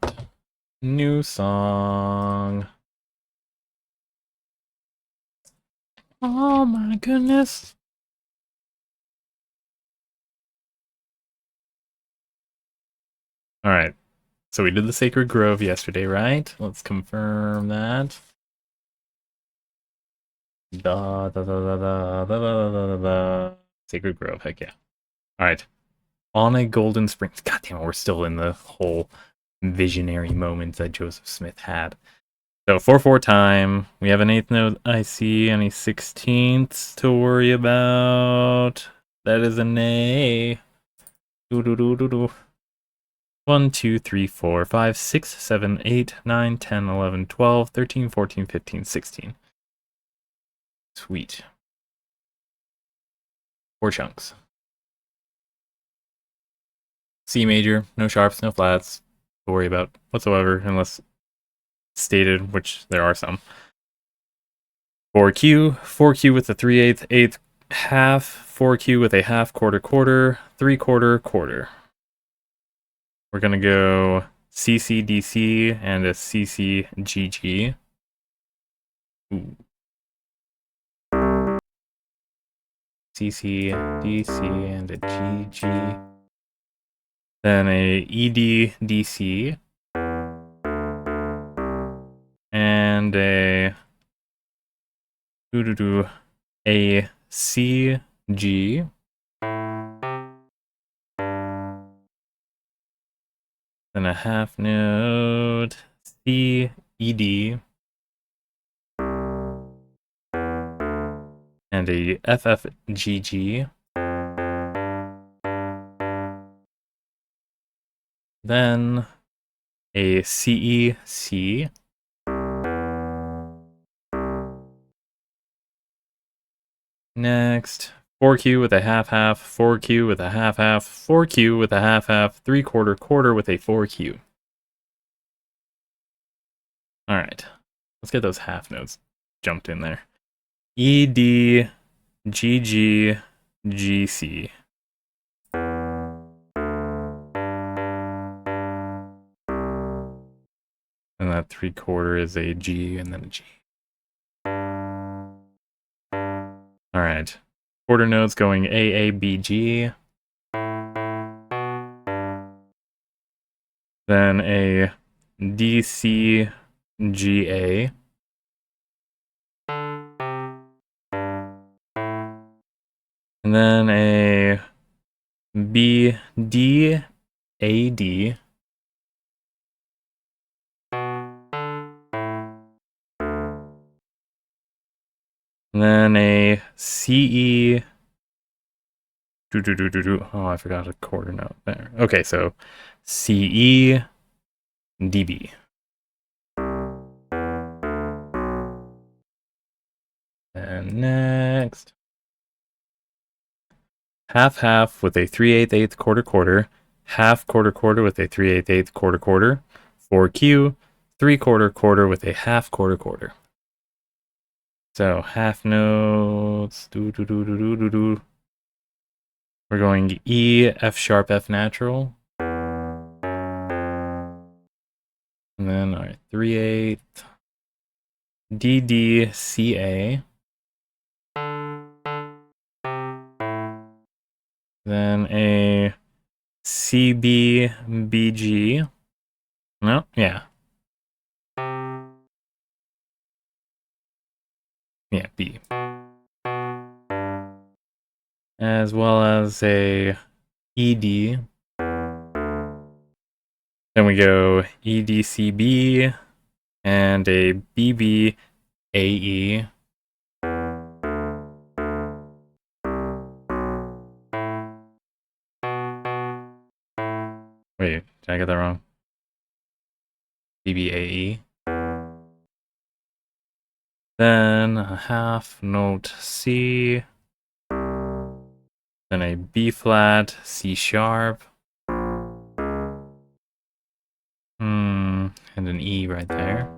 New song. Oh my goodness. Alright. So we did the Sacred Grove yesterday, right? Let's confirm that. Da da da da da da da da da. Sacred Grove, heck yeah. Alright. On a Golden Springs. God damn it, we're still in the whole visionary moment that Joseph Smith had. So 4/4 time. We have an 8th note I see, any 16ths to worry about. That is an A. Do do do do do. 1, 2, 3, 4, 5, 6, 7, 8, 9, 10, 11, 12, 13, 14, 15, 16. Sweet. 4 chunks. C major, no sharps, no flats to worry about whatsoever, unless stated, which there are some. 4Q, 4Q with a 3/8, 8th half, 4Q with a half, quarter, quarter, 3/4, quarter. We're gonna go CCDC and a CCGG. Ooh. CCDC and a GG. Then a EDDC. And a CG. Then a half note CED. And a FFGG. Then a CEC. Next, 4Q with a half half, 4Q with a half half, 4Q with a half half, 3/4 quarter with a 4Q. Alright, let's get those half notes jumped in there. ED, GG, GC. And that 3/4 is a G and then a G. Alright. Quarter notes going AABG. Then a DCGA. And then a BDAD. And then a CE. Oh, I forgot a quarter note there. Okay, so CE DB. And next, half half with a 3/8, quarter quarter, half quarter quarter with a 3/8, quarter quarter, 4Q, 3/4 quarter with a half quarter quarter. So half notes. We're going E, F sharp, F natural. And then, alright, 3/8, DD, CA. Then a CB, BG. No, yeah. Yeah, B. As well as a ED. Then we go EDCB and a BBAE. Wait, did I get that wrong? BBAE. Then a half note C. Then a B flat, C sharp. And an E right there.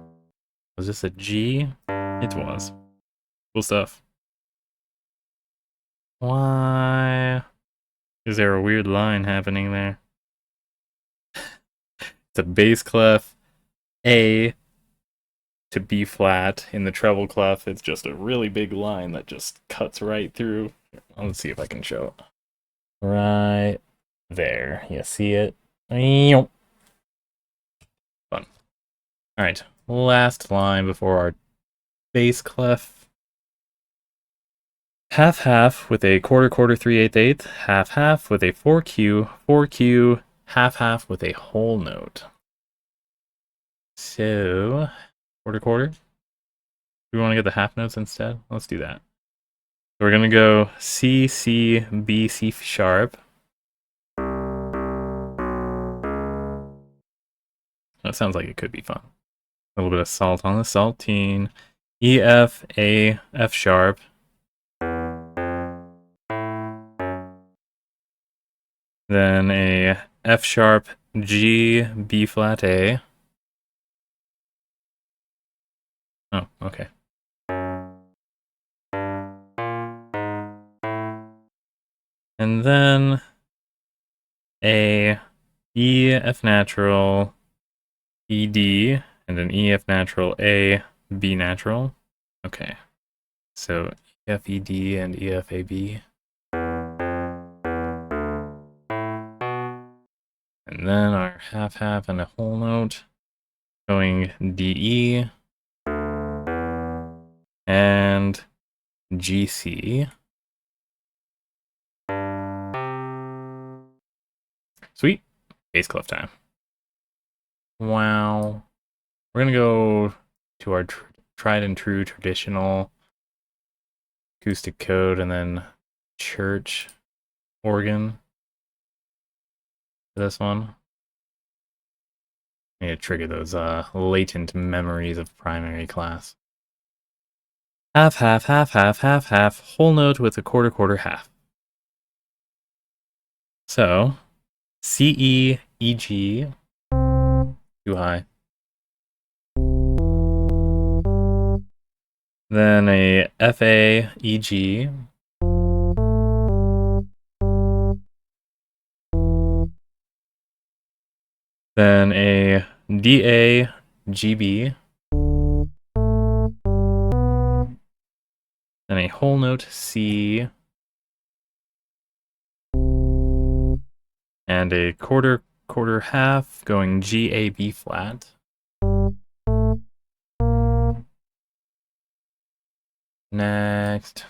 Was this a G? It was. Cool stuff. Why is there a weird line happening there? It's a bass clef, A to B flat. In the treble clef, it's just a really big line that just cuts right through. Let's see if I can show it. Right there. You see it? Fun. Alright, last line before our bass clef. Half-half with a quarter-quarter 3/8/8. Half-half with a 4Q, 4Q, half-half with a whole note. So, quarter-quarter. Do we want to get the half notes instead? Let's do that. So we're going to go C, C, B, C sharp. That sounds like it could be fun. A little bit of salt on the saltine. E, F, A, F sharp. Then a F sharp, G, B flat, A. Oh, okay. And then a E, F natural, E, D, and an E, F natural, A, B natural. Okay. So E, F, E, D, and E, F, A, B. And then our half-half and a whole note going D, E, and G, C. Sweet. Bass clef time. Wow. We're going to go to our tried and true traditional acoustic code and then church organ for this one. I need to trigger those latent memories of primary class. Half-half, half-half, half-half, whole note with a quarter-quarter half. So, C, E, E, G, too high. Then a F, A, E, G. Then a D, A, G, B. Then a whole note C. And a quarter half going G, A, B flat. Next.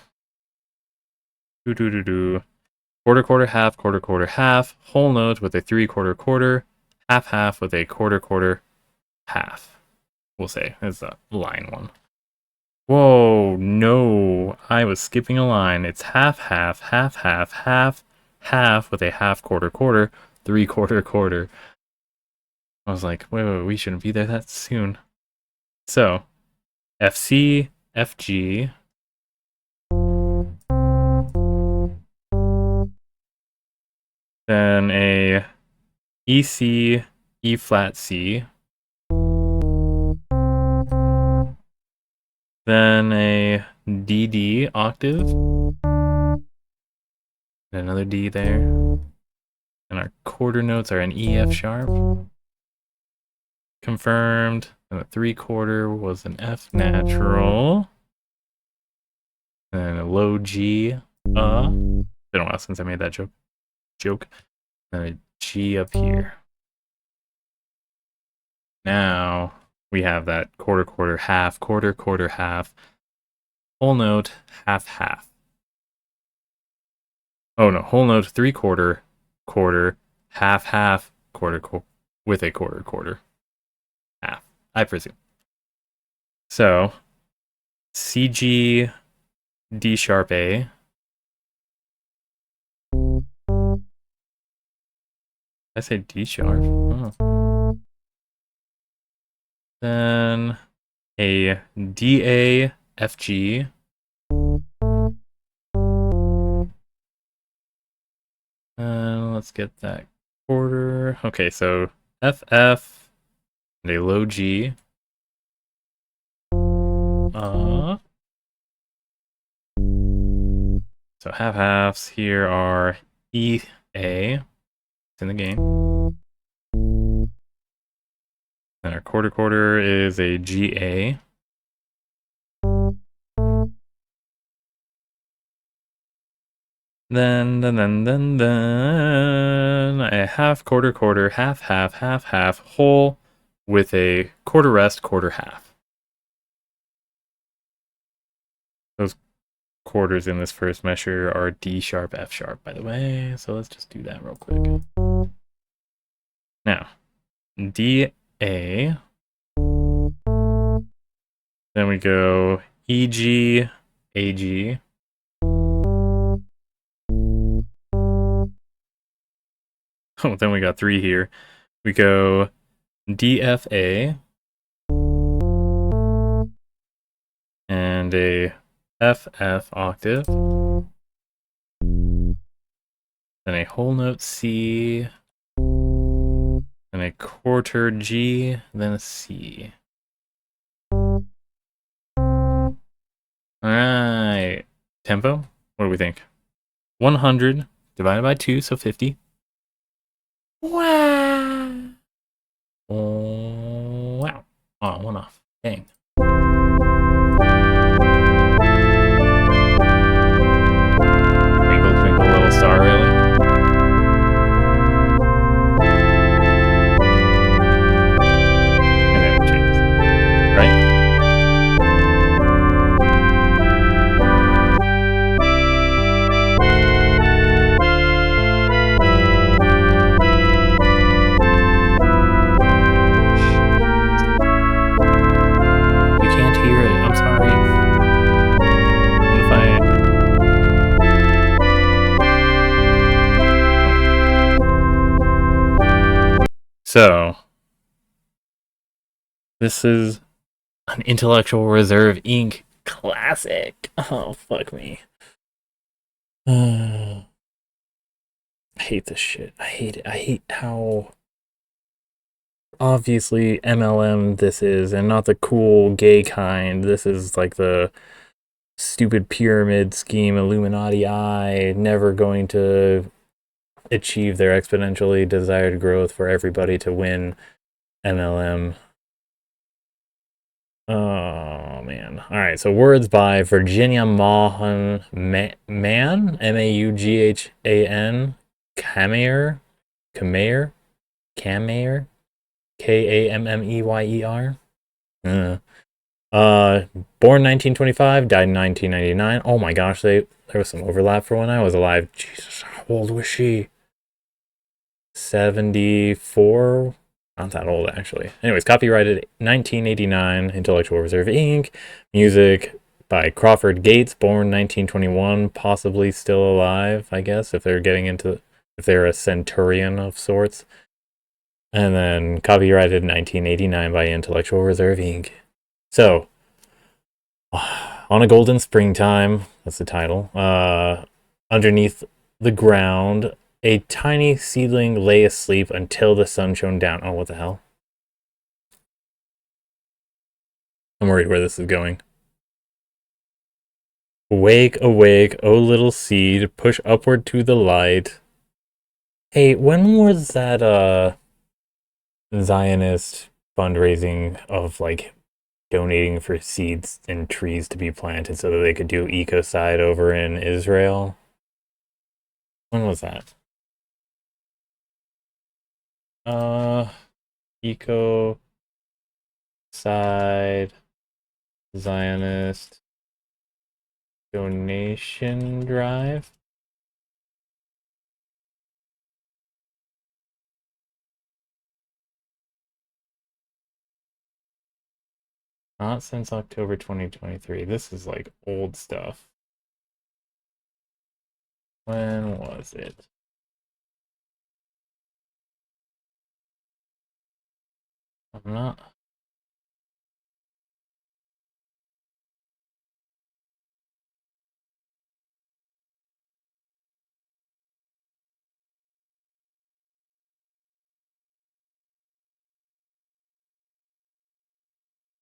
Quarter half, whole note with a 3/4, half with a quarter half. We'll say it's a line one. Whoa, no, I was skipping a line. It's half with a half quarter, 3/4. I was like, wait, we shouldn't be there that soon. So, FC, FG. Then a EC, E flat C. Then a DD octave. And another D there. And our quarter notes are an E, F sharp. Confirmed. And the 3/4 was an F natural. And a low G. Been a while since I made that joke. and a G up here. Now we have that quarter, quarter, half, quarter, quarter, half, whole note, half, half. Oh no, whole note, 3/4, quarter, half, half, quarter, with a quarter, quarter, half, I presume. So, CG, D sharp A. I say D sharp. Oh. Then a D A F G. Let's get that quarter. Okay, so F F and a low G. So half halves here are E A. It's in the game. And our quarter quarter is a G A. Then a half, quarter, quarter, half, half, half, half, whole with a quarter rest, quarter half. Those quarters in this first measure are D sharp, F sharp, by the way. So let's just do that real quick. Now, D A. Then we go E G, A G. Oh, then we got 3 here. We go DFA and a FF octave. Then a whole note C. Then a quarter G. Then a C. Alright. Tempo? What do we think? 100 divided by 2, so 50. Wow. Oh, wow. Oh, one off. Dang. Twinkle, twinkle, little star, really? And then it changes. Right? You can't hear it. I'm sorry. What if So, this is an Intellectual Reserve Inc. classic. Oh, fuck me. I hate this shit. I hate it. I hate how obviously MLM this is, and not the cool gay kind. This is like the stupid pyramid scheme, Illuminati eye, never going to achieve their exponentially desired growth for everybody to win MLM. Oh, man. All right, so words by Virginia Maughan Mann, M-A-U-G-H-A-N, Kammeyer, K-A-M-M-E-Y-E-R. Born 1925, died in 1999. Oh my gosh, there was some overlap for when I was alive. Jesus, how old was she? 74? Not that old, actually. Anyways, copyrighted 1989, Intellectual Reserve Inc. Music by Crawford Gates, born 1921, possibly still alive, I guess, if they're a centurion of sorts. And then copyrighted 1989 by Intellectual Reserve Inc. So, On a Golden Springtime, that's the title, underneath the ground, a tiny seedling lay asleep until the sun shone down. Oh, what the hell? I'm worried where this is going. Awake, awake, O little seed, push upward to the light. Hey, when was that, Zionist fundraising of, like, donating for seeds and trees to be planted so that they could do ecocide over in Israel? When was that? Eco side Zionist donation drive. Not since October 2023. This is like old stuff. When was it? I'm not.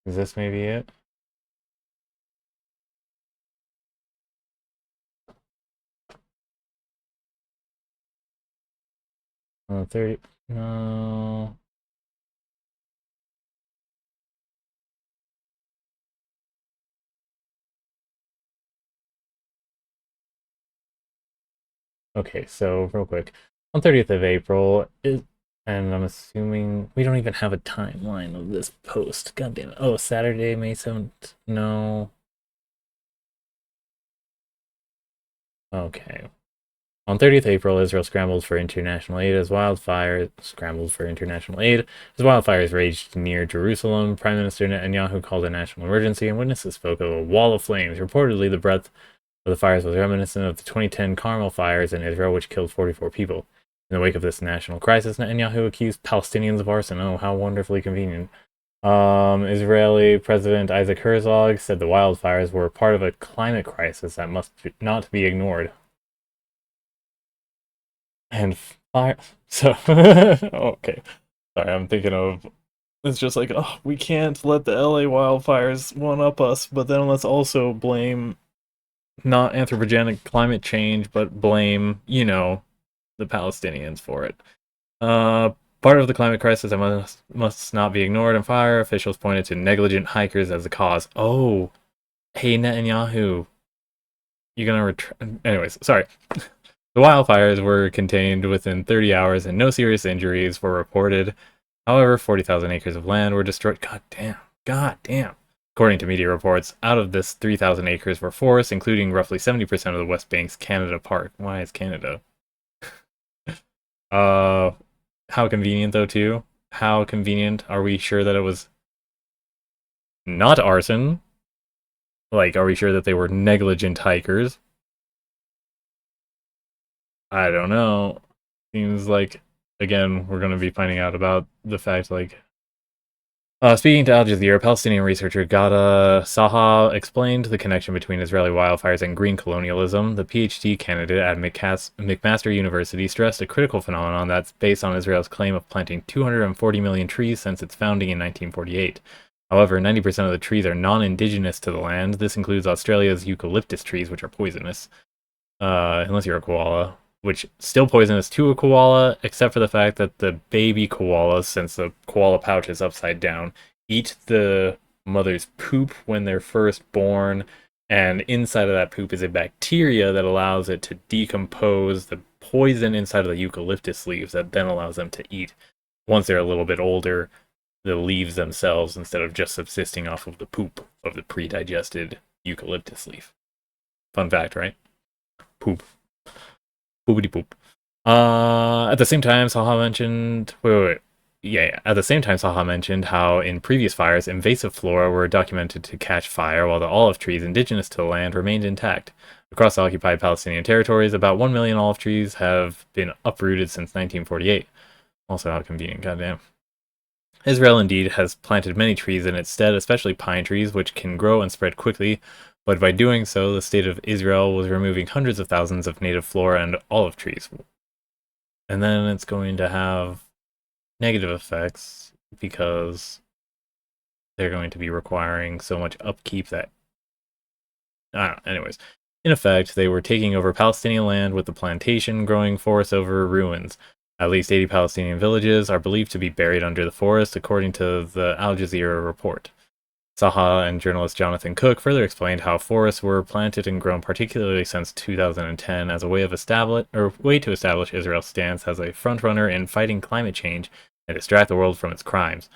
Is this maybe it? 30. No. Okay, so real quick. On 30th of April, and I'm assuming we don't even have a timeline of this post. God damn it. Oh, Saturday, May 7th. No. Okay. On 30th April, Israel scrambled for international aid as wildfires raged near Jerusalem. Prime Minister Netanyahu called a national emergency, and witnesses spoke of a wall of flames. Reportedly, the breadth of the fires was reminiscent of the 2010 Carmel fires in Israel, which killed 44 people. In the wake of this national crisis, Netanyahu accused Palestinians of arson. Oh, how wonderfully convenient. Israeli President Isaac Herzog said the wildfires were part of a climate crisis that must not be ignored. And fire. So, okay. Sorry, I'm thinking of. It's just like, oh, we can't let the LA wildfires one up us, but then let's also blame not anthropogenic climate change, but blame, you know, the Palestinians for it. Part of the climate crisis that must not be ignored, and fire officials pointed to negligent hikers as the cause. Oh, hey, Netanyahu. You're gonna return. Anyways, sorry. The wildfires were contained within 30 hours and no serious injuries were reported. However, 40,000 acres of land were destroyed. God damn. According to media reports, out of this 3,000 acres were forests, including roughly 70% of the West Bank's Canada Park. Why is Canada? How convenient, though, too? How convenient? Are we sure that it was not arson? Like, are we sure that they were negligent hikers? I don't know. Seems like, again, we're going to be finding out about the fact, like... speaking to Al Jazeera, Palestinian researcher Ghada Saha explained the connection between Israeli wildfires and green colonialism. The PhD candidate at McMaster University stressed a critical phenomenon that's based on Israel's claim of planting 240 million trees since its founding in 1948. However, 90% of the trees are non-indigenous to the land. This includes Australia's eucalyptus trees, which are poisonous. Unless you're a koala. Which still poisonous to a koala, except for the fact that the baby koalas, since the koala pouch is upside down, eat the mother's poop when they're first born, and inside of that poop is a bacteria that allows it to decompose the poison inside of the eucalyptus leaves that then allows them to eat, once they're a little bit older, the leaves themselves instead of just subsisting off of the poop of the pre-digested eucalyptus leaf. Fun fact, right? Poop. Poopity poop. At the same time, Saha mentioned... At the same time, Saha mentioned how in previous fires, invasive flora were documented to catch fire, while the olive trees indigenous to the land remained intact. Across the occupied Palestinian territories, about 1 million olive trees have been uprooted since 1948. Also, how convenient, goddamn. Israel indeed has planted many trees in its stead, especially pine trees, which can grow and spread quickly, but by doing so, the state of Israel was removing hundreds of thousands of native flora and olive trees. And then it's going to have negative effects because they're going to be requiring so much upkeep that... Anyways, in effect, they were taking over Palestinian land with the plantation growing forests over ruins. At least 80 Palestinian villages are believed to be buried under the forest, according to the Al Jazeera report. Saha and journalist Jonathan Cook further explained how forests were planted and grown particularly since 2010 as a way to establish Israel's stance as a frontrunner in fighting climate change and distract the world from its crimes.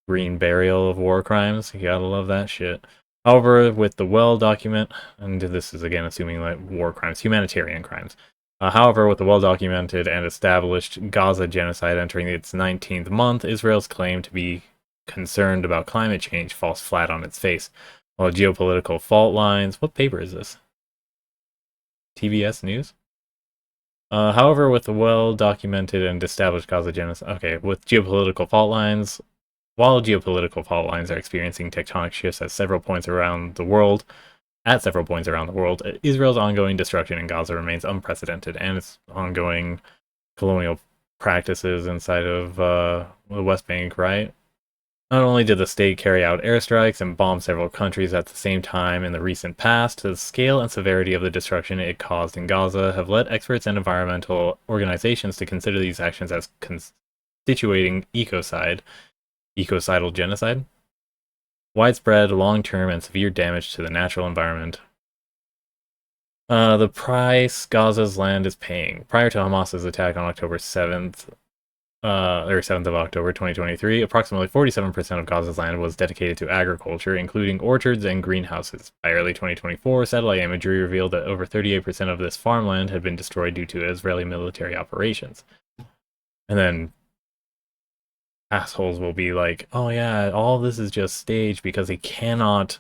Green burial of war crimes. You gotta love that shit. However, with the and this is again assuming like war crimes, humanitarian crimes. However, with the well-documented and established Gaza genocide entering its 19th month, Israel's claim to be concerned about climate change falls flat on its face. While geopolitical fault lines... What paper is this? TBS News? However, with the well-documented and established Gaza genocide... Okay, with geopolitical fault lines... While geopolitical fault lines are experiencing tectonic shifts at several points around the world, Israel's ongoing destruction in Gaza remains unprecedented, and its ongoing colonial practices inside of the West Bank, right? Not only did the state carry out airstrikes and bomb several countries at the same time in the recent past, the scale and severity of the destruction it caused in Gaza have led experts and environmental organizations to consider these actions as constituting ecocidal genocide, widespread, long-term, and severe damage to the natural environment. The price Gaza's land is paying. Prior to Hamas's attack on October 7th, 7th of October 2023, approximately 47% of Gaza's land was dedicated to agriculture, including orchards and greenhouses. By early 2024, satellite imagery revealed that over 38% of this farmland had been destroyed due to Israeli military operations. And then assholes will be like, oh yeah, all this is just staged, because they cannot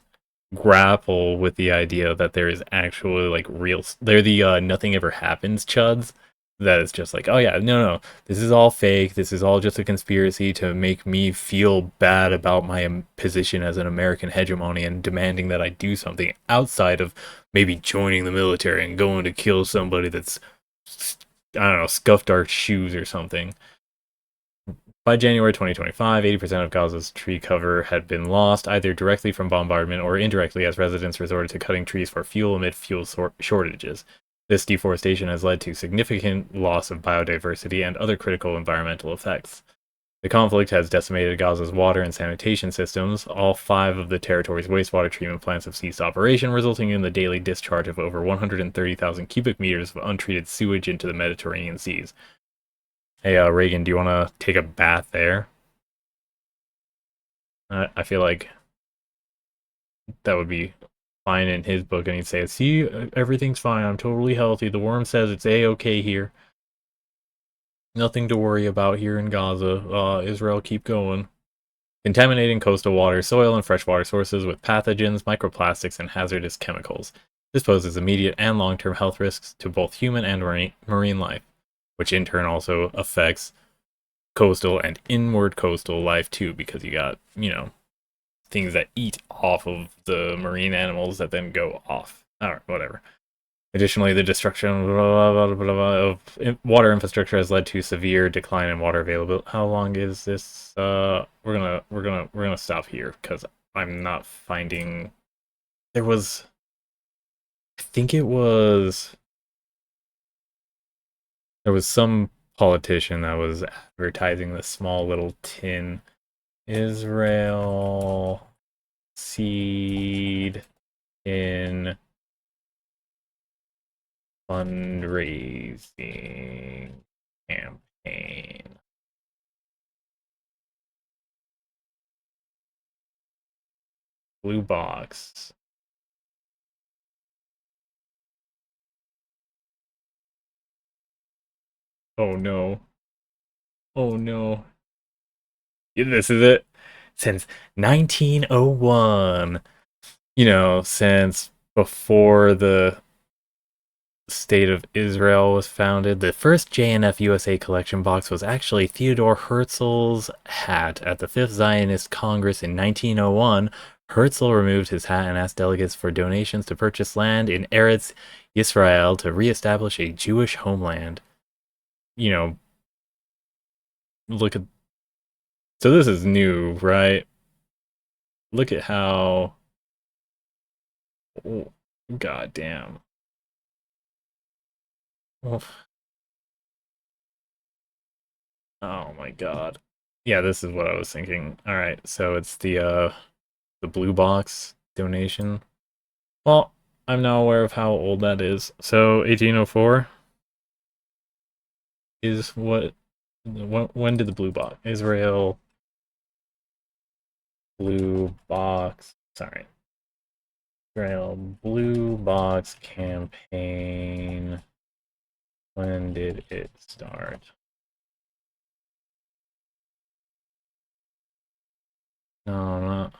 grapple with the idea that there is actually like real... They're the nothing ever happens chuds. That is just like, oh yeah, no, this is all fake. This is all just a conspiracy to make me feel bad about my position as an American hegemony and demanding that I do something outside of maybe joining the military and going to kill somebody that's, I don't know, scuffed our shoes or something. By January 2025, 80% of Gaza's tree cover had been lost, either directly from bombardment or indirectly as residents resorted to cutting trees for fuel amid fuel shortages. This deforestation has led to significant loss of biodiversity and other critical environmental effects. The conflict has decimated Gaza's water and sanitation systems. All 5 of the territory's wastewater treatment plants have ceased operation, resulting in the daily discharge of over 130,000 cubic meters of untreated sewage into the Mediterranean seas. Hey, Reagan, do you want to take a bath there? I feel like that would be fine in his book, and he'd say, see, everything's fine, I'm totally healthy, the worm says it's a-okay here. Nothing to worry about here in Gaza. Israel, keep going. Contaminating coastal water, soil, and freshwater sources with pathogens, microplastics, and hazardous chemicals. This poses immediate and long-term health risks to both human and marine life, which in turn also affects coastal and inward coastal life too, because you got, things that eat off of the marine animals that then go off. Alright, whatever. Additionally, the destruction of water infrastructure has led to severe decline in water availability. How long is this? We're gonna stop here because I'm not finding. There was, I think it was. There was some politician that was advertising this small little tin. Israel seed in fundraising campaign. Blue box. Oh no. Oh no. This is it. Since 1901. Since before the State of Israel was founded, the first JNF USA collection box was actually Theodore Herzl's hat. At the 5th Zionist Congress in 1901, Herzl removed his hat and asked delegates for donations to purchase land in Eretz Yisrael to reestablish a Jewish homeland. Look at... So this is new, right? Look at how... Oh, God damn. Oh my god. Yeah, this is what I was thinking. Alright, so it's the blue box donation. Well, I'm now aware of how old that is. So 1804 is what When did the blue box? Israel blue box. Sorry. Israel blue box campaign. When did it start? No, not.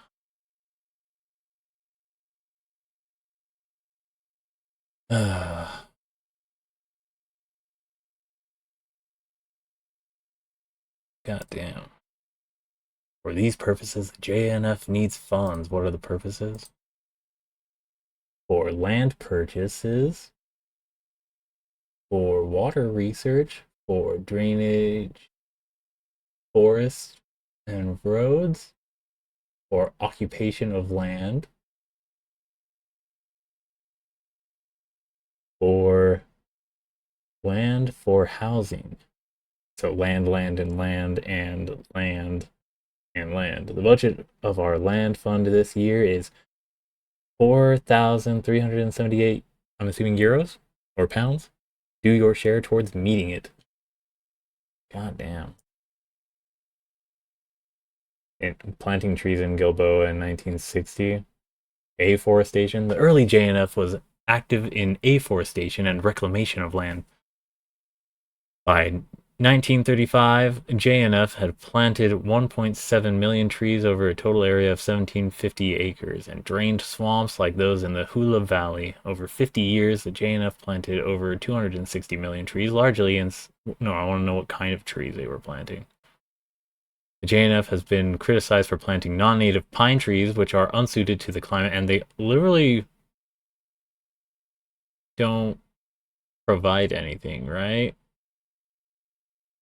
God damn. For these purposes, the JNF needs funds. What are the purposes? For land purchases, for water research, for drainage, forests, and roads, for occupation of land, for land for housing. So land, land, and land, and land, and land. The budget of our land fund this year is 4,378, I'm assuming euros or pounds. Do your share towards meeting it. God damn. And planting trees in Gilboa in 1960. Afforestation. The early JNF was active in afforestation and reclamation of land. By 1935, JNF had planted 1.7 million trees over a total area of 1,750 acres and drained swamps like those in the Hula Valley. Over 50 years, the JNF planted over 260 million trees, largely in... No, I want to know what kind of trees they were planting. The JNF has been criticized for planting non-native pine trees, which are unsuited to the climate, and they literally don't provide anything, right?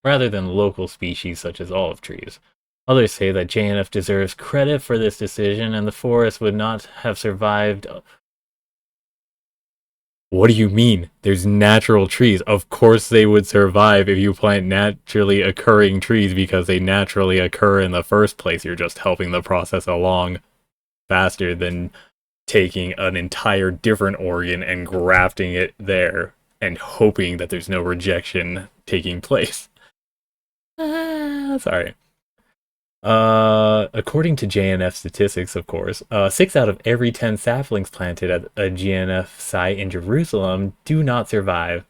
Rather than local species such as olive trees. Others say that JNF deserves credit for this decision and the forest would not have survived. What do you mean? There's natural trees. Of course they would survive if you plant naturally occurring trees because they naturally occur in the first place. You're just helping the process along faster than taking an entire different organ and grafting it there and hoping that there's no rejection taking place. Sorry. According to JNF statistics, of course, 6 out of every 10 saplings planted at a JNF site in Jerusalem do not survive.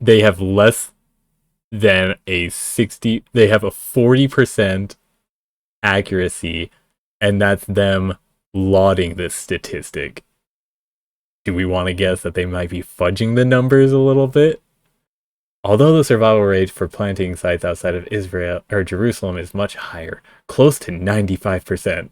They have less than a 60, they have a 40% accuracy, and that's them lauding this statistic. Do we want to guess that they might be fudging the numbers a little bit? Although the survival rate for planting sites outside of Israel or Jerusalem is much higher, close to 95%,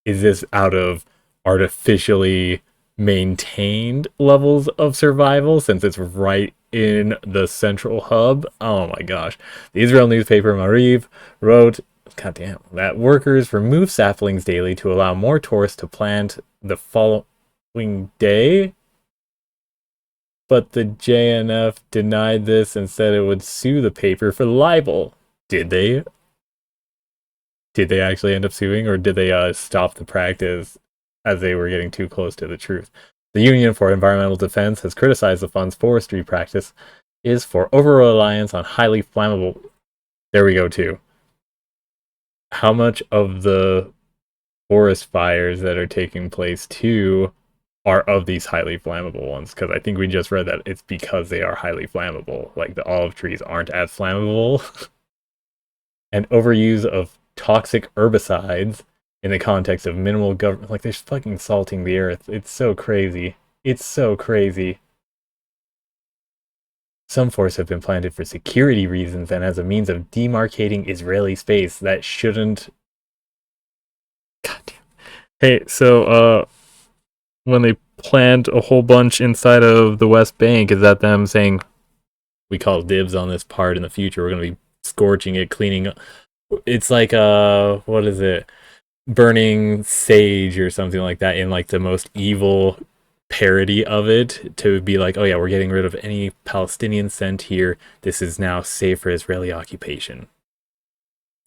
is this out of artificially maintained levels of survival since it's right in the central hub? Oh my gosh. The Israel newspaper Mariv wrote, goddamn, that workers remove saplings daily to allow more tourists to plant the following day. But the JNF denied this and said it would sue the paper for libel. Did they? Did they actually end up suing, or did they stop the practice as they were getting too close to the truth? The Union for Environmental Defense has criticized the fund's forestry practice is for over-reliance on highly flammable... There we go, too. How much of the forest fires that are taking place, too, are of these highly flammable ones? Because I think we just read that it's because they are highly flammable. Like, the olive trees aren't as flammable. And overuse of toxic herbicides in the context of minimal government. Like, they're fucking salting the earth. It's so crazy. It's so crazy. Some forests have been planted for security reasons and as a means of demarcating Israeli space that shouldn't... Goddamn. Hey, so, when they plant a whole bunch inside of the West Bank, is that them saying, we call dibs on this part in the future, we're going to be scorching it, cleaning up? It's like, what is it? Burning sage or something like that in like the most evil parody of it, to be like, oh yeah, we're getting rid of any Palestinian sent here. This is now safe for Israeli occupation.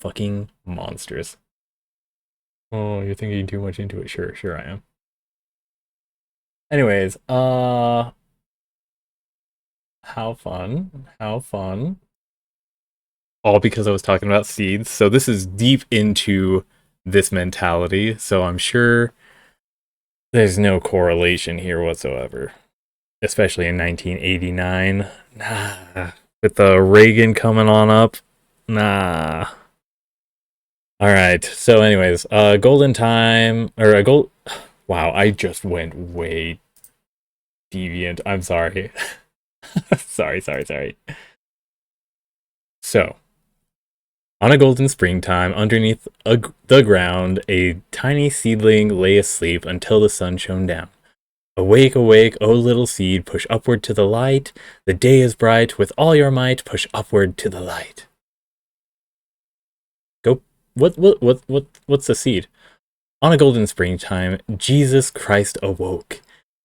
Fucking monsters. Oh, you're thinking too much into it. Sure I am. Anyways, How fun. How fun. All because I was talking about seeds. So this is deep into this mentality. So I'm sure there's no correlation here whatsoever. Especially in 1989. Nah. With the Reagan coming on up. Nah. Alright. So anyways, golden time, or a gold... Wow, I just went way deviant. I'm sorry. sorry. So, on a golden springtime, underneath the ground, a tiny seedling lay asleep until the sun shone down. Awake, awake, O little seed, push upward to the light. The day is bright, with all your might, push upward to the light. Go. What's the seed? On a golden springtime, Jesus Christ awoke,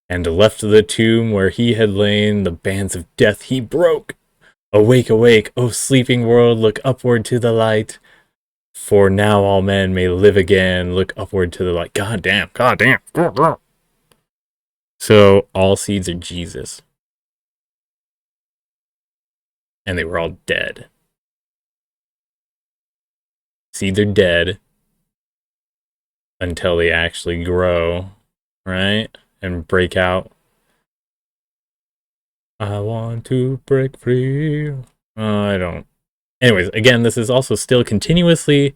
and left the tomb where he had lain. The bands of death he broke. Awake, awake, O sleeping world, look upward to the light. For now all men may live again. Look upward to the light. God damn. So all seeds are Jesus. And they were all dead. Seeds are dead until they actually grow, right? And break out. I want to break free. I don't. Anyways, again, this is also still continuously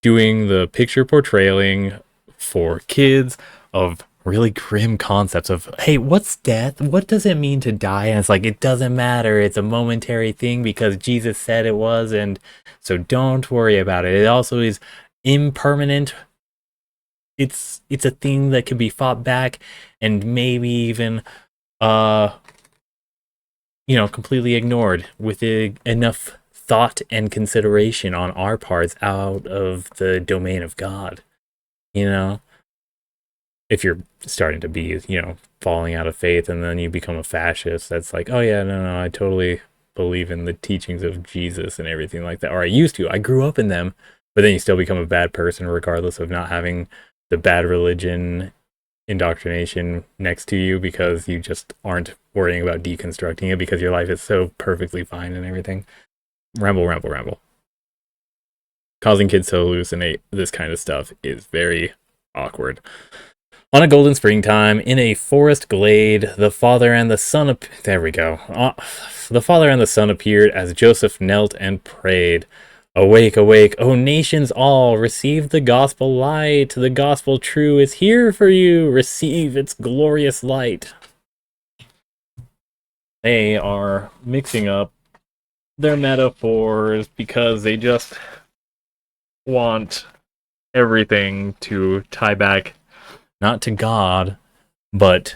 doing the picture portraying for kids of really grim concepts of, hey, what's death? What does it mean to die? And it's like, it doesn't matter. It's a momentary thing because Jesus said it was, and so don't worry about it. It also is impermanent. It's a thing that can be fought back and maybe even completely ignored with enough thought and consideration on our parts out of the domain of God. If you're starting to be, falling out of faith and then you become a fascist, that's like, oh yeah, no, I totally believe in the teachings of Jesus and everything like that. Or I used to. I grew up in them, but then you still become a bad person regardless of not having the bad religion indoctrination next to you because you just aren't worrying about deconstructing it because your life is so perfectly fine and everything. Ramble. Causing kids to hallucinate this kind of stuff is very awkward. On a golden springtime, in a forest glade, the father and the son there we go. The father and the son appeared as Joseph knelt and prayed. Awake, awake, O nations all, receive the gospel light. The gospel true is here for you. Receive its glorious light. They are mixing up their metaphors because they just want everything to tie back not to God, but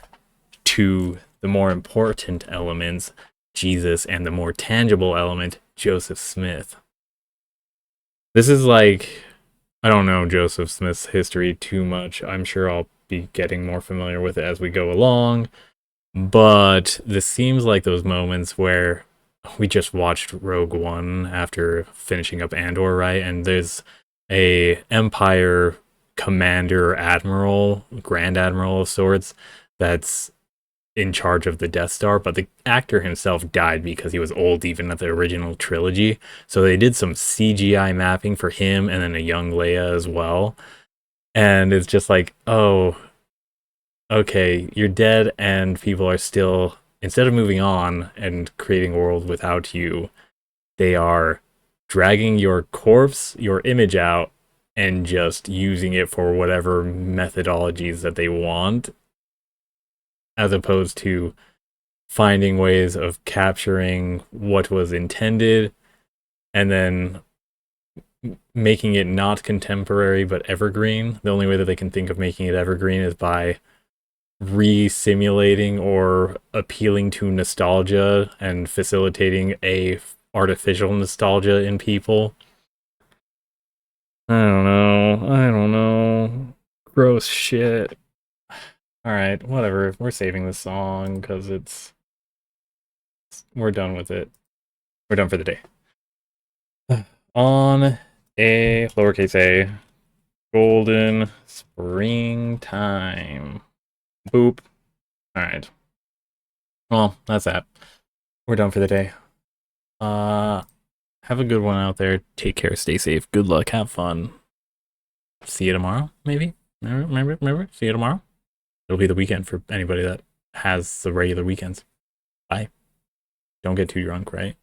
to the more important elements, Jesus, and the more tangible element, Joseph Smith. This is like, I don't know Joseph Smith's history too much. I'm sure I'll be getting more familiar with it as we go along. But this seems like those moments where we just watched Rogue One after finishing up Andor, right? And there's a Empire commander, admiral, grand admiral of sorts, that's in charge of the Death Star, but the actor himself died because he was old even at the original trilogy. So they did some CGI mapping for him and then a young Leia as well. And it's just like, oh, okay, you're dead and people are still, instead of moving on and creating a world without you, they are dragging your corpse, your image out, and just using it for whatever methodologies that they want, as opposed to finding ways of capturing what was intended and then making it not contemporary but evergreen. The only way that they can think of making it evergreen is by re-simulating or appealing to nostalgia and facilitating a artificial nostalgia in people. I don't know. Gross shit. Alright, whatever. We're saving this song because we're done with it. We're done for the day. On a lowercase a golden springtime. Boop. Alright. Well, that's that. we're done for the day. Have a good one out there. Take care. Stay safe. Good luck. Have fun. See you tomorrow, maybe. Remember? See you tomorrow. It'll be the weekend for anybody that has the regular weekends. Bye. Don't get too drunk, right?